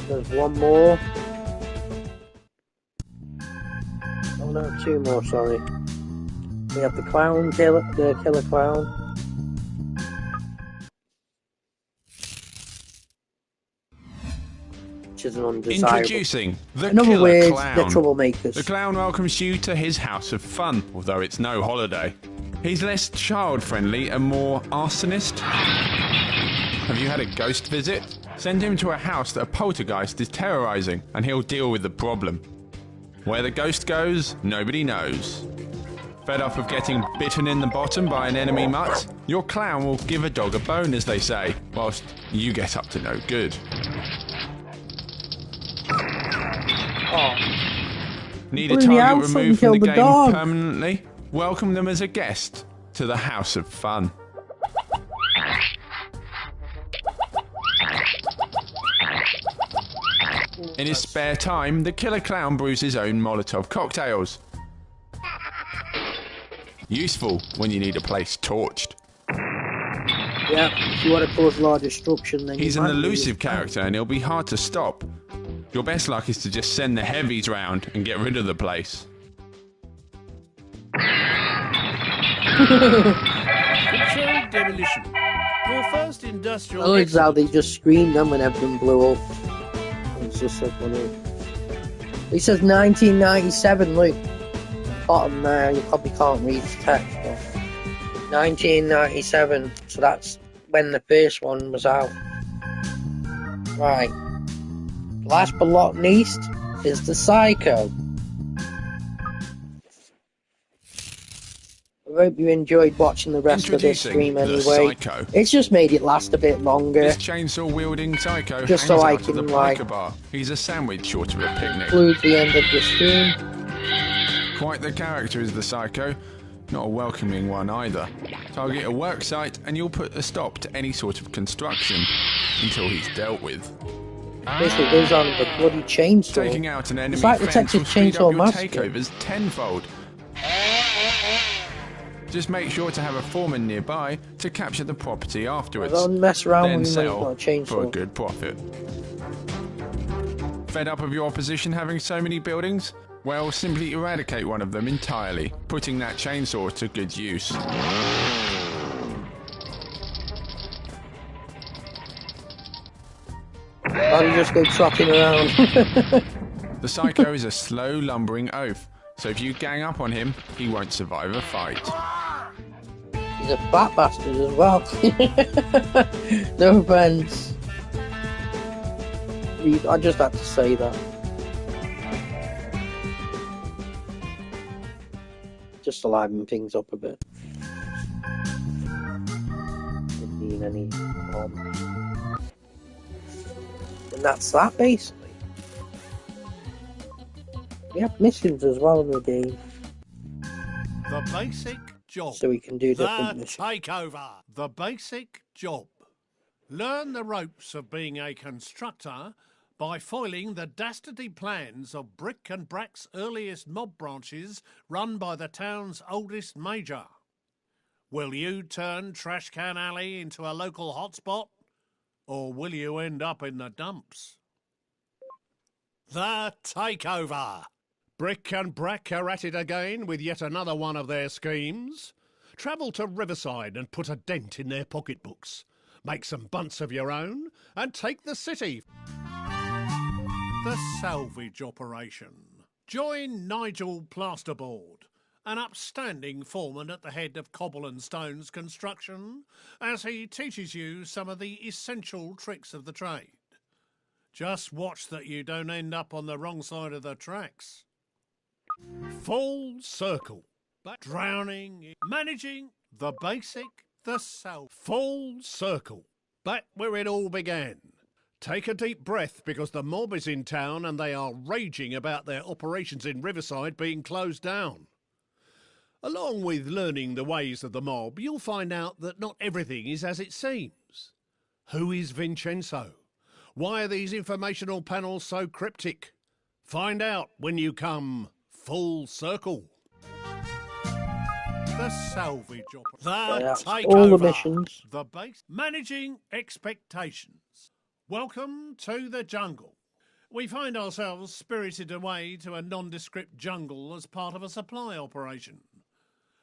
There's one more. no, 2 more, sorry. We have the killer clown. Which is an undesirable. Introducing the In other Killer words, Clown. the troublemakers. The clown welcomes you to his house of fun, although it's no holiday. He's less child-friendly and more arsonist. Have you had a ghost visit? Send him to a house that a poltergeist is terrorising, and he'll deal with the problem. Where the ghost goes, nobody knows. Fed up of getting bitten in the bottom by an enemy mutt? Your clown will give a dog a bone, as they say, whilst you get up to no good. Oh. Need a Blew me out, target something removed from the killed the game dog. permanently? Welcome them as a guest to the House of Fun. In his spare time, the killer clown brews his own Molotov cocktails. Useful when you need a place torched. Yeah, if you want to cause large destruction, then He's you an might elusive use character and he'll be hard to stop. Your best luck is to just send the heavies round and get rid of the place. Controlled demolition. Your first industrial. I like how they just screamed them when everything blew up. It's just so funny. It says 1997, look. Bottom there, you probably can't read the text, but 1997, so that's when the first one was out. Right. Last but not least is the Psycho. I hope you enjoyed watching the rest of this stream Introducing the anyway. Psycho. It's just made it last a bit longer. This chainsaw-wielding psycho Just hangs so I out at the can, biker bar. He's a sandwich short of a picnic. Include the end of the stream. Quite the character is the psycho. Not a welcoming one either. Target a work site and you'll put a stop to any sort of construction until he's dealt with. Basically goes on the bloody chainsaw. Taking out an enemy It's like the fence will Texas speed Chainsaw up your Massacre. takeovers tenfold. Just make sure to have a foreman nearby to capture the property afterwards. Don't mess around Then when you've sell got a chainsaw. for a good profit. Fed up of your opposition having so many buildings? Well, simply eradicate one of them entirely, putting that chainsaw to good use. Or you just go trotting around. The psycho is a slow, lumbering oaf, so if you gang up on him, he won't survive a fight. He's a fat bastard as well. No offense. I just had to say that. Just to liven things up a bit. Didn't mean any harm. And that's that, basically. We have missions as well in the game, The basic job. so we can do different The missions. takeover. The basic job. Learn the ropes of being a constructor by foiling the dastardly plans of Brick and Brack's earliest mob branches run by the town's oldest major. Will you turn Trash Can Alley into a local hotspot? Or will you end up in the dumps? The takeover. Brick and Brack are at it again with yet another one of their schemes. Travel to Riverside and put a dent in their pocketbooks. Make some bunts of your own and take the city. The salvage operation. Join Nigel Plasterboard, an upstanding foreman at the head of Cobble and Stones Construction, as he teaches you some of the essential tricks of the trade. Just watch that you don't end up on the wrong side of the tracks. Full circle. But drowning, managing, the basic, the self. Full circle. Back where it all began. Take a deep breath because the mob is in town and they are raging about their operations in Riverside being closed down. Along with learning the ways of the mob, you'll find out that not everything is as it seems. Who is Vincenzo? Why are these informational panels so cryptic? Find out when you come full circle. The salvage opera. The takeover. All the missions. The base. Managing expectations. Welcome to the jungle, We find ourselves spirited away to a nondescript jungle as part of a supply operation.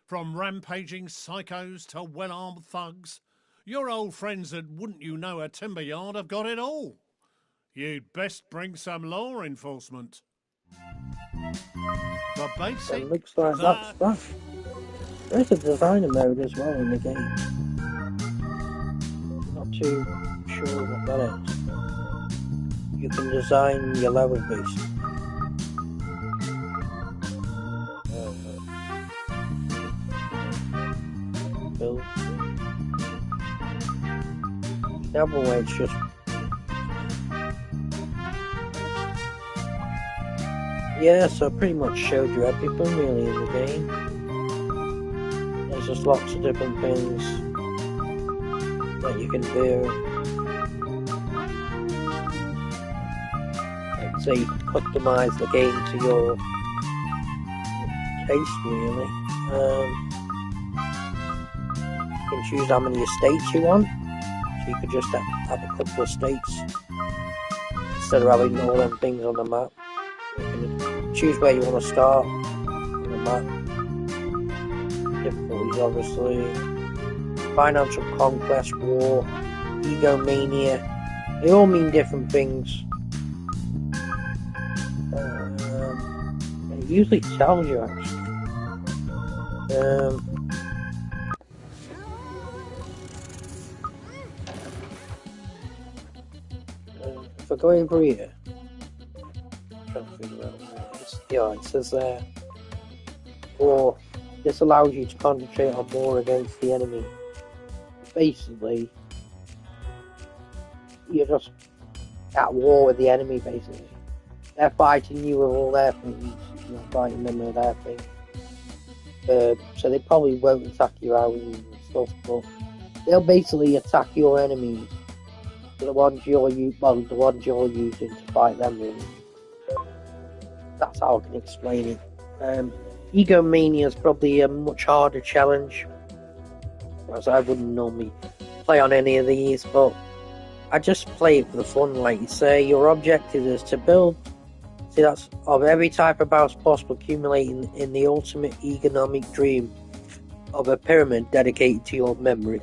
From rampaging psychos to well-armed thugs, your old friends at Wouldn't You Know a Timber Yard have got it all. You'd best bring some law enforcement. The basic... It looks like that's that. There's a designer mode as well in the game. Not too sure what that is. You can design your levels basically. Build. The other way it's just... Yeah, so I pretty much showed you everything really in the game. There's just lots of different things that you can do. Like say you can customize the game to your taste really. You can choose how many estates you want. So you could just have a couple of estates instead of having all them things on the map. You can choose where you want to start on the map. Difficulties obviously. Financial conquest, war, egomania. They all mean different things. It usually tells you actually. If I go over here, I'm trying to figure out where it is. Yeah, it says there. Or this allows you to concentrate on war against the enemy. Basically, you're just at war with the enemy. Basically, they're fighting you with all their things. You're not fighting them with their things. So they probably won't attack your houses and stuff, but they'll basically attack your enemies. The ones you're using to fight them really. That's how I can explain it. Egomania is probably a much harder challenge, as I wouldn't normally play on any of these, but I just play it for the fun. Like you say, your objective is to build, that's of every type of house possible, accumulating in the ultimate economic dream of a pyramid dedicated to your memory.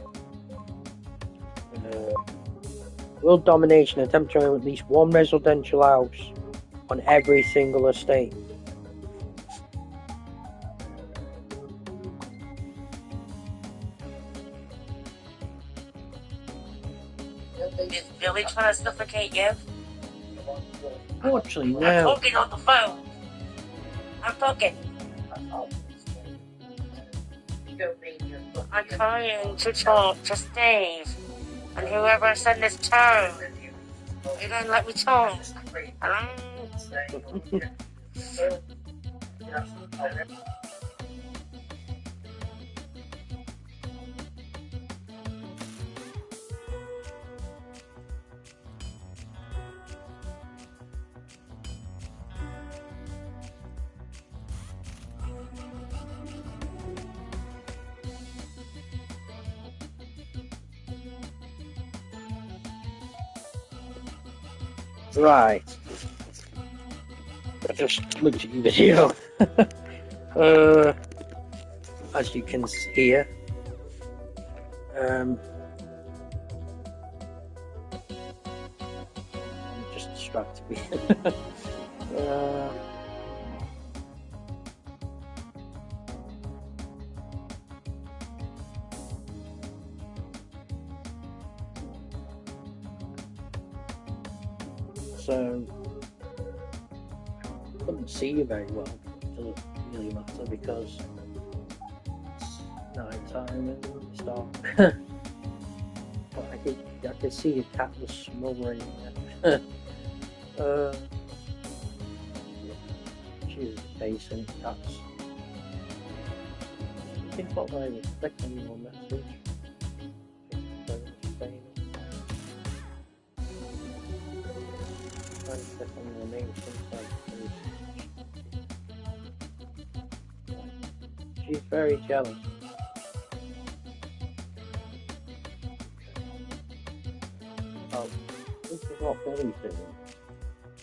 World domination, attempt to own at least one residential house on every single estate. Is Billy trying to suffocate you? Fortunately, I'm now. talking on the phone. I'm talking. I'm trying to talk to Steve. And whoever sent this turn. You don't let me talk. Hello? Right. I just looked at your video. As you can see here. Just distracted me. So I couldn't see you very well. It doesn't really matter because it's night time and it's dark. But I could see your cat was smothering there. She's facing cats. I think what I was clicking your message. Click on your name sometimes. She's very jealous. Oh, this is what Billy's doing.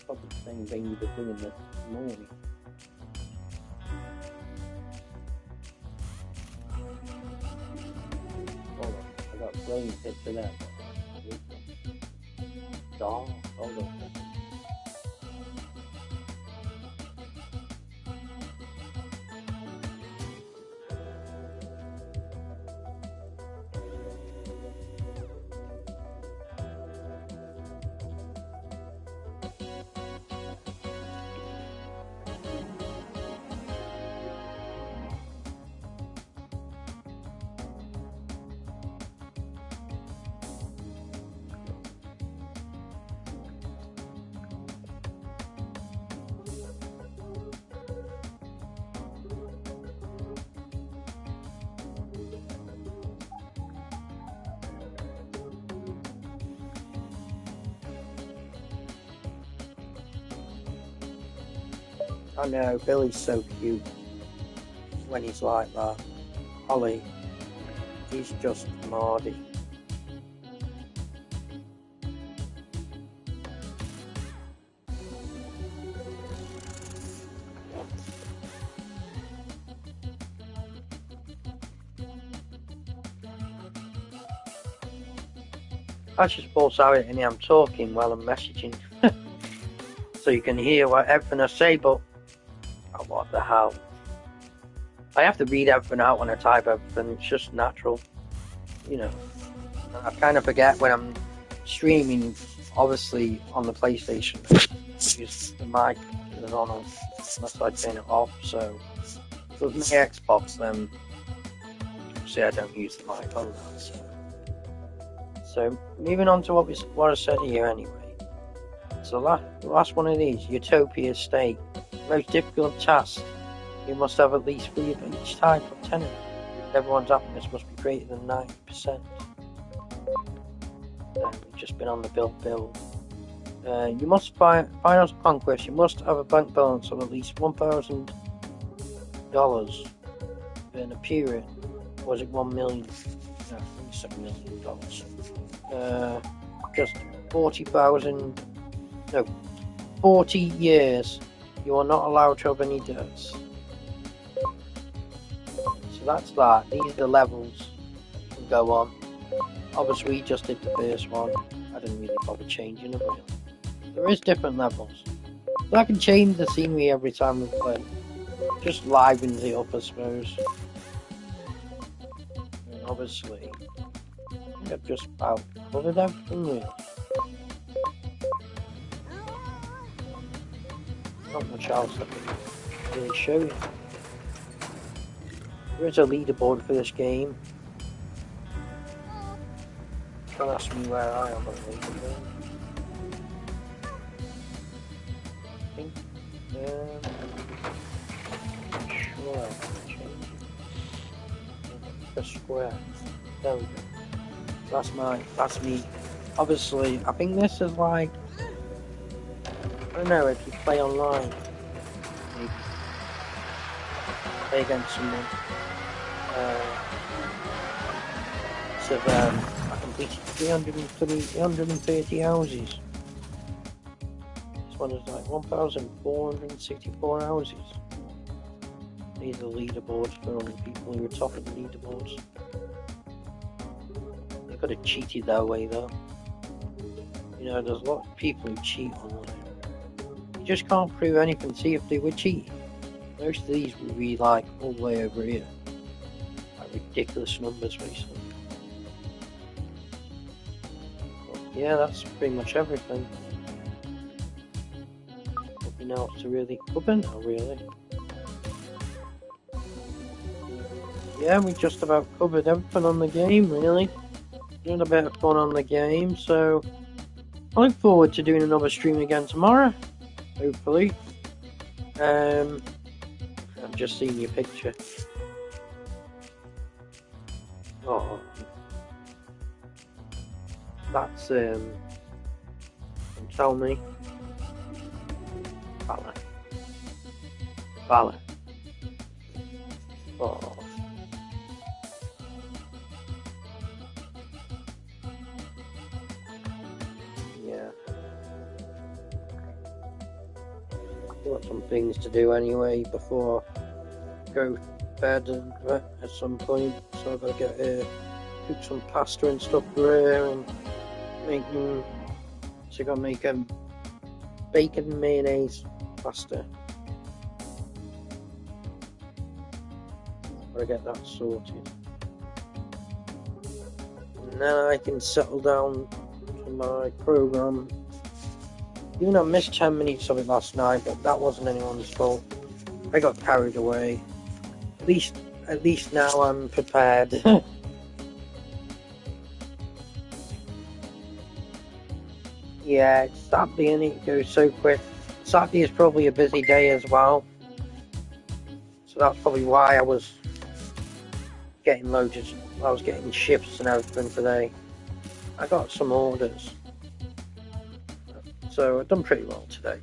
Probably the same thing you were doing this morning. Hold on, I got a brilliant picture there. Hold on. I know, Billy's so cute when he's like that. Ollie, he's just Mardy. I just pulse out and I'm talking while I'm messaging. So you can hear everything I say, but oh, what the hell? I have to read everything out when I type everything, it's just natural, you know. I kind of forget when I'm streaming, obviously on the PlayStation, use the mic is on unless I turn it off, so with my Xbox then, see I don't use the mic on that, so moving on to what I said here anyway. So the last one of these, Utopia State. Most difficult task. You must have at least 3 of each type of tenant. Everyone's happiness must be greater than 90%. We've just been on the build. You must finance conquest. You must have a bank balance of at least $1,000 in a period. Or was it $1 million? No, I think it's $7 million. Just 40 years. You are not allowed to have any debts. So that's that. These are the levels you can go on. Obviously, we just did the first one. I didn't really bother changing them really. There is different levels. So I can change the scenery every time we play. Just livens it up, I suppose. And obviously, I think I've just about covered everything really. Not much else I can really show you. There is a leaderboard for this game. Don't ask me where I am on the leaderboard. I think, sure I can change it. A square. There we go. That's me. Obviously, I think this is like, I don't know if you play online, maybe play against someone. So I completed 330 houses. This one is like 1,464 houses. These are the leaderboards for all the people who are top of the leaderboards. They could have cheated their way though. You know, there's a lot of people who cheat online. You just can't prove anything. See if they were cheating. Most of these will be like all the way over here. Like ridiculous numbers basically. But yeah, that's pretty much everything. Nothing else to really cover now really. Yeah, we just about covered everything on the game really. Doing a bit of fun on the game, so I look forward to doing another stream again tomorrow. Hopefully. I've just seen your picture. Oh, that's tell me, Valor. Oh. Yeah. got some things to do anyway before I go to bed and, at some point. So I've got to get cook some pasta and stuff for her and make them. So I got to make bacon and mayonnaise pasta. Gotta get that sorted. And then I can settle down to my program. Even though I missed 10 minutes of it last night, but that wasn't anyone's fault. I got carried away. At least now I'm prepared. Yeah, it's Saturday and it goes so quick. Saturday is probably a busy day as well. So that's probably why I was getting I was getting shifts and everything today. I got some orders. So I've done pretty well today.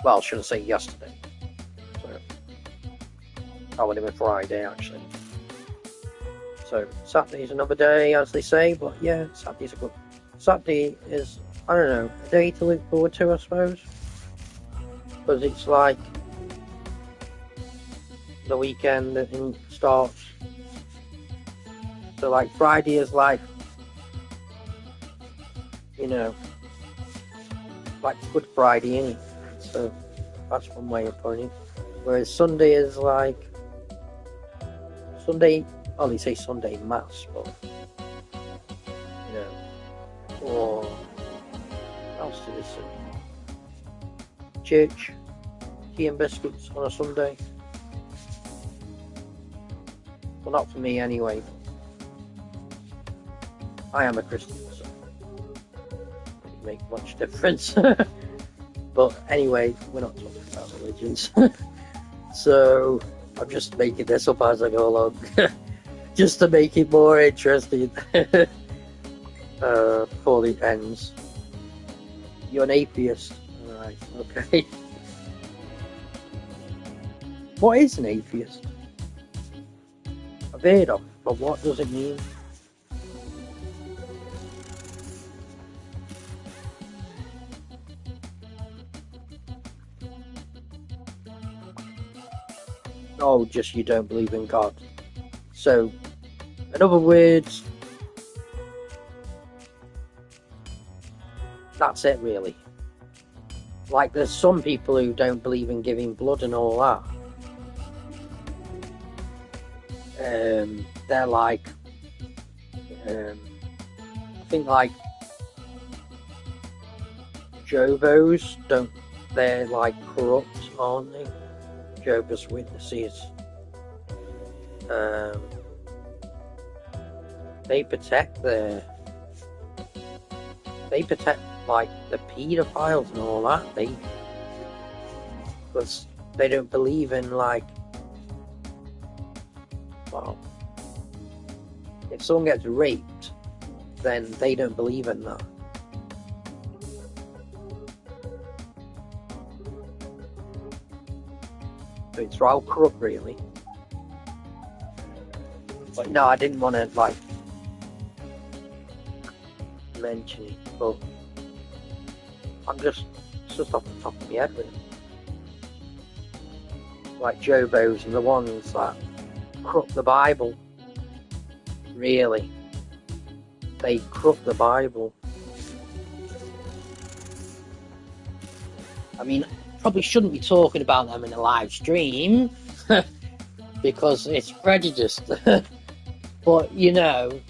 Well, I shouldn't say yesterday. So that would have been Friday actually. So Saturday's another day, as they say, but yeah, Saturday is, I don't know, a day to look forward to, I suppose. Because it's like the weekend that starts. So like Friday is like, you know, like Good Friday, innit? So that's one way of putting it. Whereas Sunday is like Sunday, well, they say Sunday Mass, but you know, or what else do they say? Church, tea and biscuits on a Sunday. Well, not for me anyway. I am a Christian, so it doesn't make much difference. But anyway, we're not talking about religions. So I'm just making this up as I go along. Just to make it more interesting. Before it ends. You're an atheist. Alright, okay. What is an atheist? I've heard of, but what does it mean? Oh, just you don't believe in God. So, in other words, that's it really. Like there's some people who don't believe in giving blood and all that. They're like, I think like Jobos they're like corrupt, aren't they? Jehovah's Witnesses. They protect like the paedophiles and all that. Because they don't believe in like, well, if someone gets raped, then they don't believe in that. So it's all corrupt really. But no, I didn't want to like mention it, but it's just off the top of my head with it. Like Jobos and the ones that corrupt the Bible. Really. They corrupt the Bible. I mean, probably shouldn't be talking about them in a live stream because it's prejudiced. But you know,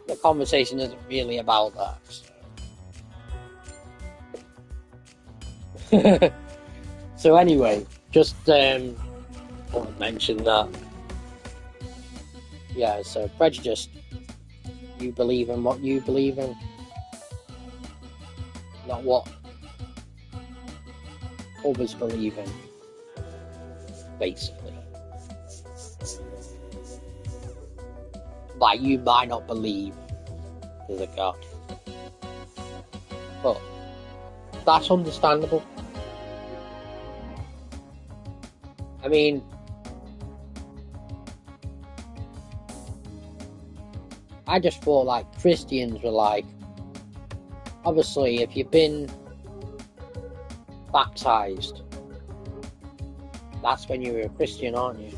the conversation isn't really about that. So, so anyway, just want to mention that. Yeah, so prejudiced. You believe in what you believe in, not what others believe in, basically. Like, you might not believe there's a God, but that's understandable. I mean, I just thought like Christians were like, obviously if you've been baptized. That's when you're a Christian, aren't you?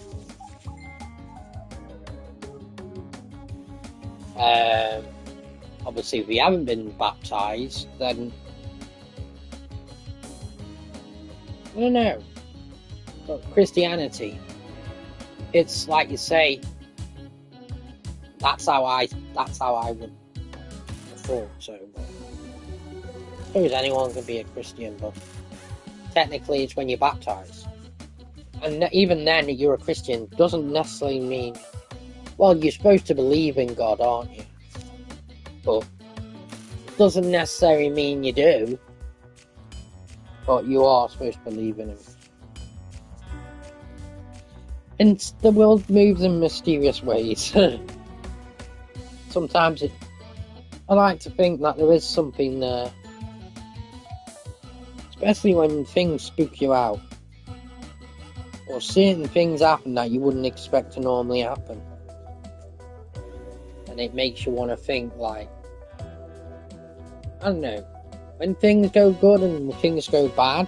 Obviously, if you haven't been baptized, then I don't know. But Christianity, it's like you say. That's how I would have thought. So, I suppose anyone can be a Christian, but technically, it's when you're baptized. And even then, you're a Christian doesn't necessarily mean. Well, you're supposed to believe in God, aren't you? But it doesn't necessarily mean you do. But you are supposed to believe in Him. And the world moves in mysterious ways. Sometimes I like to think that there is something there. Especially when things spook you out. Or certain things happen that you wouldn't expect to normally happen. And it makes you want to think like, I don't know, when things go good and when things go bad,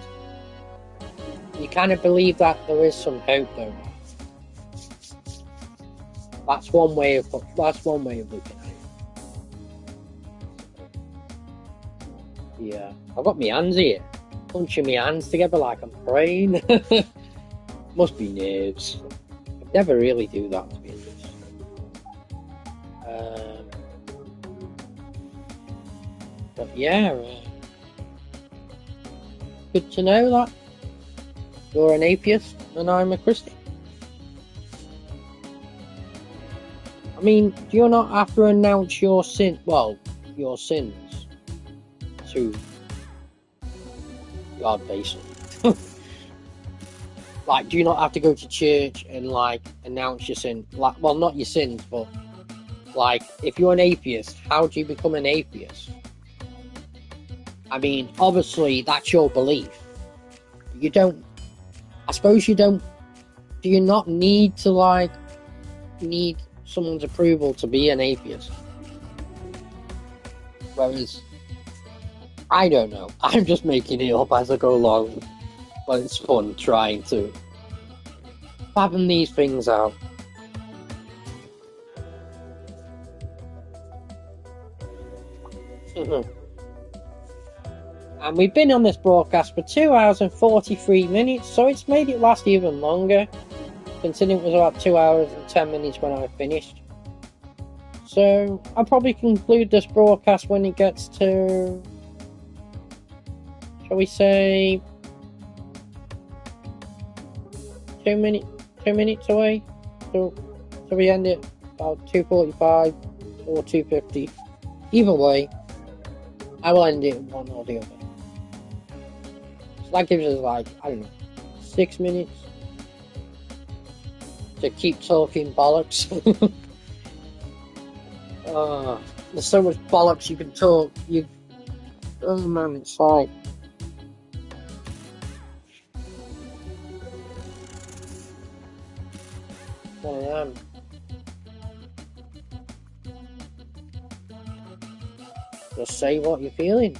you kind of believe that there is some hope though. That's one way of looking at it. Yeah, I've got my hands here, punching my hands together like I'm praying. Must be nerves. I never really do that, to be honest. But yeah, good to know that you're an atheist and I'm a Christian. I mean, do you not have to announce your sins to God, basically? Like, do you not have to go to church and like announce your sin? Like, well, not your sins, but like, if you're an atheist, how do you become an atheist? I mean, obviously, that's your belief. You don't. I suppose you don't. Do you not need to need someone's approval to be an atheist? Whereas, I don't know. I'm just making it up as I go along. But it's fun trying to fathom these things out. And we've been on this broadcast for 2 hours and 43 minutes, so it's made it last even longer, considering it was about 2 hours and 10 minutes when I finished. So I'll probably conclude this broadcast when it gets to, shall we say, 2 minutes away. So we end it about 2:45 or 2:50. Either way, I will end it one or the other. So that gives us like, I don't know, 6 minutes to keep talking bollocks. There's so much bollocks you can talk. Oh man, it's like. One of them. Just say what you're feeling.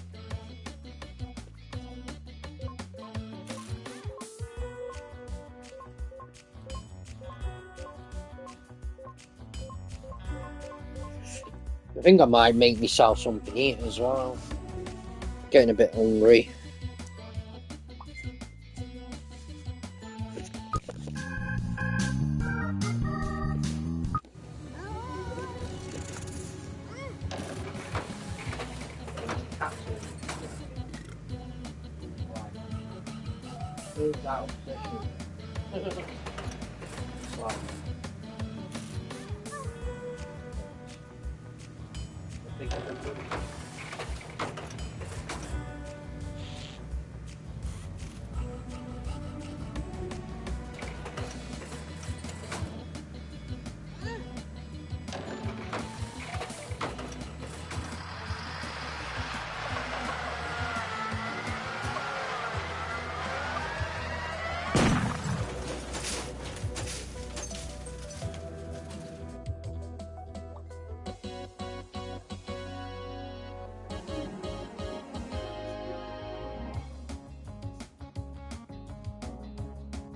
I think I might make myself something to eat as well. Getting a bit hungry.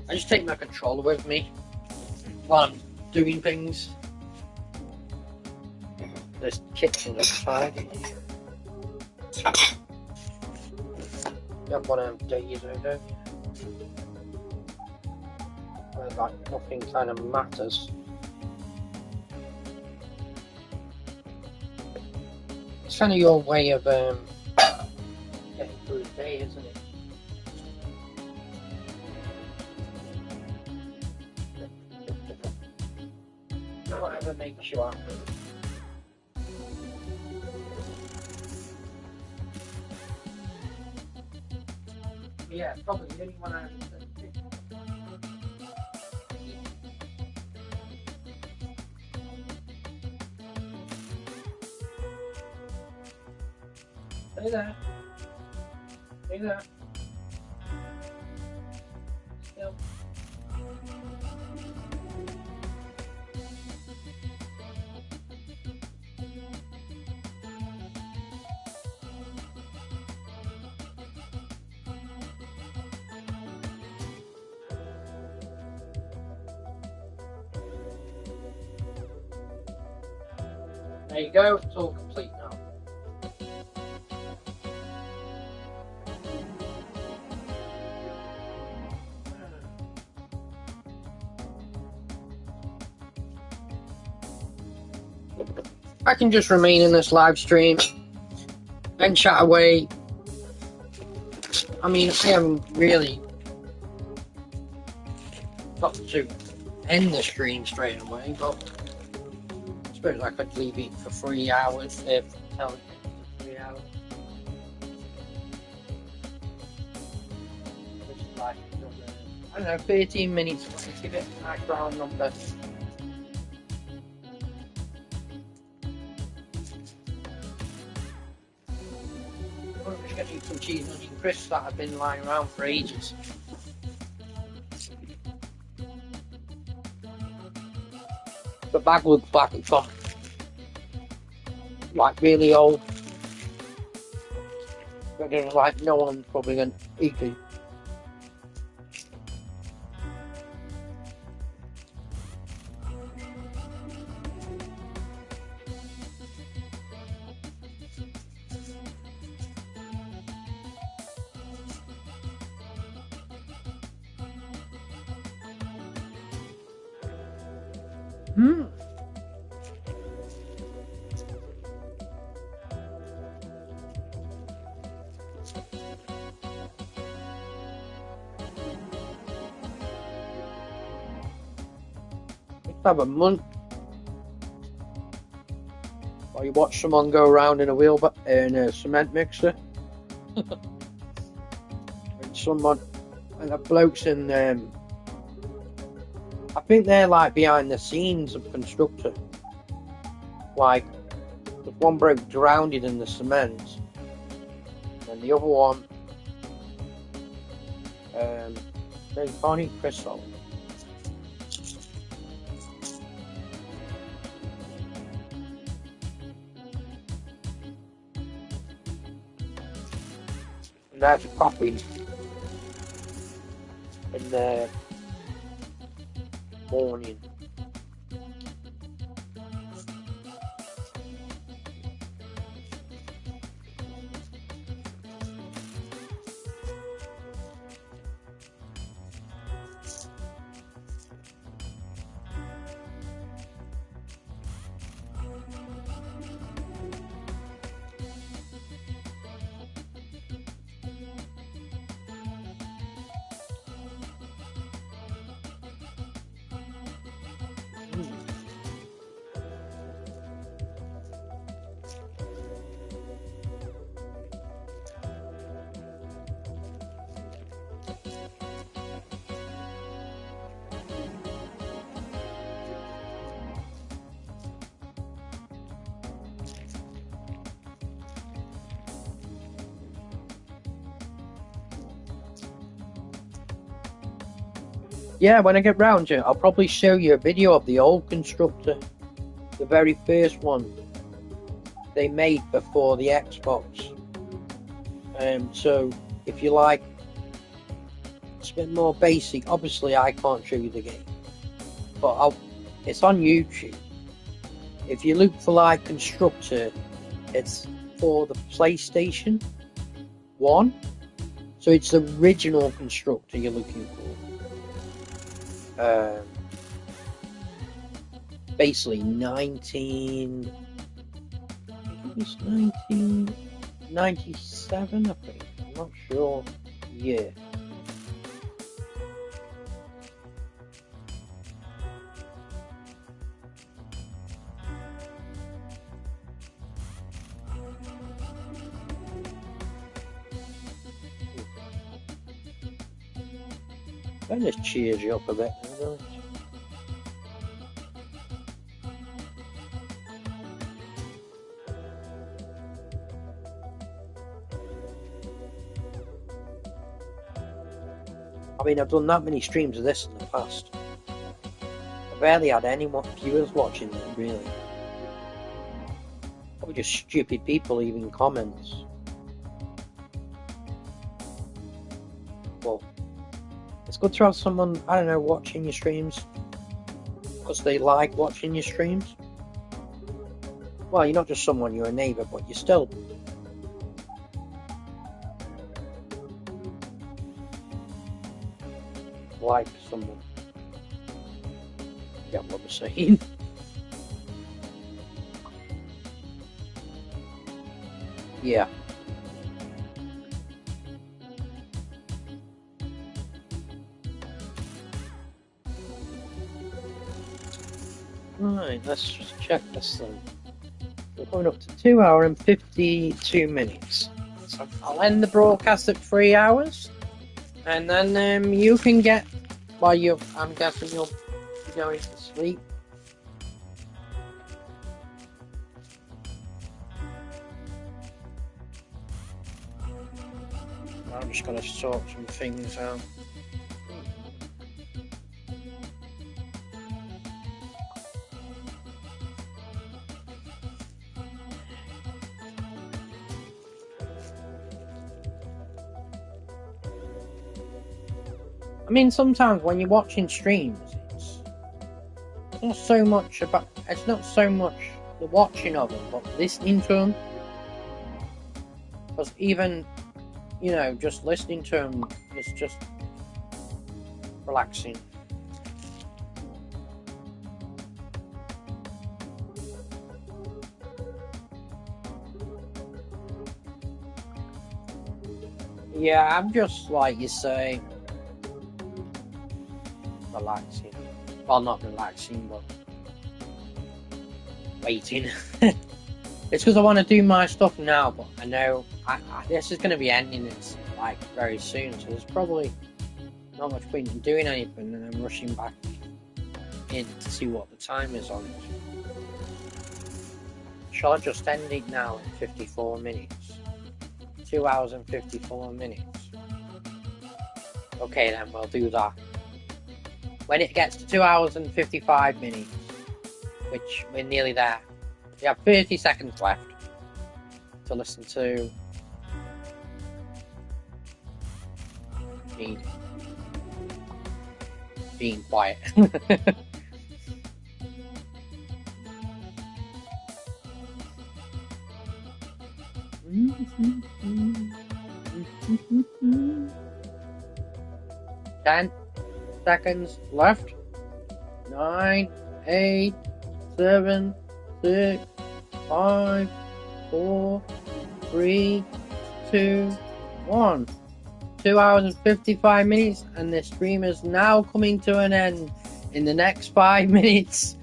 I just take my controller with me while I'm doing things. This kitchen outside. You have one of them days, don't you? Where like nothing kind of matters. It's kind of your way of getting through the day, isn't it? Whatever makes you happy. Yeah, probably the only one I haven't said. Stay there. Stay there. Still. There you go, it's all complete now. I can just remain in this live stream and chat away. I mean, I haven't really got to end the stream straight away, but I suppose I could leave it for 3 hours if tell it for 3 hours. Which is like, I don't know, 13 minutes. Let's give it a nice round number. I'm just getting some cheese and onion crisps that have been lying around for ages. The bag looks like it's got like really old. But there's like no one's probably gonna eat it. Have a month while you watch someone go around in a cement mixer. And someone and the blokes in I think they're like behind the scenes of Constructor. Like the one bloke drowned in the cement and the other one they can't eat crystal. And that's coffee in the morning. Yeah, when I get round to it, I'll probably show you a video of the old Constructor, the very first one they made before the Xbox. So if you like it's a bit more basic. Obviously, I can't show you the game, but it's on YouTube. If you look for like Constructor, it's for the PlayStation 1. So it's the original Constructor you're looking for. Basically 1997, I think. I'm not sure. Yeah. That just cheers you up a bit, doesn't it? I mean, I've done that many streams of this in the past. I barely had any more viewers watching them, really. Probably just stupid people leaving comments. Well, it's good to have someone, I don't know, watching your streams because they like watching your streams. Well, you're not just someone, you're a neighbour, but you're still like someone. You get what I'm saying? Yeah. Right, let's just check this thing. We're coming up to 2 hours and 52 minutes. So I'll end the broadcast at 3 hours. And then you can get, well, I'm guessing you'll be going to sleep. I'm just going to sort some things out. I mean, sometimes when you're watching streams, it's not so much the watching of them, but listening to them. Because even, you know, just listening to them is just relaxing. Yeah, I'm just, like you say, relaxing. Well, not relaxing, but waiting. It's because I want to do my stuff now, but I know this is going to be ending like very soon, so there's probably not much point in doing anything and then rushing back in to see what the time is on it. Shall I just end it now in 54 minutes? 2 hours and 54 minutes. Okay, then we'll do that. When it gets to 2 hours and 55 minutes, which we're nearly there, we have 30 seconds left to listen to me being quiet. Ten seconds left. 9, 8, 7, 6, 5, 4, 3, 2, 1. 2 hours and 55 minutes, and the stream is now coming to an end in the next 5 minutes.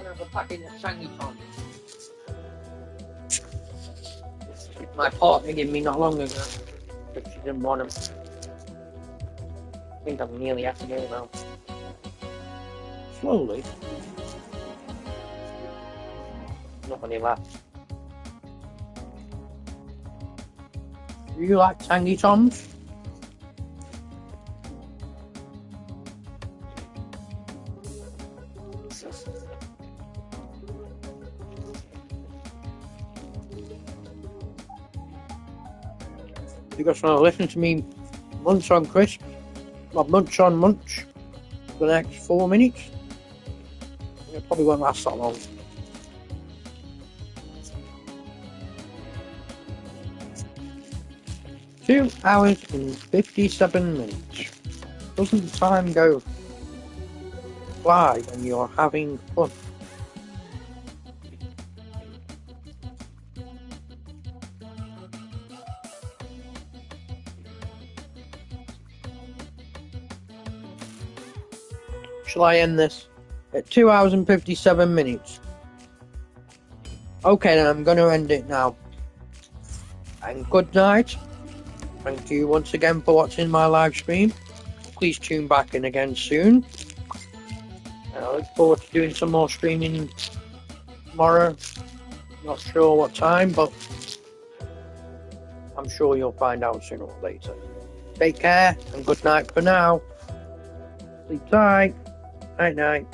have a packet of Tangy Tom. My partner gave me not long ago, but she didn't want them. I think I'm nearly at the go now. Slowly. Not many left. Do you like Tangy Toms? You guys want to listen to me munch on crisp, or munch on munch for the next 4 minutes? It probably won't last that long. Two hours and 57 minutes. Doesn't time go fly when you're having fun? Shall I end this at 2 hours and 57 minutes? Okay, then I'm going to end it now. And good night. Thank you once again for watching my live stream. Please tune back in again soon. And I look forward to doing some more streaming tomorrow. Not sure what time, but I'm sure you'll find out sooner or later. Take care and good night for now. Sleep tight. Night night.